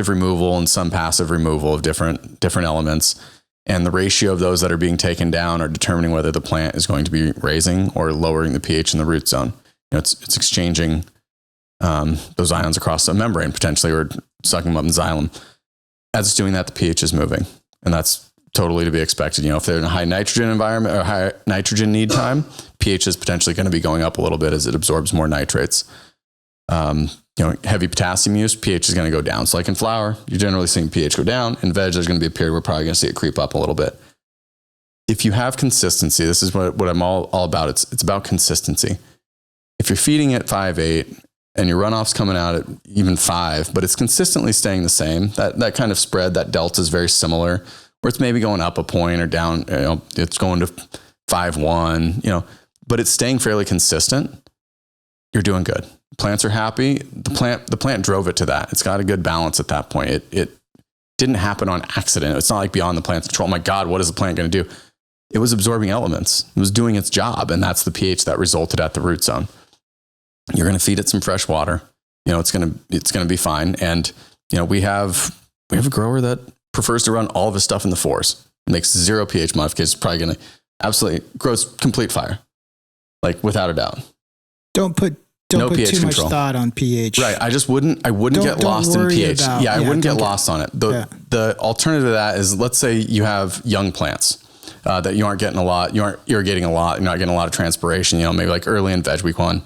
removal and some passive removal of different elements. And the ratio of those that are being taken down are determining whether the plant is going to be raising or lowering the pH in the root zone. It's exchanging those ions across a membrane potentially, or sucking them up in xylem. As it's doing that, the pH is moving, and that's totally to be expected. If they're in a high nitrogen environment or high nitrogen need time, pH is potentially going to be going up a little bit as it absorbs more nitrates. Heavy potassium use, pH is going to go down. So like in flower, you're generally seeing pH go down. In veg, there's going to be a period we're probably going to see it creep up a little bit. If you have consistency, this is what I'm all about. It's about consistency. If you're feeding at 5.8 and your runoff's coming out at even 5, but it's consistently staying the same, that kind of spread, that delta is very similar, where it's maybe going up a point or down, it's going to 5.1, but it's staying fairly consistent, you're doing good. Plants are happy. The plant drove it to that. It's got a good balance at that point. It didn't happen on accident. It's not like beyond the plant's control. Oh my God, what is the plant going to do? It was absorbing elements. It was doing its job, and that's the pH that resulted at the root zone. You're going to feed it some fresh water. it's going to be fine. And, we have a grower that prefers to run all of his stuff in the 4s, makes 0 pH modifications, probably going to absolutely grows complete fire, like without a doubt. Don't put too pH much control. thought on pH. Right. I wouldn't get lost in pH. I wouldn't get lost on it. The alternative to that is, let's say you have young plants that you aren't getting a lot, you aren't irrigating a lot, you're not getting a lot of transpiration, maybe like early in veg week 1,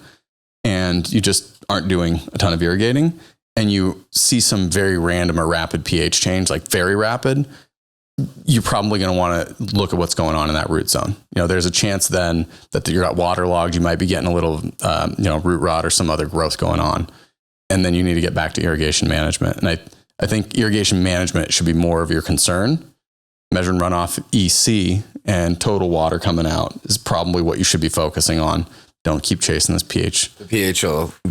and you just aren't doing a ton of irrigating, and you see some very random or rapid pH change, like very rapid, you're probably going to want to look at what's going on in that root zone. There's a chance then that you're got waterlogged. You might be getting a little, root rot or some other growth going on. And then you need to get back to irrigation management. And I think irrigation management should be more of your concern. Measuring runoff EC and total water coming out is probably what you should be focusing on. Don't keep chasing this pH. The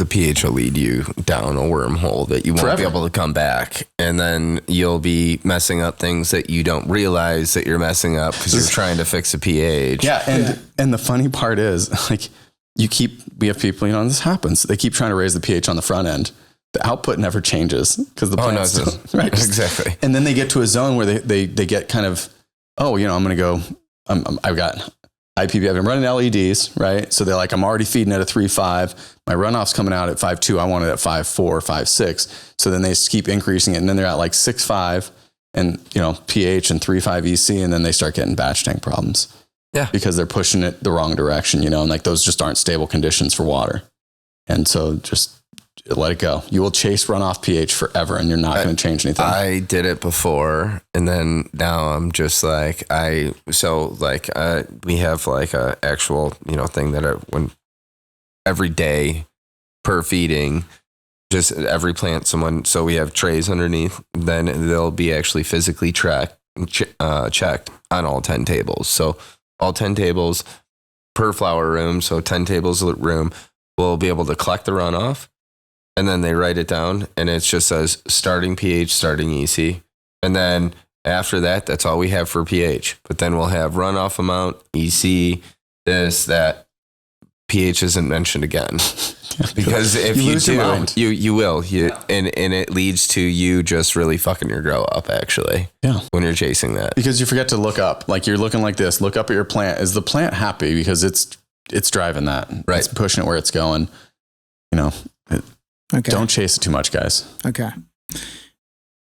pH will lead you down a wormhole that you won't be able to come back. And then you'll be messing up things that you don't realize that you're messing up because you're trying to fix a pH. Yeah. And the funny part is, like, we have people, this happens. They keep trying to raise the pH on the front end. The output never changes because the plant's still, right? Exactly. And then they get to a zone where they get kind of, I'm going to go, I've got IPV, I've been running LEDs, right? So they're like, I'm already feeding at a 3.5. My runoff's coming out at 5.2. I want it at 5.4, 5.6. So then they just keep increasing it. And then they're at like 6.5 and, pH and 3.5 EC. And then they start getting batch tank problems. Yeah. Because they're pushing it the wrong direction, and like those just aren't stable conditions for water. And so just let it go. You will chase runoff pH forever and you're not going to change anything. I did it before. And then now I'm just like, we have like a actual, thing that when every day per feeding, just every plant, so we have trays underneath, then they'll be actually physically checked on all 10 tables. So all 10 tables per flower room. So 10 tables a room will be able to collect the runoff. And then they write it down and it just says starting pH, starting EC. And then after that, that's all we have for pH. But then we'll have runoff amount, EC, this, that. pH isn't mentioned again. Because if you do, you will. And it leads to you just really fucking your grow up, actually. Yeah. When you're chasing that. Because you forget to look up. Like, you're looking like this. Look up at your plant. Is the plant happy? Because it's driving that. Right. It's pushing it where it's going. Okay. Don't chase it too much, guys. Okay.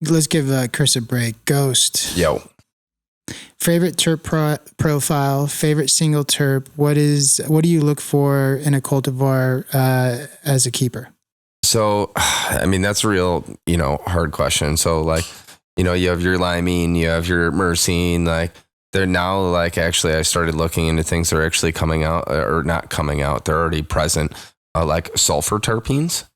Let's give Chris a break. Ghost. Yo. Favorite terp profile, favorite single terp. What do you look for in a cultivar as a keeper? So, that's a real, hard question. So like, you have your limene, you have your myrcene, like they're now like, actually I started looking into things that are actually coming out or not coming out. They're already present, like sulfur terpenes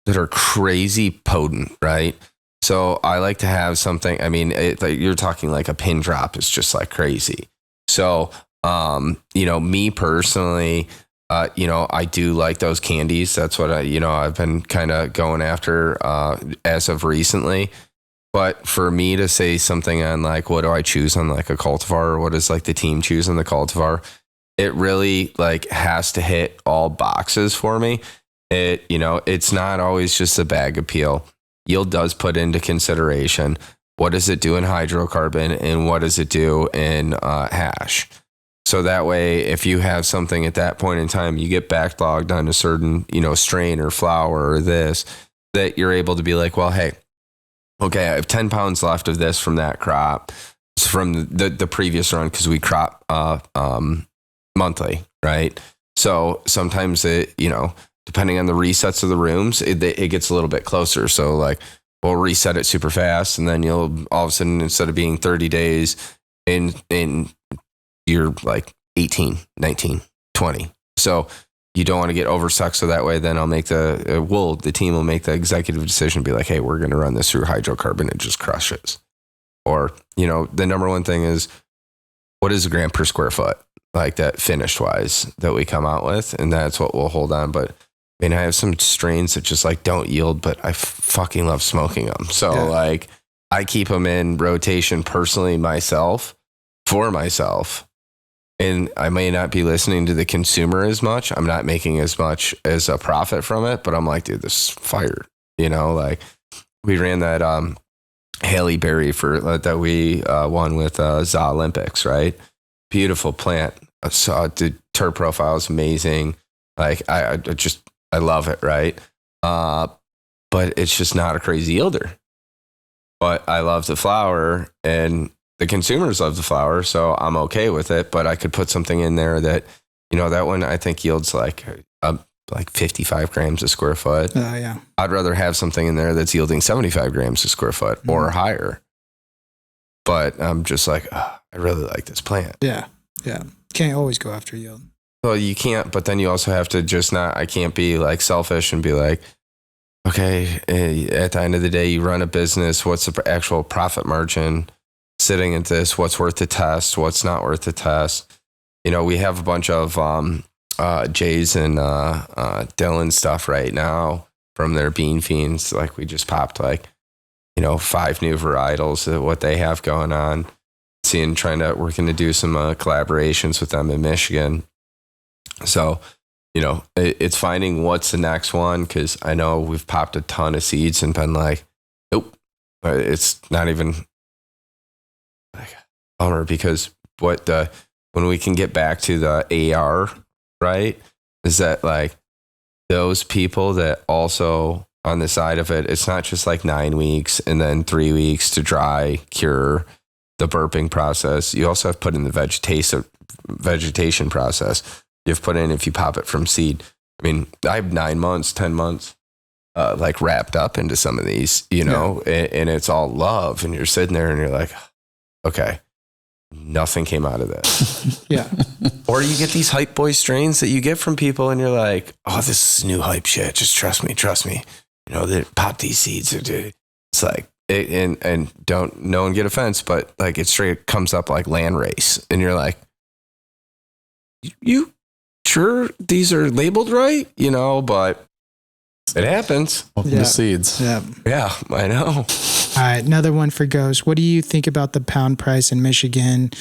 that are crazy potent, right? So I like to have something, you're talking like a pin drop is just like crazy. So, me personally, I do like those candies. That's what I've been kind of going after as of recently. But for me to say something on like, what do I choose on like a cultivar, or what does like the team choose on the cultivar? It really like has to hit all boxes for me. It's not always just a bag appeal. Yield does put into consideration what does it do in hydrocarbon and what does it do in hash. So that way, if you have something at that point in time, you get backlogged on a certain, strain or flower or this, that you're able to be like, well, hey, okay, I have 10 pounds left of this from that crop. It's from the previous run because we crop monthly, right? So sometimes it, depending on the resets of the rooms, it gets a little bit closer. So like we'll reset it super fast and then you'll all of a sudden, instead of being 30 days in you're like 18, 19, 20. So you don't want to get oversucked. So that way, then I'll make the team will make the executive decision, be like, hey, we're going to run this through hydrocarbon. It just crushes. Or, the number one thing is what is a gram per square foot? Like that finished wise that we come out with. And that's what we'll hold on. But I have some strains that just like don't yield, but I fucking love smoking them. So like I keep them in rotation personally for myself. And I may not be listening to the consumer as much. I'm not making as much as a profit from it, but I'm like, dude, this is fire. You know, like we ran that Haley Berry for that we won with ZA Olympics, right? Beautiful plant. The terp profile is amazing. Like I love it, right? But it's just not a crazy yielder. But I love the flower and the consumers love the flower, so I'm okay with it. But I could put something in there that, you know, that one I think yields like 55 grams a square foot. Yeah. I'd rather have something in there that's yielding 75 grams a square foot or higher. But I'm just like, I really like this plant. Yeah. Yeah. Can't always go after yield. Well, you can't, but then you also have to just I can't be like selfish and be like, okay, at the end of the day, you run a business. What's the actual profit margin sitting at this? What's worth the test? What's not worth the test? You know, we have a bunch of Jay's and Dylan stuff right now from their Bean Fiends. Like we just popped 5 new varietals of what they have going on. We're going to do some collaborations with them in Michigan. So, you know, it's finding what's the next one, because I know we've popped a ton of seeds and been like, nope, it's not even like a bummer, because when we can get back to the AR, right, is that like those people that also on the side of it, it's not just like 9 weeks and then 3 weeks to dry, cure, the burping process. You also have put in the vegetation process. You've put in if you pop it from seed. I mean, I have 9 months, 10 months, like wrapped up into some of these, you know, and it's all love. And you're sitting there and you're like, okay, nothing came out of this. Yeah. Or you get these hype boy strains that you get from people and you're like, oh, this is new hype shit. Just trust me. You know, they pop these seeds. It's like, and don't no one get offense, but like it straight comes up like land race. And you're like, you sure these are labeled right? You know, but it happens. Welcome to seeds. Yeah, I know. All right, another one for Ghost. What do you think about the pound price in Michigan,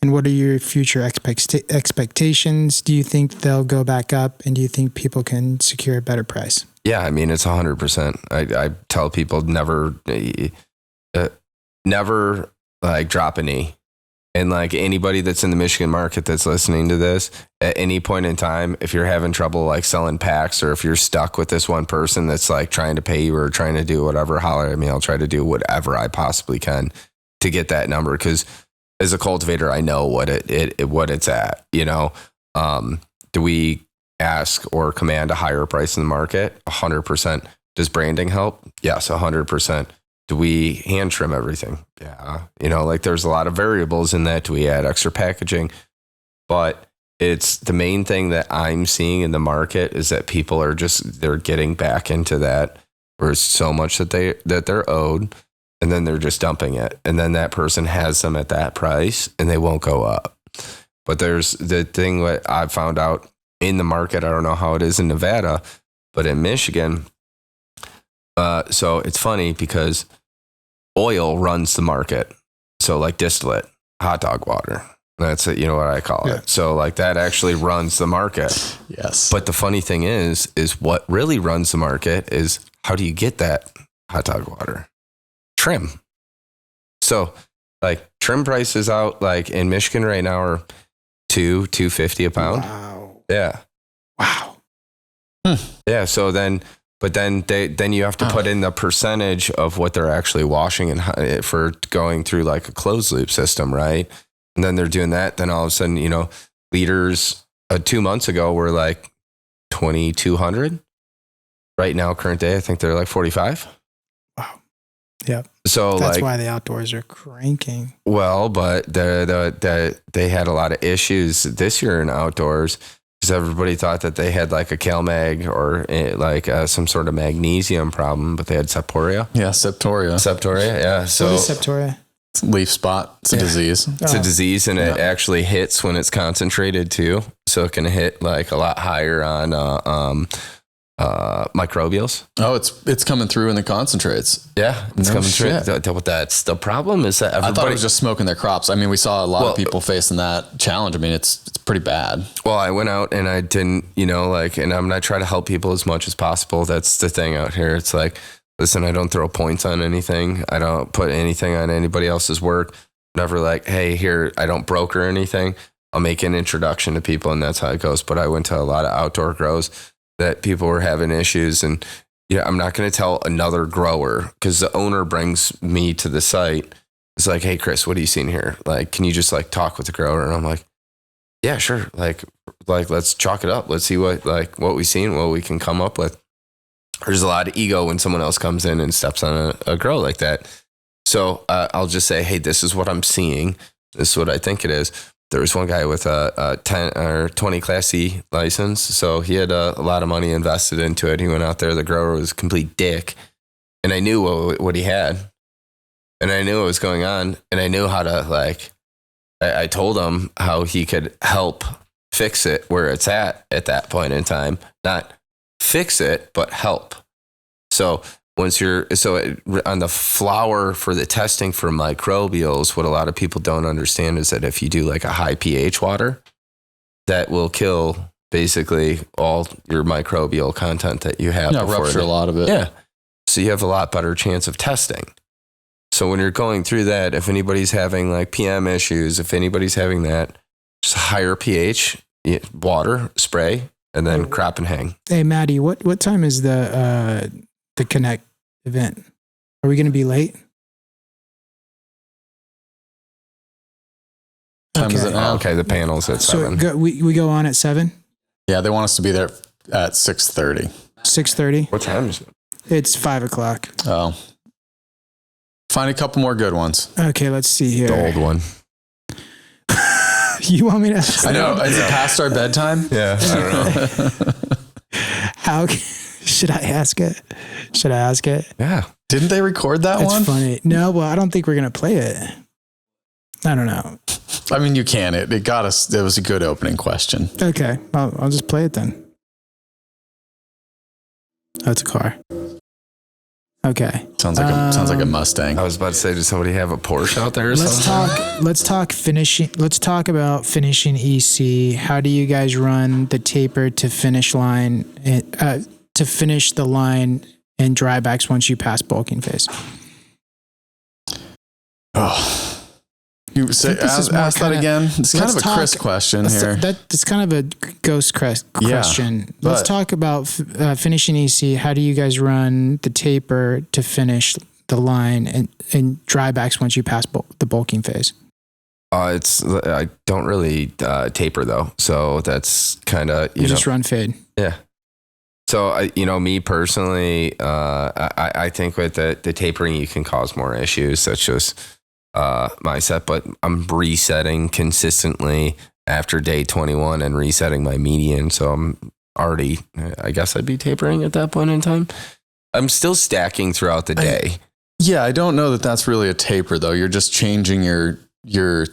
and what are your future expectations? Do you think they'll go back up, and do you think people can secure a better price? Yeah, I mean, it's 100%. I tell people never like drop a knee. And like anybody that's in the Michigan market that's listening to this, at any point in time, if you're having trouble like selling packs, or if you're stuck with this one person that's like trying to pay you or trying to do whatever, holler at me. I'll try to do whatever I possibly can to get that number. Because as a cultivator, I know what it's at. You know, do we ask or command a higher price in the market? 100%. Does branding help? Yes, 100%. Do we hand trim everything? Yeah. You know, like there's a lot of variables in that. Do we add extra packaging? But it's the main thing that I'm seeing in the market is that people are they're getting back into that, where it's so much that they're owed, and then they're just dumping it. And then that person has them at that price and they won't go up. But there's the thing that I've found out in the market. I don't know how it is in Nevada, but in Michigan, so it's funny because oil runs the market. So like distillate, hot dog water. That's it. You know what I call it. So like that actually runs the market. Yes. But the funny thing is what really runs the market is how do you get that hot dog water? Trim. So like trim prices out like in Michigan right now are $250 a pound. Wow. Yeah. Wow. Yeah. So then you have to put in the percentage of what they're actually washing and for going through like a closed loop system, right? And then they're doing that. Then all of a sudden, you know, liters 2 months ago were like 2,200. Right now, current day, I think they're like 45. Wow. Yeah. So that's like, why the outdoors are cranking. Well, but they had a lot of issues this year in outdoors. Because everybody thought that they had like a CalMag or like some sort of magnesium problem, but they had septoria. Yeah, septoria. Yeah. So what is septoria? It's a leaf spot. It's a disease. It's a disease, and it actually hits when it's concentrated too. So it can hit like a lot higher on microbials. Oh, it's coming through in the concentrates. Yeah, it's coming shit. through. That's the problem is that everybody, I thought it was just smoking their crops. I mean, we saw a lot of people facing that challenge. I mean, it's pretty bad. Well, I went out and I didn't, you know, like, and I'm not trying to help people as much as possible. That's the thing out here. It's like, listen, I don't throw points on anything. I don't put anything on anybody else's work. Never like, hey, here, I don't broker anything. I'll make an introduction to people, and that's how it goes. But I went to a lot of outdoor grows that people were having issues, and I'm not going to tell another grower, because the owner brings me to the site. It's like, hey, Chris, what are you seeing here? Like, can you just like talk with the grower? And I'm like, yeah, sure. Like let's chalk it up. Let's see what we've seen, what we can come up with. There's a lot of ego when someone else comes in and steps on a grow like that. So I'll just say, hey, this is what I'm seeing. This is what I think it is. There was one guy with a 10 or 20 Class C license. So he had a lot of money invested into it. He went out there. The grower was a complete dick. And I knew what he had. And I knew what was going on. And I knew how to, I told him how he could help fix it where it's at that point in time. Not fix it, but help. So on the flower for the testing for microbials, what a lot of people don't understand is that if you do like a high pH water, that will kill basically all your microbial content that you have. Yeah, rupture a lot of it. Yeah. So you have a lot better chance of testing. So when you're going through that, if anybody's having like PM issues, if anybody's having that, just higher pH water spray, and then crop and hang. Hey, Maddie, what time is the Connect event? Are we going to be late? Time is it now? Okay, the panel's at 7. So we go on at 7? Yeah, they want us to be there at 6:30. 6:30? What time is it? It's 5 o'clock. Oh. Find a couple more good ones. Okay, let's see here. The old one. You want me to? I know. Is it past our bedtime? Yeah, I don't know. How should I ask it? Should I ask it? Yeah. Didn't they record that It's one? funny. No, well, I don't think we're going to play it. I don't know. I mean, you can. It got us. It was a good opening question. Okay, I'll just play it then. Oh, it's a car. Okay. Sounds like a Mustang. I was about to say, does somebody have a Porsche out there or something? Let's talk finishing. Let's talk about finishing EC. How do you guys run the taper to finish line, to finish the line and drybacks once you pass bulking phase? Oh, you say ask that again. It's kind of a Chris question here. That's kind of a ghost question. Yeah, Let's talk about finishing EC. How do you guys run the taper to finish the line and drybacks once you pass the bulking phase? I don't really taper though, so that's kind of you just run fade. Yeah. So me personally, I think with the tapering you can cause more issues. That's just my set, but I'm resetting consistently after day 21 and resetting my median. So I'm already, I guess I'd be tapering at that point in time. I'm still stacking throughout the day. I don't know that that's really a taper though. You're just changing your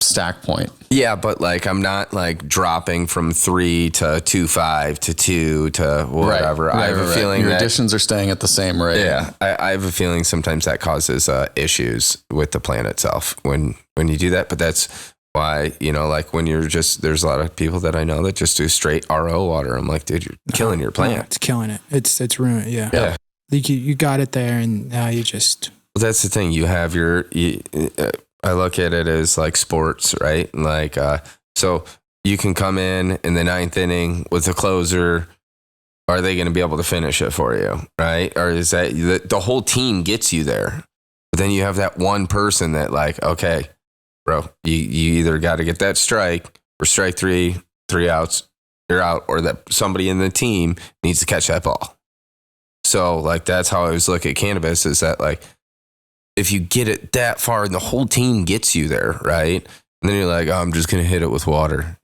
stack point. Yeah, but like I'm not like dropping from 3 to 2.5 to 2 to whatever. Right, I have a feeling your that additions are staying at the same rate. Yeah, I have a feeling sometimes that causes issues with the plant itself when you do that. But that's why, like when you're there's a lot of people that I know that just do straight RO water. I'm like, dude, you're killing your plant. It's killing it. It's ruined. Yeah. You got it there, and now you just. Well, that's the thing. You have I look at it as like sports, right? Like, so you can come in the 9th inning with a closer. Are they going to be able to finish it for you, right? Or is that the whole team gets you there? But then you have that one person that like, okay, bro, you either got to get that strike or strike 3 outs, you're out, or that somebody in the team needs to catch that ball. So like, that's how I always look at cannabis, is that like, if you get it that far and the whole team gets you there, right? And then you're like, oh, I'm just going to hit it with water.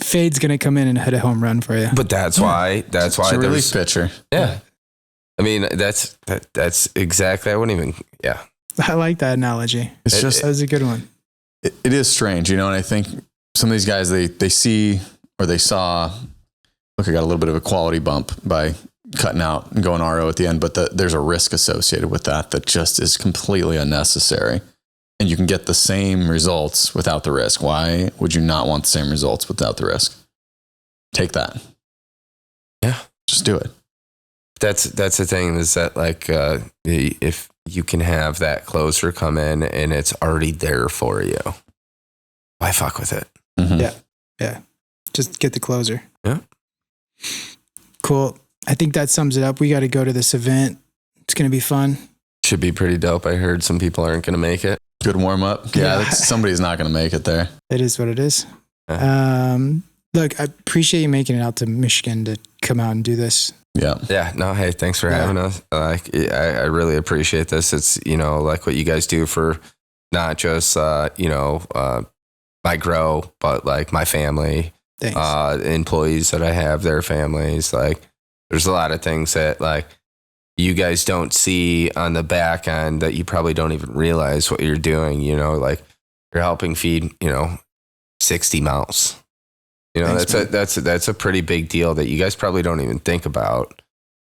Fade's going to come in and hit a home run for you. But that's why it's a relief pitcher. Yeah. I mean, that's exactly, I wouldn't even, yeah. I like that analogy. It's just, that was a good one. It is strange, and I think some of these guys, they see, or they saw, look, I got a little bit of a quality bump by cutting out and going RO at the end, but there's a risk associated with that just is completely unnecessary. And you can get the same results without the risk. Why would you not want the same results without the risk? Take that. Yeah. Just do it. that's the thing is that like, if you can have that closer come in and it's already there for you, why fuck with it? Mm-hmm. Yeah. Just get the closer. Yeah. Cool. I think that sums it up. We got to go to this event. It's going to be fun. Should be pretty dope. I heard some people aren't going to make it. Good warm up. Yeah. Somebody's not going to make it there. It is what it is. Yeah. Look, I appreciate you making it out to Michigan to come out and do this. Yeah. Yeah. No, hey, thanks for having us. Like, I really appreciate this. It's, like what you guys do for not just, my grow, but like my family, employees that I have, their families. Like, there's a lot of things that like you guys don't see on the back end that you probably don't even realize what you're doing. Like you're helping feed, 60 mouths. That's a pretty big deal that you guys probably don't even think about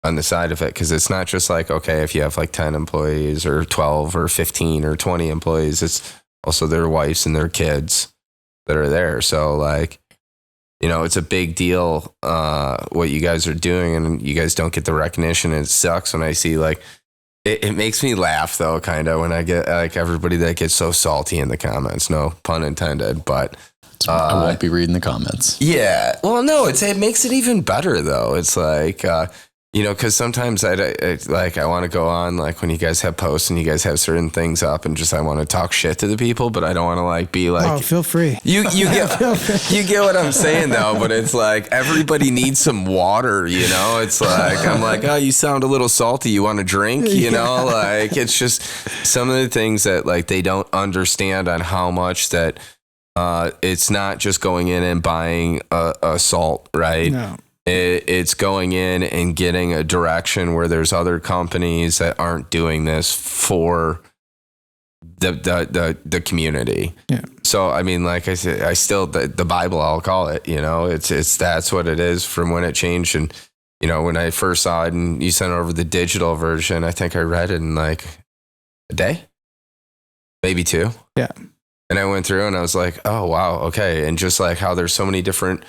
on the side of it. Cause it's not just like, okay, if you have like 10 employees or 12 or 15 or 20 employees, it's also their wives and their kids that are there. So like, it's a big deal, what you guys are doing, and you guys don't get the recognition. And it sucks when I see like, it makes me laugh though, kind of, when I get like everybody that gets so salty in the comments, no pun intended, but I won't be reading the comments. Yeah. Well, no, it makes it even better though. It's like, cause sometimes I want to go on like when you guys have posts and you guys have certain things up and just, I want to talk shit to the people, but I don't want to like be like, oh, feel free. You get what I'm saying though, but it's like everybody needs some water, it's like, I'm like, oh, you sound a little salty. You want a drink, like it's just some of the things that like, they don't understand on how much that, it's not just going in and buying a salt, right? No. It's going in and getting a direction where there's other companies that aren't doing this for the community. Yeah. So, I mean, like I said, the Bible, I'll call it, that's what it is from when it changed. And, when I first saw it and you sent over the digital version, I think I read it in like a day, maybe 2. Yeah. And I went through and I was like, oh, wow. Okay. And just like how there's so many different,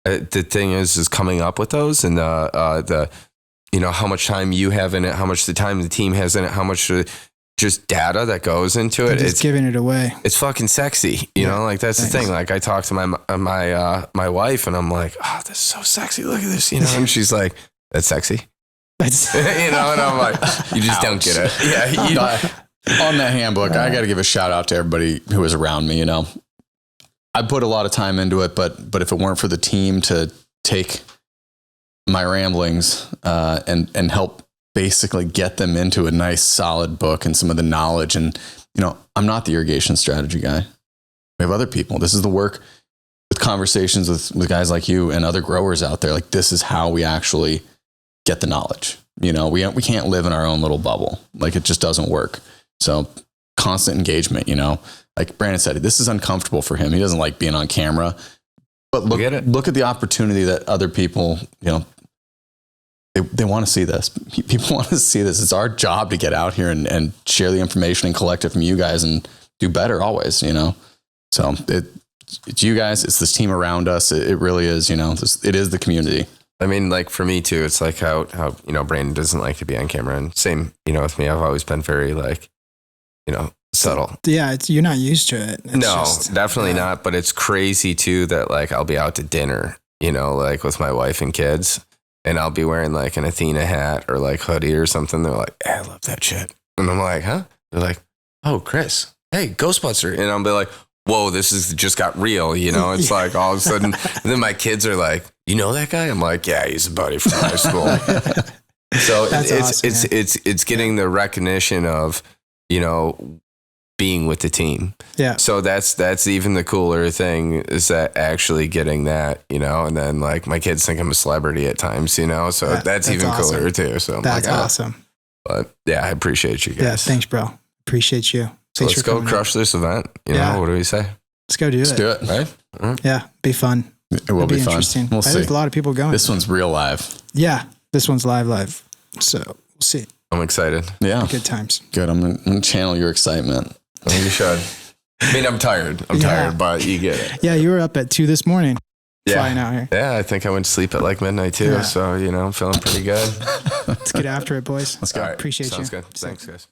the thing is coming up with those and the how much time you have in it, how much the time the team has in it, how much just data that goes into it. It's giving it away. It's fucking sexy. Like that's the thing. Like I talked to my wife and I'm like, oh, this is so sexy. Look at this, and she's like, that's sexy. That's and I'm like, you just don't get it. Yeah. On that handbook, I got to give a shout out to everybody who was around me. I put a lot of time into it, but if it weren't for the team to take my ramblings and help basically get them into a nice solid book and some of the knowledge, and I'm not the irrigation strategy guy. We have other people. This is the work with conversations with guys like you and other growers out there. Like this is how we actually get the knowledge. We can't live in our own little bubble. Like it just doesn't work. So constant engagement, like Brandon said, this is uncomfortable for him. He doesn't like being on camera, but look at the opportunity that other people, they want to see this. People want to see this. It's our job to get out here and share the information and collect it from you guys and do better always, So it's you guys, it's this team around us. It really is, it is the community. I mean, like for me too, it's like how Brandon doesn't like to be on camera, and same, with me, I've always been very like, subtle. Yeah, you're not used to it. It's definitely not. But it's crazy too that like I'll be out to dinner, like with my wife and kids, and I'll be wearing like an Athena hat or like hoodie or something. They're like, hey, I love that shit. And I'm like, huh? They're like, oh, Chris, hey, Ghostbuster. And I'll be like, whoa, this is just got real. It's like all of a sudden, and then my kids are like, you know that guy? I'm like, yeah, he's a buddy from high school. So it's getting the recognition of, being with the team. Yeah. So that's even the cooler thing is that actually getting that, and then like my kids think I'm a celebrity at times, so that's even awesome. Cooler too. So that's awesome. But yeah, I appreciate you guys. Yeah. Thanks, bro. Appreciate you. So let's go crush this event. What do we say? Let's go do it. Let's do it. Right? Mm-hmm. Yeah. Be fun. It will be fun. Interesting. We'll see. There's a lot of people going. This one's real live. Yeah. This one's live. So we'll see. I'm excited. Yeah. Good times. Good. I'm going to channel your excitement. You should. I mean, I'm tired. I'm tired, but you get it. Yeah. You were up at 2 this morning. flying out here. Yeah, I think I went to sleep at like midnight too. Yeah. So, I'm feeling pretty good. Let's get after it, boys. Let's go. All right. Appreciate you. Sounds good. Thanks, guys.